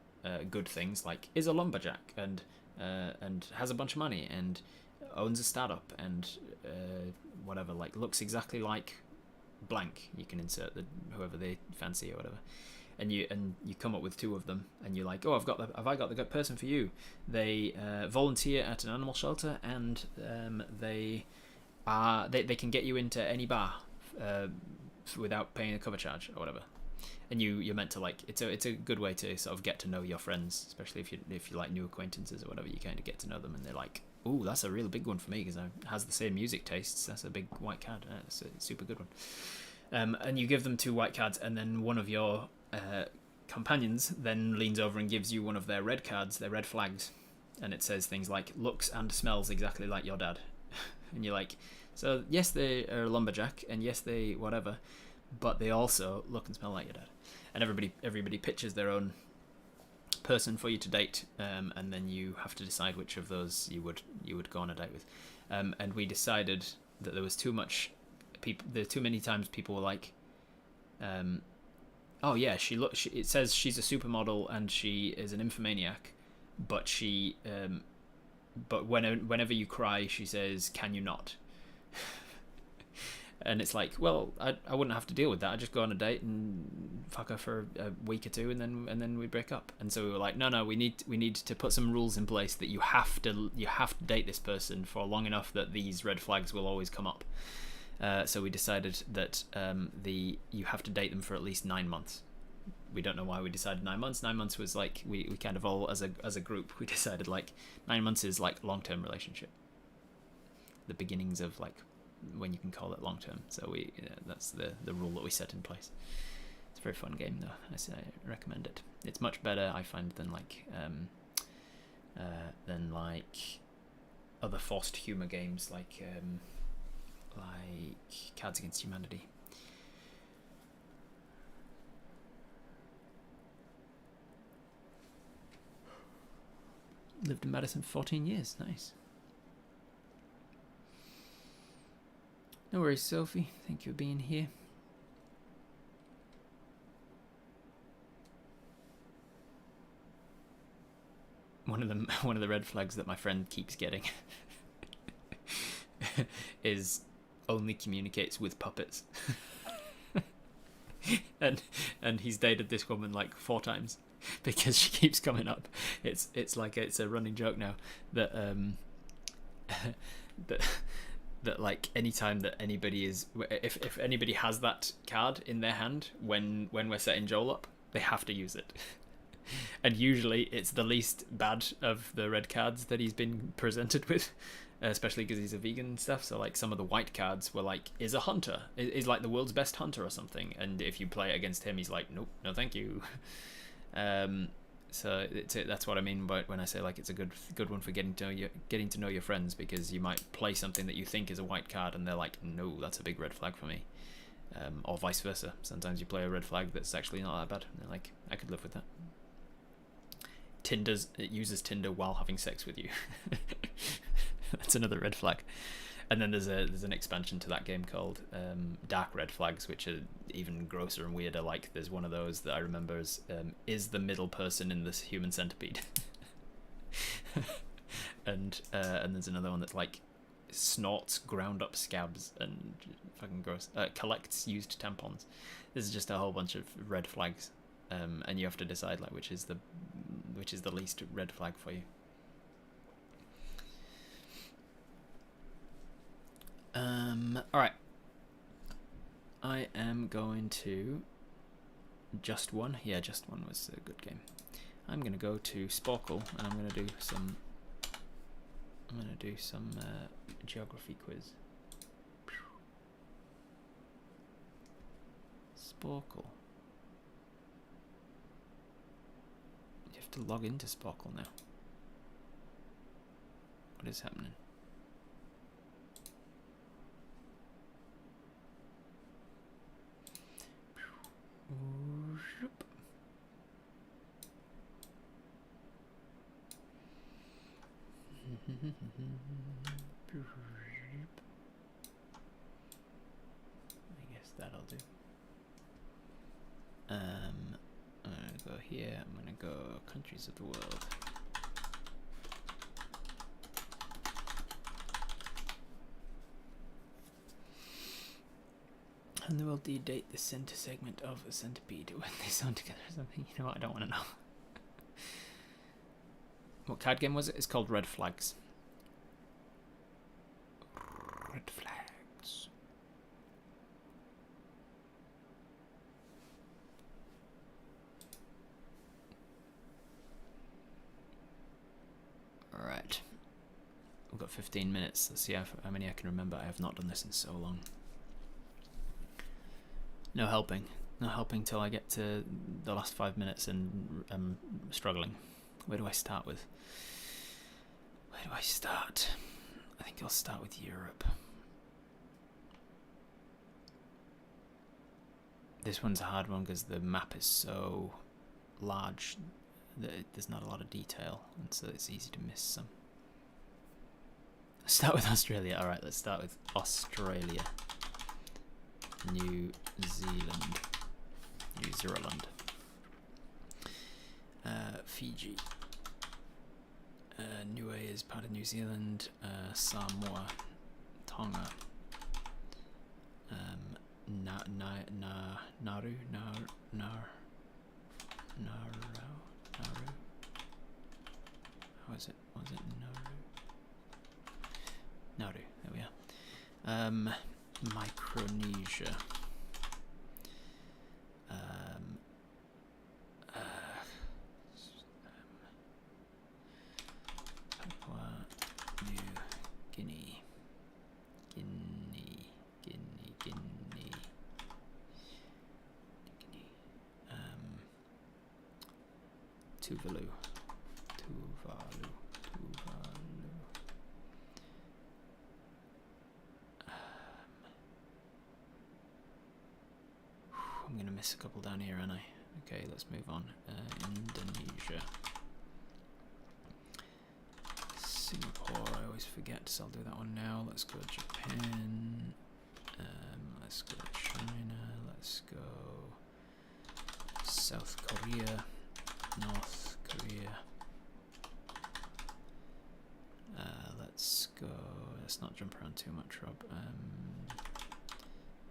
good things, like is a lumberjack and has a bunch of money and owns a startup and whatever, like looks exactly like blank. You can insert whoever they fancy or whatever. And you come up with 2 of them, and you're like, oh, have I got the good person for you? They volunteer at an animal shelter, and they can get you into any bar without paying a cover charge or whatever. And you're meant to like, it's a good way to sort of get to know your friends, especially if you like new acquaintances or whatever. You kind of get to know them, and they're like, oh, that's a real big one for me because it has the same music tastes. That's a big white card. That's a super good one. And you give them 2 white cards, and then one of your companions then leans over and gives you one of their red cards, their red flags, and it says things like looks and smells exactly like your dad. And you're like, so yes, they are a lumberjack, and yes, they whatever, but they also look and smell like your dad. And everybody pitches their own person for you to date, and then you have to decide which of those you would go on a date with. And we decided that there was too much people. There too many times people were like, oh yeah, it says she's a supermodel and she is an infomaniac, but whenever you cry, she says, "Can you not?" And it's like, well, I wouldn't have to deal with that. I just go on a date and fuck her for a week or two, and then we break up. And so we were like, no, we need to put some rules in place that you have to date this person for long enough that these red flags will always come up. So we decided that you have to date them for at least 9 months. We don't know why we decided 9 months. 9 months was like we kind of all as a group we decided like 9 months is like long-term relationship. The beginnings of like when you can call it long-term. So that's the rule that we set in place. It's a very fun game though. I recommend it. It's much better I find than like other forced humor games like Cards Against Humanity. Lived in Madison for 14 years. Nice. No worries, Sophie. Thank you for being here. One of the red flags that my friend keeps getting is only communicates with puppets. and he's dated this woman like 4 times because she keeps coming up. It's like it's a running joke now that that like anytime that anybody is if anybody has that card in their hand when we're setting Joel up, they have to use it. And usually it's the least bad of the red cards that he's been presented with, especially because he's a vegan and stuff. So like some of the white cards were like, is a hunter, is like the world's best hunter or something, and if you play against him, he's like, nope, no thank you. So that's what I mean by when I say like it's a good one for getting to know your friends, because you might play something that you think is a white card and they're like, no, that's a big red flag for me, or vice versa. Sometimes you play a red flag that's actually not that bad and they're like, I could live with that. It uses Tinder while having sex with you. That's another red flag. And then there's an expansion to that game called Dark Red Flags, which are even grosser and weirder. Like there's one of those that I remember as is the middle person in this human centipede. and there's another one that's like snorts ground up scabs and fucking gross. Collects used tampons. This is just a whole bunch of red flags, and you have to decide like which is the least red flag for you. Alright. I am going to Just One. Yeah, Just One was a good game. I'm going to go to Sporkle and I'm going to do some geography quiz. Sporkle. You have to log into Sporkle now. What is happening? I guess that'll do. I'm gonna go here. I'm gonna go countries of the world. And the world, do you date the center segment of a centipede when they sewn together or something? You know what? I don't want to know. What card game was it? It's called Red Flags. Red Flags. Alright. We've got 15 minutes. Let's see how many I can remember. I have not done this in so long. No helping till I get to the last 5 minutes and I'm struggling. Where do I start with? I think I'll start with Europe. This one's a hard one because the map is so large that there's not a lot of detail, and so it's easy to miss some. Let's start with Australia. Alright, let's start with Australia. New Zealand. Fiji. Niue is part of New Zealand. Samoa. Tonga. Nauru. How is it? Was it Nauru? Nauru. There we are. Micronesia. Papua New Guinea. Tuvalu. I'm gonna miss a couple down here, aren't I? Okay, let's move on. Indonesia. Singapore, I always forget, so I'll do that one now. Let's go Japan. Let's go China. Let's go South Korea. North Korea. Let's go. Let's not jump around too much, Rob.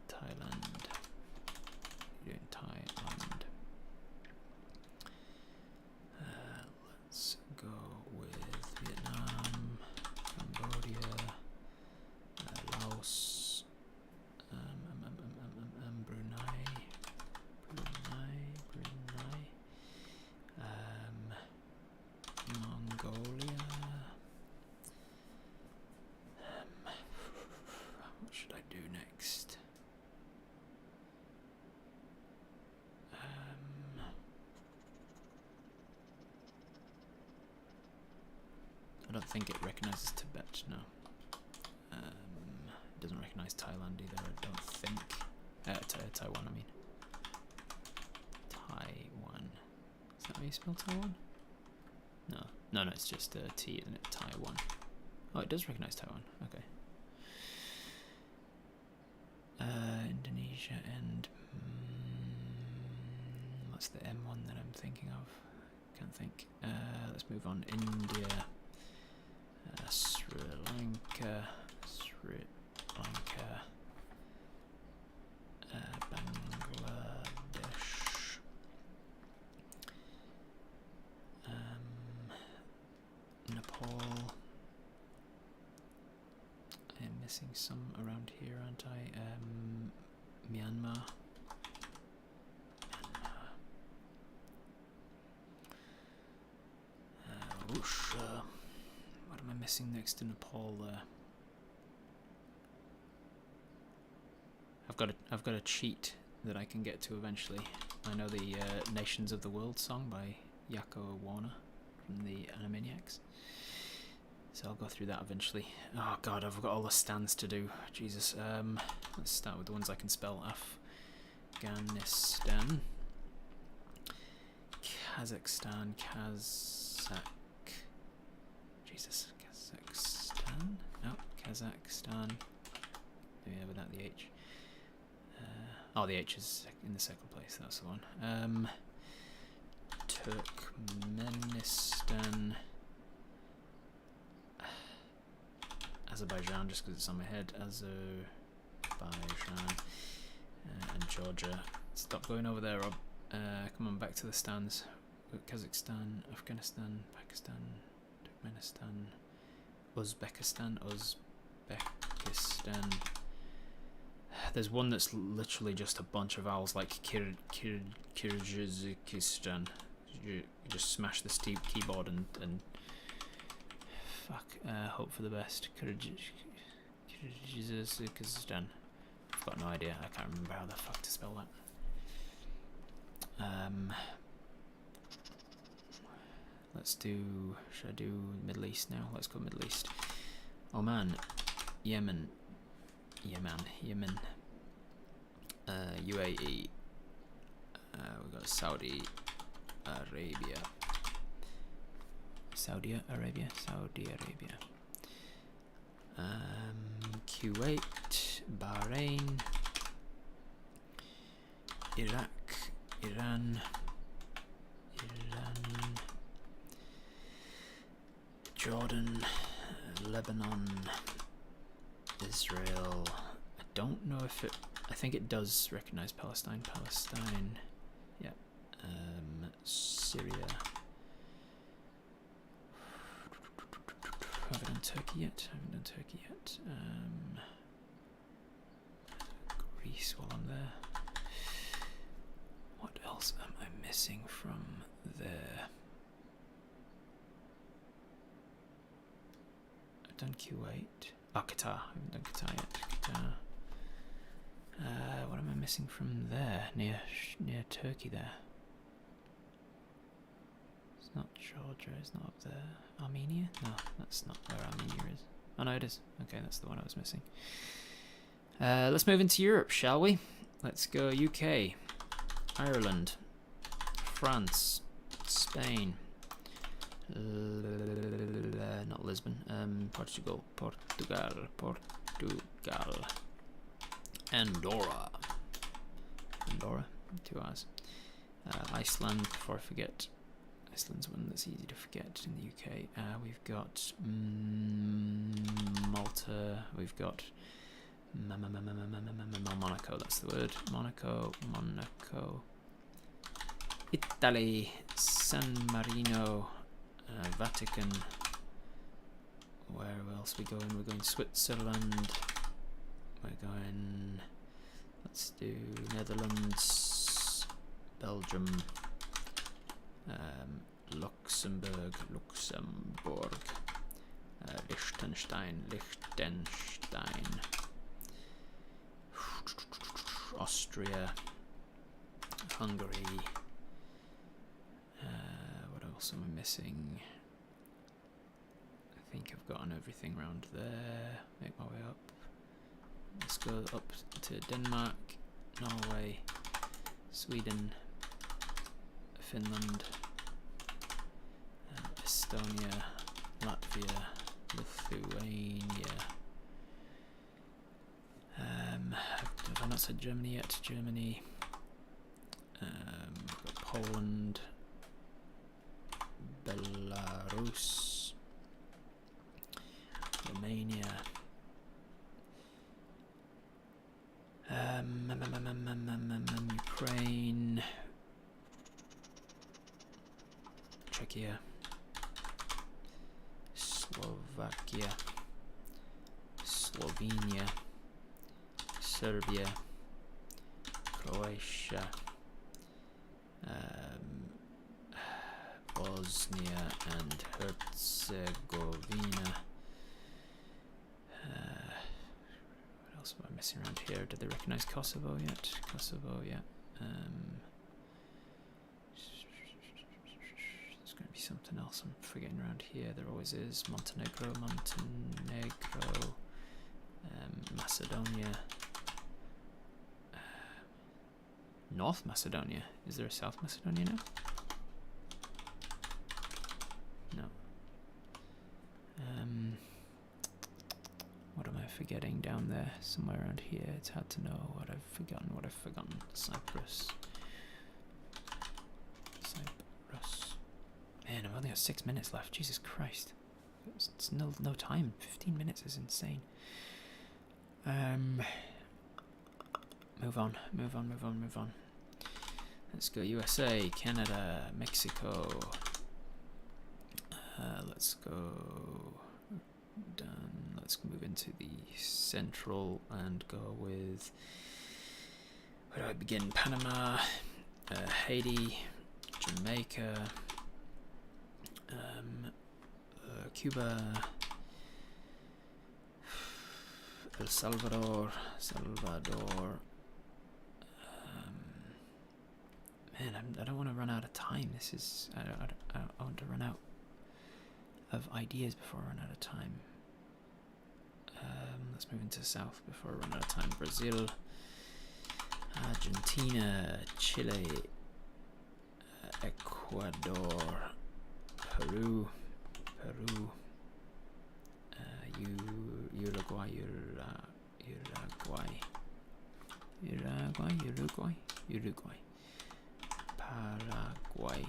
Thailand. You're doing Thailand. Let's go with Vietnam, Cambodia, Laos, Brunei. Mongolia. What should I do next? I don't think it recognizes Tibet, no. It doesn't recognize Thailand either, I don't think. Taiwan, I mean. Taiwan. Is that how you spell Taiwan? No, it's just a T, isn't it? Taiwan. Oh, it does recognize Taiwan. Okay. Indonesia and what's the M one that I'm thinking of? Can't think. Let's move on. India, Sri Lanka, Bangladesh. Nepal. I'm missing some around here, aren't I? Myanmar. Whoosh. What am I missing next to Nepal there? I've got a cheat that I can get to eventually. I know the Nations of the World song by Yako Warner from the Animaniacs. So I'll go through that eventually. Oh god, I've got all the stands to do. Jesus. Let's start with the ones I can spell. Afghanistan. Kazakhstan. Jesus. Kazakhstan? No, Kazakhstan. Maybe without the H. Oh, the H is in the second place. That's the one. Turkmenistan. Azerbaijan, just because it's on my head. Azerbaijan. And Georgia. Stop going over there, Rob. Come on, back to the stands. Kazakhstan, Afghanistan, Pakistan, Turkmenistan, Uzbekistan. There's one that's literally just a bunch of vowels, like Kyrgyzstan. You just smash the keyboard and fuck. Hope for the best. Kyrgyzstan. I've got no idea. I can't remember how the fuck to spell that. Let's do. Should I do Middle East now? Let's go Middle East. Oman, Yemen. UAE. We've got Saudi Arabia. Kuwait, Bahrain, Iraq, Iran, Jordan, Lebanon, Israel. I don't know if it I think it does recognise Palestine. Palestine. Yeah. Syria. Haven't done Turkey yet. Greece while I'm there. What else am I missing from there? I've done Kuwait. Oh, Qatar. I haven't done Qatar yet. Qatar. What am I missing from there? Near Turkey there. It's not Georgia, it's not up there. Armenia? No, that's not where Armenia is. Oh no, it is. Okay, that's the one I was missing. Let's move into Europe, shall we? Let's go UK, Ireland, France, Spain, not Lisbon, Portugal, Andorra, 2 hours, Iceland, before I forget. Iceland's one that's easy to forget in the UK. We've got Malta, we've got Monaco, that's the word. Monaco, Italy, San Marino, Vatican. Where else are we going? We're going Switzerland. We're going, let's do Netherlands, Belgium, Luxembourg, Liechtenstein, Austria, Hungary. What else am I missing? I think I've gotten everything around there. Make my way up. Let's go up to Denmark, Norway, Sweden, Finland, Estonia, Latvia, Lithuania. Have I not said Germany yet? Germany. We've got Poland, Belarus, Romania. Ukraine, Czechia, Slovakia, Slovenia, Serbia, Croatia, Bosnia and Herzegovina. What else am I missing around here? Did they recognise Kosovo yet? Kosovo, yeah. There's going to be something else I'm forgetting around here. There always is. Montenegro, Macedonia. North Macedonia. Is there a South Macedonia now? No. What am I forgetting down there? Somewhere around here. It's hard to know what I've forgotten. Cyprus. Man, I've only got 6 minutes left. Jesus Christ. It's no time. 15 minutes is insane. Move on. Let's go USA, Canada, Mexico. Let's go done. Let's move into the central and go with, where do I begin? Panama, Haiti, Jamaica, Cuba, El Salvador. Man, I don't want to run out of time. This is, I want to run out of ideas before I run out of time. Let's move into the south before I run out of time. Brazil, Argentina, Chile, Ecuador, Peru, Uruguay, Paraguay,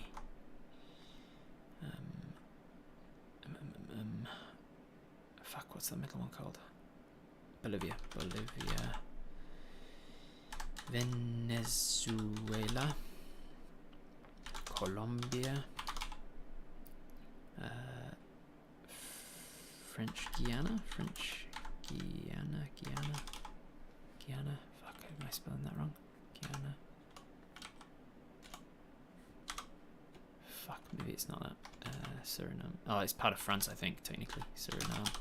fuck, what's the middle one called? Bolivia, Venezuela, Colombia, French Guiana. Fuck, am I spelling that wrong? Guyana. Fuck, maybe it's not that. Suriname. Oh, it's part of France, I think, technically. Suriname.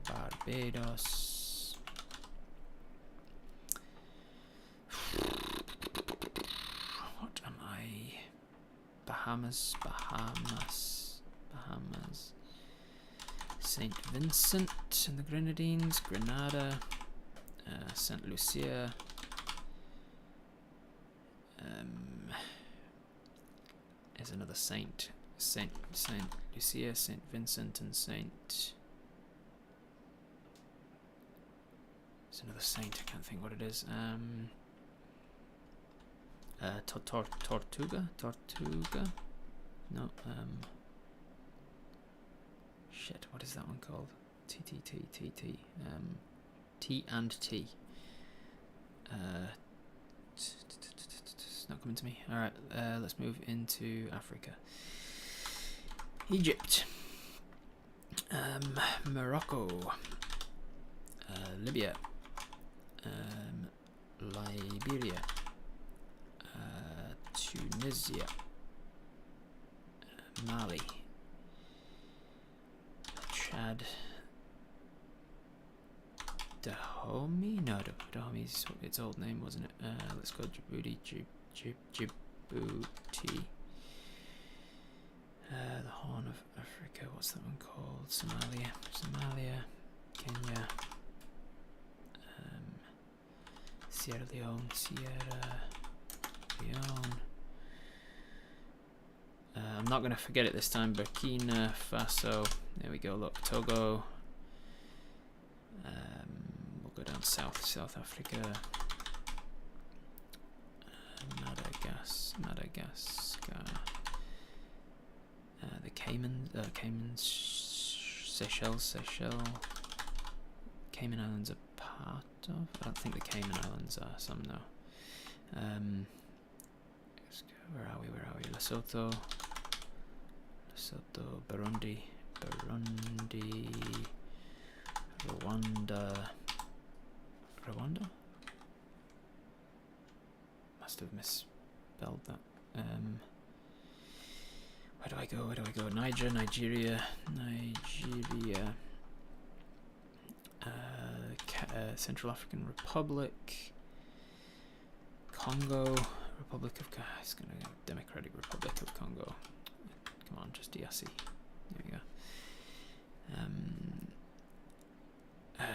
Barbados. What am I? Bahamas. Saint Vincent and the Grenadines. Grenada. Saint Lucia. There's another saint. Saint Lucia, Saint Vincent, and Saint. There's another saint. I can't think what it is. Tortuga. No. Shit. What is that one called? T. T and T. It's not coming to me. Alright, let's move into Africa. Egypt. Morocco. Libya. Liberia. Tunisia. Mali. Chad. Dahomey? No, Dahomey's its old name, wasn't it? Let's go Djibouti. Djibouti. The Horn of Africa. What's that one called? Somalia. Kenya. Sierra Leone. I'm not going to forget it this time. Burkina Faso. There we go. Look, Togo. We'll go down south. South Africa. Madagascar. The Caymans. Seychelles. Cayman Islands are part of. I don't think the Cayman Islands are. Some though. Where are we? Lesotho, Burundi, Rwanda. Must have misspelled that. Where do I go? Nigeria. Central African Republic. Congo. Democratic Republic of Congo. Come on, just DRC. There we go.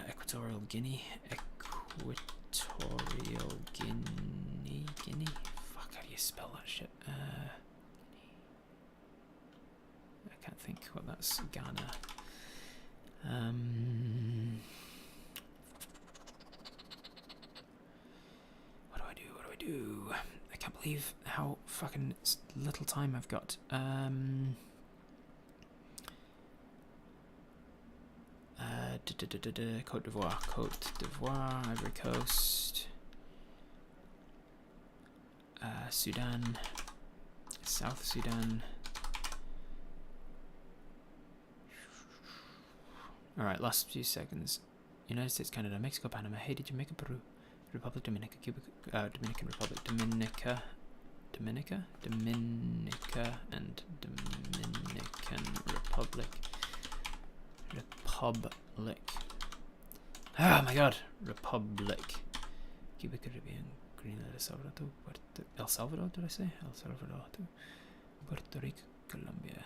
Equatorial Guinea. Guinea. Fuck, how do you spell that shit? I can't think what that's. Ghana. What do I do? I can't believe how fucking little time I've got. Côte d'Ivoire, Ivory Coast, Sudan, South Sudan. Alright, last few seconds. United States, Canada, Mexico, Panama, Haiti, Jamaica, Peru, Republic, Dominica, Cuba, Dominican Republic, Dominica, and Dominican Republic. Oh my god! Republic. Cuba, Caribbean, Greenland, El Salvador, did I say? El Salvador, Puerto Rico, Colombia,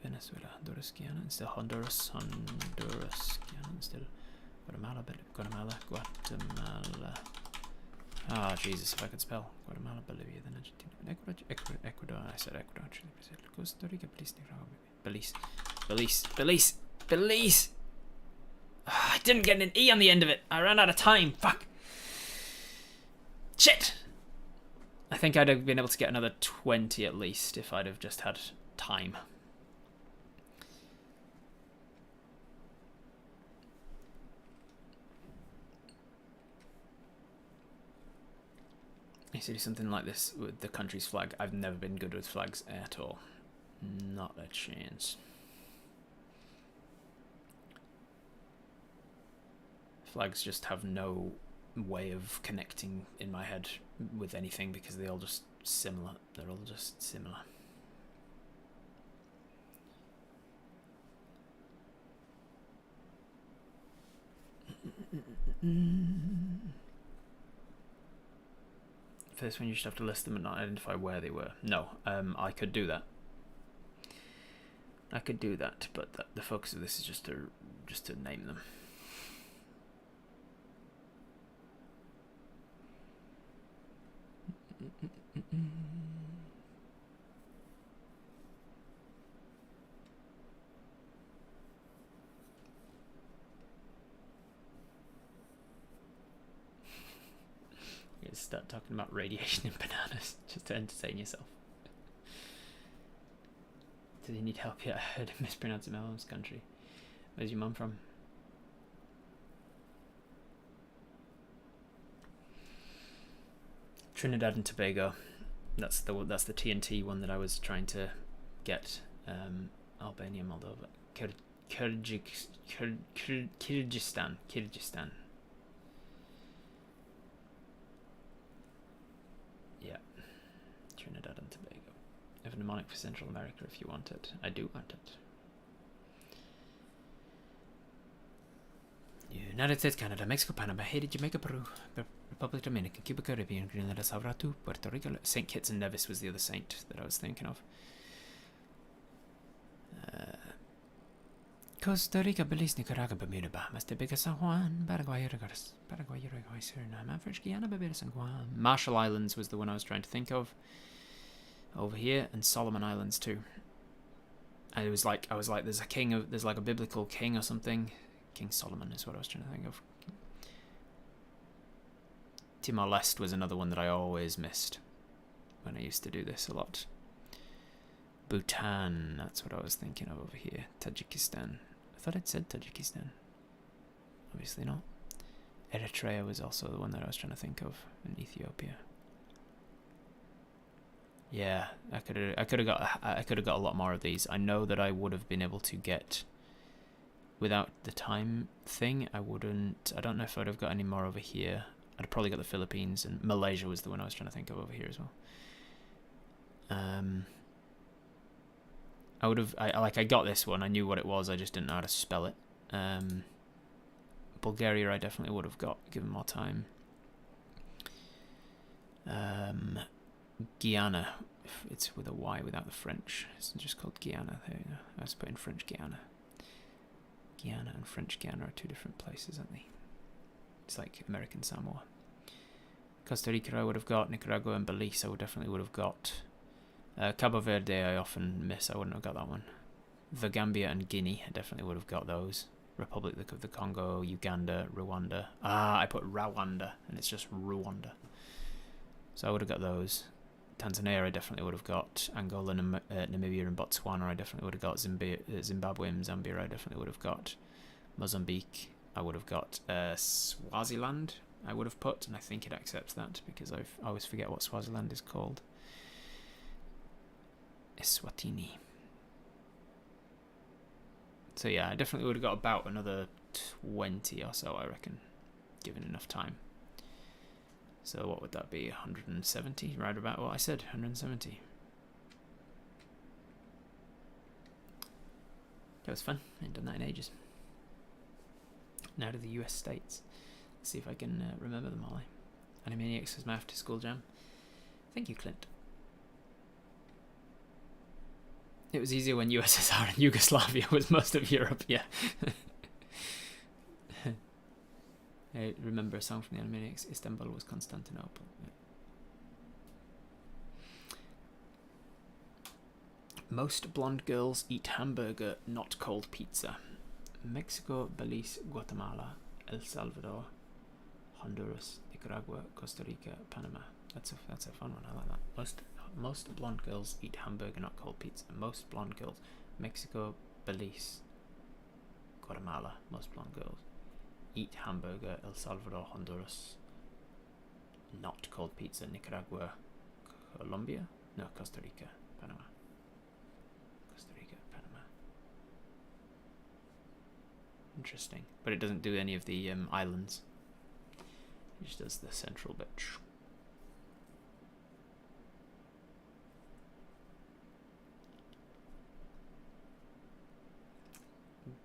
Venezuela, Honduras, Guyana, and still Honduras, Guyana, and still Guatemala. Ah, Jesus, if I could spell. Guatemala, Bolivia, then Argentina, Ecuador. I said Ecuador, Chile, Brazil, Costa Rica, Belize. Oh, I didn't get an E on the end of it. I ran out of time. Fuck. Shit. I think I'd have been able to get another 20 at least if I'd have just had time. used to do something like this with the country's flag. I've never been good with flags at all. Not a chance. Flags just have no way of connecting in my head with anything because they're all just similar. They're all just similar. First one, you should have to list them and not identify where they were. No, I could do that. I could do that, but the focus of this is just to name them. You start talking about radiation in bananas just to entertain yourself. Do you need help yet? I heard him mispronouncing my mom's country. Where's your mum from? Trinidad and Tobago. That's the TNT one that I was trying to get. Albania, Moldova, Kyrgyzstan. Yeah, Trinidad and Tobago. I have a mnemonic for Central America if you want it. I do want it. United States, Canada, Mexico, Panama, Haiti, Jamaica, Peru, Republic Dominican, Cuba, Caribbean, Greenland, El Salvador, Puerto Rico. St. Kitts and Nevis was the other saint that I was thinking of. Costa Rica, Belize, Nicaragua, Bermuda, Bahamas, Dominica, San Juan, Paraguay, Uruguay, Suriname, French Guiana, Barbados, and Guam. Marshall Islands was the one I was trying to think of. Over here, and Solomon Islands too. And I was like, there's like a biblical king or something. King Solomon is what I was trying to think of. Timor-Leste was another one that I always missed when I used to do this a lot. Bhutan, that's what I was thinking of over here. Tajikistan. I thought it said Tajikistan. Obviously not. Eritrea was also the one that I was trying to think of, and Ethiopia. Yeah, I could have got a lot more of these. I know that I would have been able to get without the time thing. I don't know if I'd have got any more over here. I'd have probably got the Philippines, and Malaysia was the one I was trying to think of over here as well. I got this one. I knew what it was. I just didn't know how to spell it. Bulgaria, I definitely would have got given more time. Guyana, it's with a Y without the French. It's just called Guyana. There you go. I was putting French Guyana. Guyana and French Guyana are two different places, aren't they? It's like American Samoa. Costa Rica I would have got. Nicaragua and Belize I definitely would have got. Cabo Verde I often miss. I wouldn't have got that one. The Gambia and Guinea I definitely would have got those. Republic of the Congo, Uganda, Rwanda. I put Rwanda and it's just Rwanda. So I would have got those. Tanzania I definitely would have got. Angola, Namibia and Botswana I definitely would have got. Zimbabwe and Zambia I definitely would have got. Mozambique I would have got. Swaziland I would have put, and I think it accepts that because I always forget what Swaziland is called. Eswatini. So yeah, I definitely would have got about another 20 or so, I reckon, given enough time. So what would that be? 170? Right about what I said, 170. That was fun. I ain't done that in ages. Now to the US States. Let's see if I can remember them all. Animaniacs was my after school jam. Thank you, Clint. It was easier when USSR and Yugoslavia was most of Europe, yeah. I remember a song from the Animaniacs, Istanbul was Constantinople. Yeah. Most blonde girls eat hamburger, not cold pizza. Mexico, Belize, Guatemala, El Salvador, Honduras, Nicaragua, Costa Rica, Panama. That's a fun one, I like that. Most blonde girls eat hamburger, not cold pizza. Most blonde girls. Mexico, Belize, Guatemala. Most blonde girls eat hamburger. El Salvador, Honduras. not called pizza. Nicaragua, Colombia? No, Costa Rica, Panama. Costa Rica, Panama. Interesting. But it doesn't do any of the islands. It just does the central bit.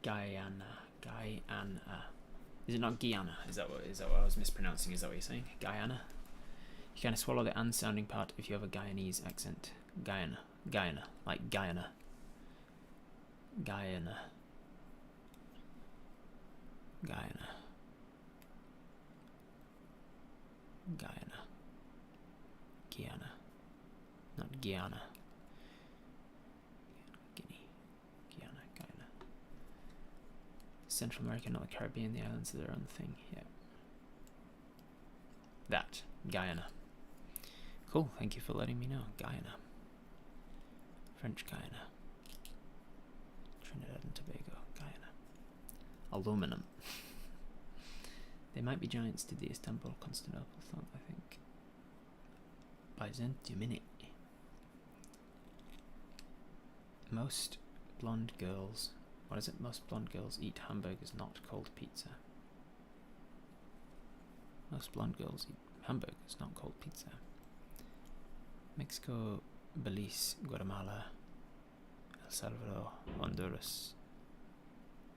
Guyana. Is it not Guyana? Is that what I was mispronouncing? Is that what you're saying? Guyana? You kind of swallow the and sounding part if you have a Guyanese accent. Guyana. Like Guyana. Guyana. Not Guyana. Guyana. Central America, not the Caribbean. The islands are their own thing. Yeah. That. Guyana. Cool. Thank you for letting me know. Guyana. French Guyana. Trinidad and Tobago. Guyana. Aluminum. They might be giants to the Istanbul Constantinople thought, I think. Byzantium. Most blonde girls. What is it? Most blonde girls eat hamburgers, not cold pizza. Most blonde girls eat hamburgers, not cold pizza. Mexico, Belize, Guatemala, El Salvador, Honduras,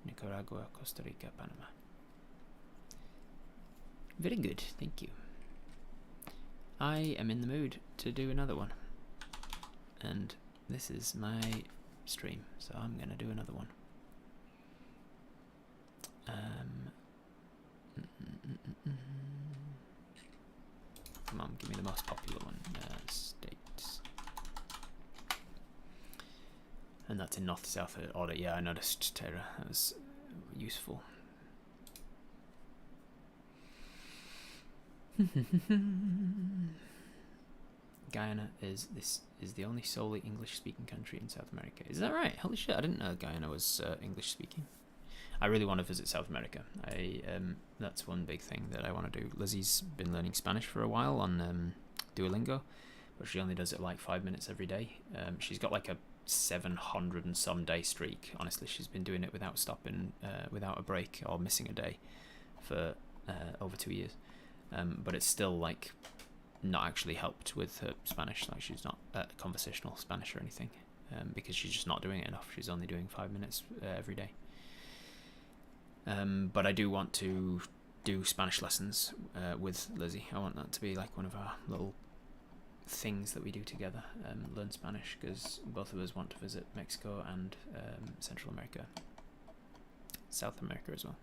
Nicaragua, Costa Rica, Panama. Very good, thank you. I am in the mood to do another one. And this is my stream, so I'm going to do another one. Come on, give me the most popular one. States. And that's in north-south order. Yeah, I noticed, Terra. That was useful. Guyana is the only solely English-speaking country in South America. Is that right? Holy shit! I didn't know Guyana was English-speaking. I really want to visit South America. That's one big thing that I want to do. Lizzie's been learning Spanish for a while on Duolingo, but she only does it like 5 minutes every day. She's got like a 700 and some day streak. Honestly, she's been doing it without stopping, without a break or missing a day for over 2 years. But it's still like not actually helped with her Spanish. Like she's not conversational Spanish or anything, because she's just not doing it enough. She's only doing 5 minutes every day. But I do want to do Spanish lessons with Lizzie. I want that to be like one of our little things that we do together, learn Spanish, because both of us want to visit Mexico and Central America, South America as well.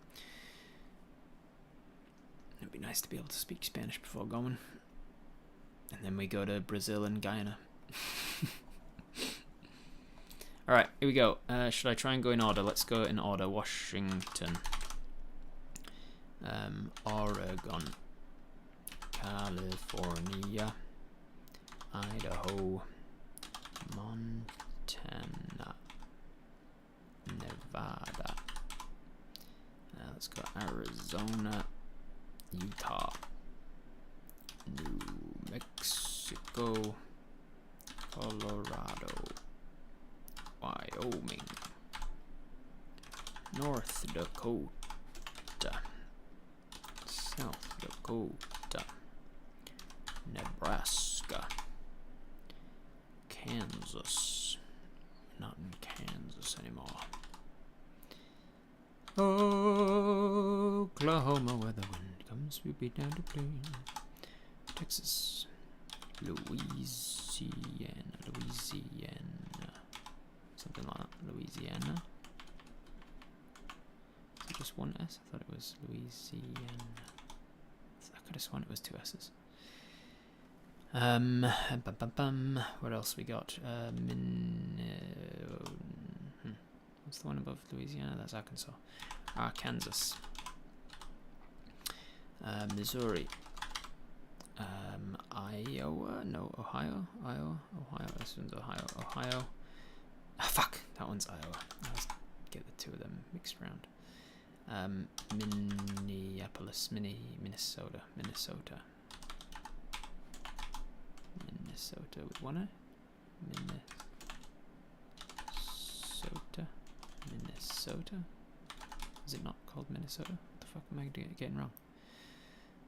It'd be nice to be able to speak Spanish before going, and then we go to Brazil and Guyana. Alright, here we go. Should I try and go in order? Let's go in order. Washington, Oregon, California, Idaho, Montana, Nevada. Let's go Arizona, Utah, New Mexico, Colorado, Wyoming, North Dakota, South Dakota, Nebraska, Kansas. We're not in Kansas anymore. Oklahoma, where the wind comes sweeping down the plain. Texas, Louisiana, something like that. Louisiana. Is it just one S? I thought it was Louisiana. I could have sworn it was 2 S's. What else we got? What's the one above Louisiana? That's Arkansas. Arkansas. Missouri. Iowa? No, Ohio? Ohio? This one's Ohio. Ohio. Ah, fuck! That one's Iowa. I always get the two of them mixed around. Minneapolis. Minnesota. Minnesota with one I. Minnesota. Is it not called Minnesota? What the fuck am I getting wrong?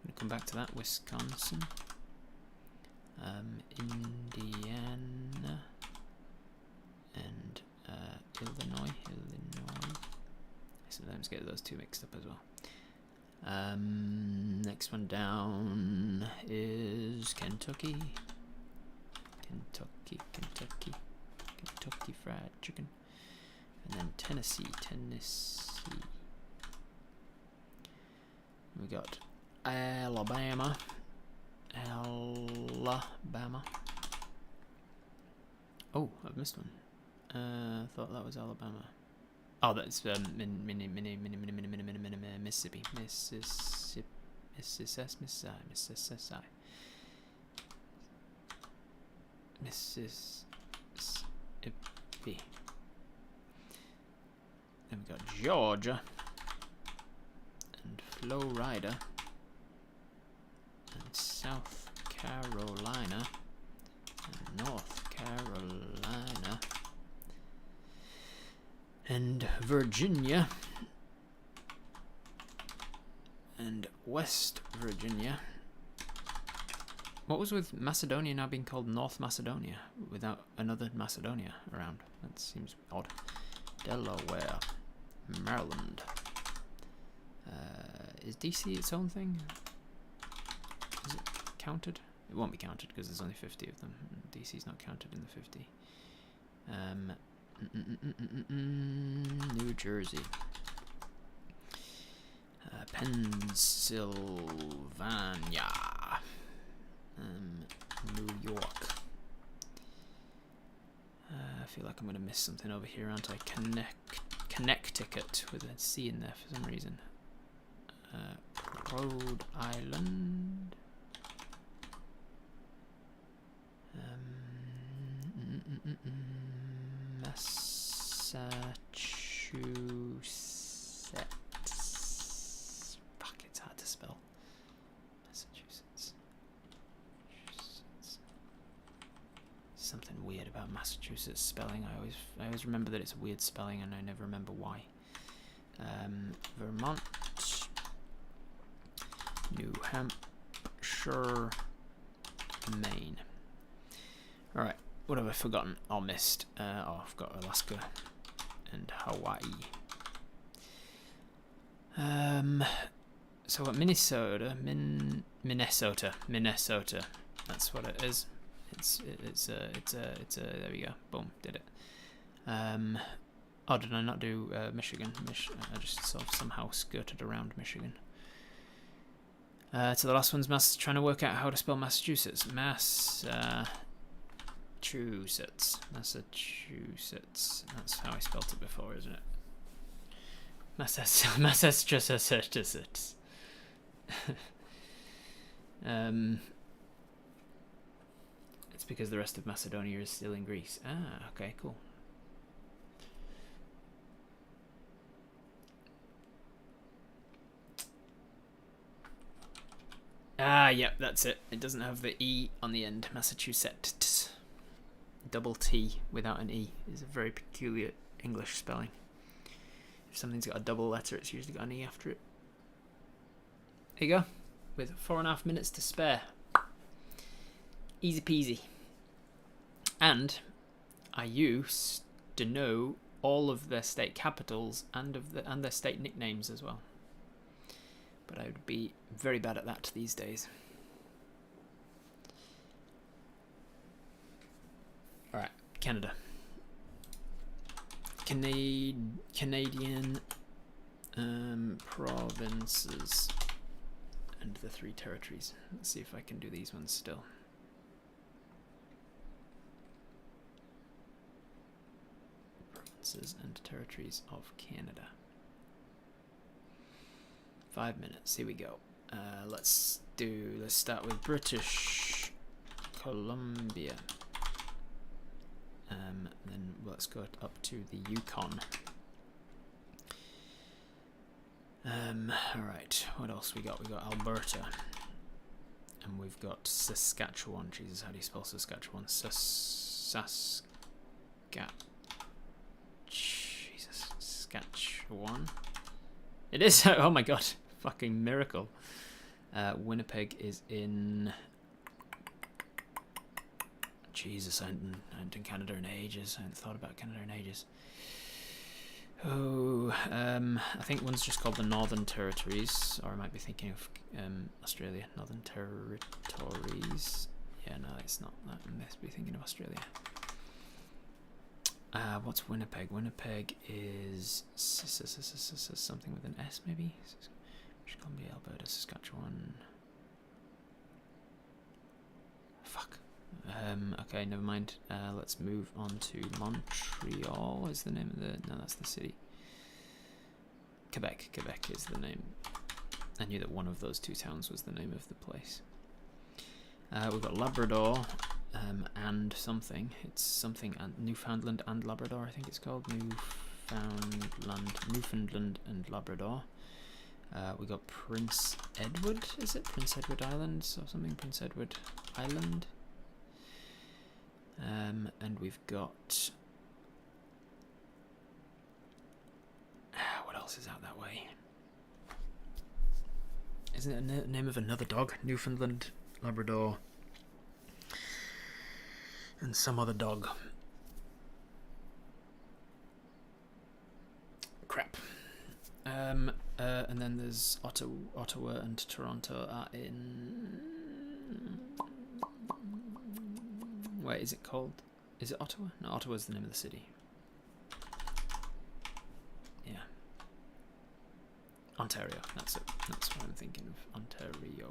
I'm gonna come back to that. Wisconsin, Indiana, and Illinois. I sometimes get those two mixed up as well. Next one down is Kentucky. Kentucky Fried Chicken. And then Tennessee. We got Alabama. Oh, I've missed one. Thought that was Alabama. Oh, that's Mississippi. Then we got Georgia and Florida and South Carolina and North Carolina and Virginia and West Virginia. What was with Macedonia now being called North Macedonia without another Macedonia around? That seems odd. Delaware, Maryland. Is DC its own thing? Is it counted? It won't be counted because there's only 50 of them. DC's not counted in the 50. New Jersey. Pennsylvania. New York. I feel like I'm going to miss something over here, aren't I? Connecticut with a C in there for some reason. Rhode Island. Massachusetts. Fuck, it's hard to spell. Massachusetts. Something weird about Massachusetts spelling. I always remember that it's a weird spelling, and I never remember why. Vermont, New Hampshire, Maine. All right, what have I forgotten or missed? I've got Alaska and Hawaii. So what? Minnesota. That's what it is. It's there we go. Boom, did it. Oh, did I not do Michigan? I just sort of somehow skirted around Michigan. So the last one's trying to work out how to spell Massachusetts. Massachusetts. That's how I spelt it before, isn't it? Massachusetts. It's because the rest of Macedonia is still in Greece. Ah, okay, cool. Ah, yep, that's it. It doesn't have the E on the end. Massachusetts. Double T without an E is a very peculiar English spelling. If something's got a double letter, it's usually got an E after it. There you go. With 4.5 minutes to spare. Easy peasy. And I used to know all of their state capitals and their state nicknames as well. But I would be very bad at that these days. Alright, Canada. Canadian provinces and the 3 territories. Let's see if I can do these ones still. Provinces and territories of Canada. 5 minutes. Here we go. Let's start with British Columbia. Then let's go up to the Yukon. Alright, what else we got? We got Alberta. And we've got Saskatchewan. Jesus, how do you spell Saskatchewan? Jesus, Saskatchewan. It is. Oh my god, fucking miracle. Winnipeg is in. Jesus, I haven't done Canada in ages. I haven't thought about Canada in ages. Oh, I think one's just called the Northern Territories, or I might be thinking of Australia. Northern Territories. Yeah, no, it's not that. I must be thinking of Australia. What's Winnipeg? Winnipeg is something with an S, maybe? British Columbia, Alberta, Saskatchewan. Fuck. Okay, never mind. Let's move on to Montreal. Is the name of the... No, that's the city. Quebec. Quebec is the name. I knew that one of those two towns was the name of the place. We've got Labrador and something. It's something and Newfoundland and Labrador, I think it's called. Newfoundland and Labrador. We got Prince Edward, is it? Prince Edward Island or something? Prince Edward Island. And we've got... what else is out that way? Isn't it a name of another dog? Newfoundland, Labrador, and some other dog. Crap. And then there's Ottawa and Toronto are in... Wait, is it called... Is it Ottawa? No, Ottawa's the name of the city. Yeah. Ontario, that's it. That's what I'm thinking of. Ontario.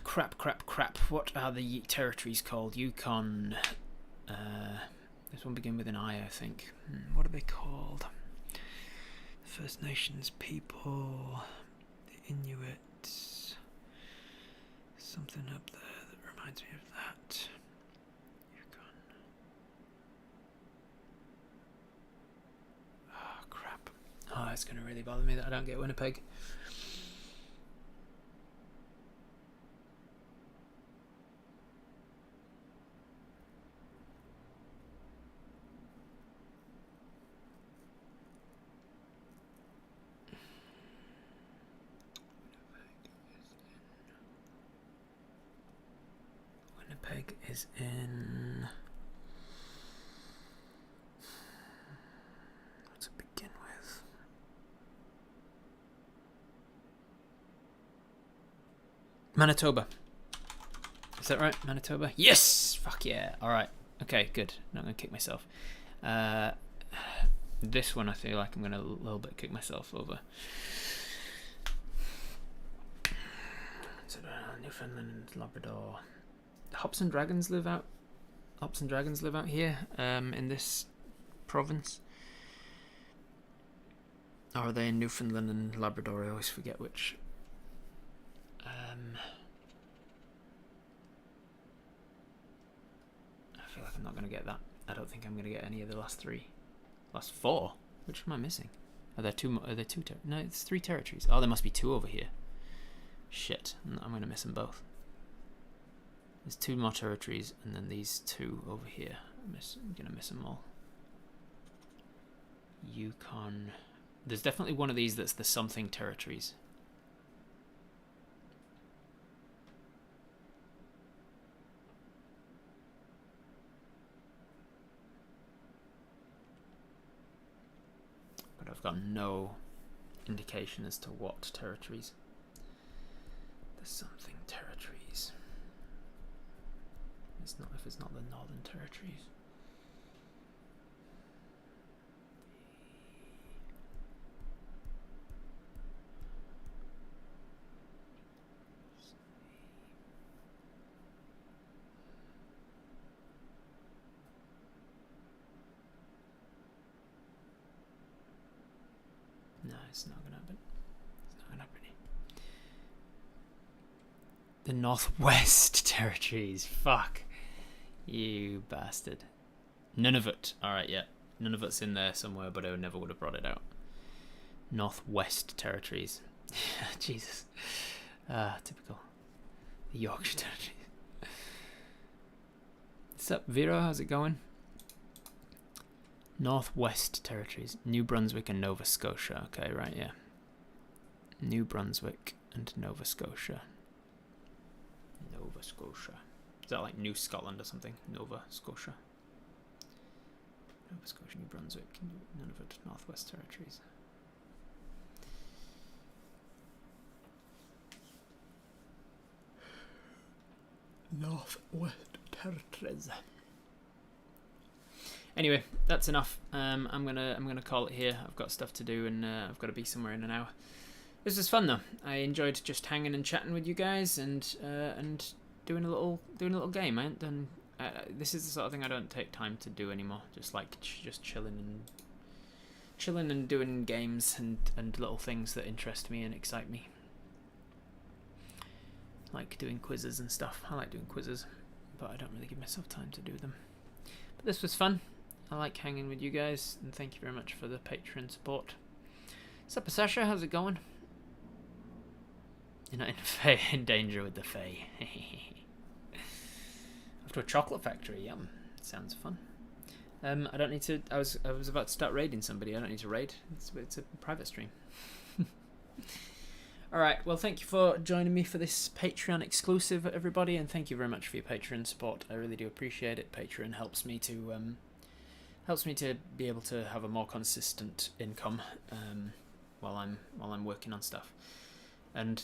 Crap. What are the territories called? Yukon. This one begin with an I think. What are they called? First Nations people, the Inuits, something up there that reminds me of that. Yukon. Oh, crap. Oh, it's going to really bother me that I don't get Winnipeg. Winnipeg is in... What's it begin with? Manitoba. Is that right? Manitoba? Yes! Fuck yeah. Alright. Okay, good. Not going to kick myself. This one I feel like I'm going to a little bit kick myself over. So, Newfoundland, Labrador... Hops and Dragons live out here in this province. Or are they in Newfoundland and Labrador? I always forget which. I feel like I'm not going to get that. I don't think I'm going to get any of the last four. Which am I missing? Are there two? No, it's 3 territories. Oh, there must be 2 over here. Shit, I'm going to miss them both. There's 2 more territories, and then these 2 over here. I'm going to miss them all. Yukon. There's definitely one of these that's the something territories. But I've got no indication as to what territories. The something territories. It's not if it's not the Northern Territories. No, it's not gonna happen. It's not gonna happen. The Northwest Territories. Fuck. You bastard. Nunavut. Alright, yeah. Nunavut's in there somewhere, but I never would have brought it out. Northwest Territories. Jesus. Typical. The Yorkshire Territories. What's up, Vero? How's it going? Northwest Territories. New Brunswick and Nova Scotia. Okay, right, yeah. New Brunswick and Nova Scotia. Nova Scotia. Is that like New Scotland or something? Nova Scotia. Nova Scotia, New Brunswick, Nunavut, Northwest Territories. Northwest Territories. Anyway, that's enough. I'm gonna call it here. I've got stuff to do, and I've got to be somewhere in an hour. This was fun though. I enjoyed just hanging and chatting with you guys, and doing a little game. I haven't done. This is the sort of thing I don't take time to do anymore. Just like just chilling and doing games and little things that interest me and excite me. Like doing quizzes and stuff. I like doing quizzes, but I don't really give myself time to do them. But this was fun. I like hanging with you guys, and thank you very much for the Patreon support. Sup, Sasha? How's it going? You're not in danger with the Fae. Off to a chocolate factory. Yum. Sounds fun. I don't need to. I was about to start raiding somebody. I don't need to raid. It's a private stream. Alright, well, thank you for joining me for this Patreon exclusive, everybody, and thank you very much for your Patreon support. I really do appreciate it. Patreon helps me to be able to have a more consistent income while I'm working on stuff. And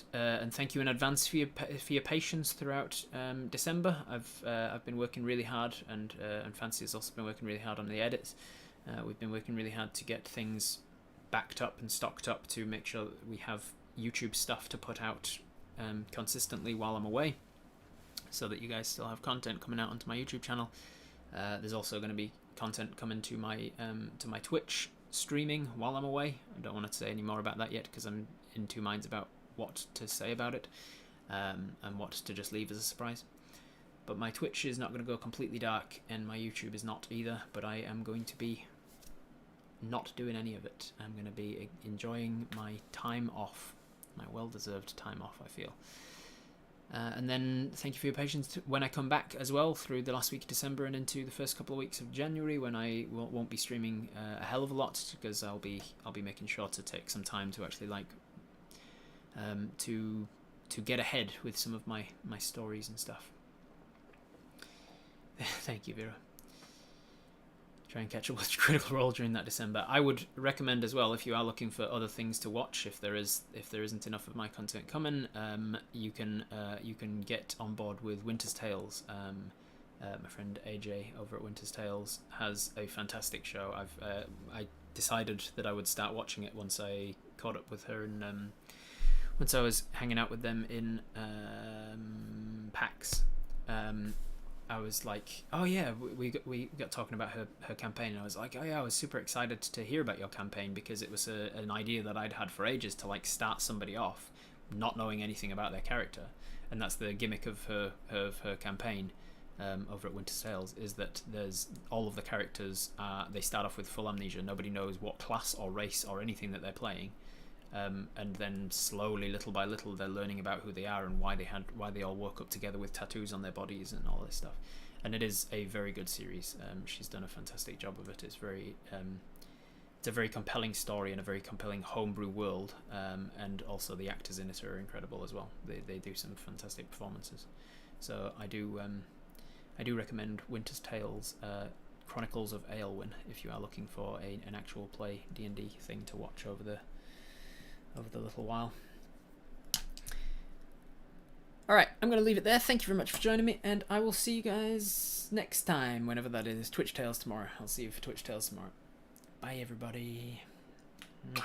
thank you in advance for your patience throughout December. I've been working really hard, and Fancy has also been working really hard on the edits. We've been working really hard to get things backed up and stocked up to make sure that we have YouTube stuff to put out consistently while I'm away, so that you guys still have content coming out onto my YouTube channel. There's also going to be content coming to my Twitch streaming while I'm away. I don't want to say any more about that yet because I'm in two minds about what to say about it and what to just leave as a surprise. But my Twitch is not going to go completely dark, and my YouTube is not either, but I am going to be not doing any of it. I'm going to be enjoying my time off, my well-deserved time off, I feel. And then thank you for your patience when I come back as well through the last week of December and into the first couple of weeks of January, when I won't be streaming a hell of a lot, because I'll be making sure to take some time to actually to get ahead with some of my stories and stuff. Thank you, Vera. Try and catch up with Critical Role during that December. I would recommend as well, if you are looking for other things to watch, if there isn't enough of my content coming, you can get on board with Winter's Tales. My friend AJ over at Winter's Tales has a fantastic show. I decided that I would start watching it once I caught up with her, and once I was hanging out with them in PAX. I was like, oh yeah, we got talking about her campaign, and I was like, oh yeah, I was super excited to hear about your campaign, because it was an idea that I'd had for ages to like start somebody off not knowing anything about their character, and that's the gimmick of her campaign over at Winter's Tales, is that there's all of the characters they start off with full amnesia. Nobody knows what class or race or anything that they're playing. And then slowly, little by little, they're learning about who they are and why they all woke up together with tattoos on their bodies and all this stuff. And it is a very good series. She's done a fantastic job of it. It's a very compelling story and a very compelling homebrew world. And also the actors in it are incredible as well. They do some fantastic performances. So I do recommend Winter's Tales, Chronicles of Aelwyn, if you are looking for an actual play D&D thing to watch over the little while. Alright, I'm going to leave it there. Thank you very much for joining me, and I will see you guys next time, whenever that is. Twitch Tales tomorrow. I'll see you for Twitch Tales tomorrow. Bye, everybody. Mwah.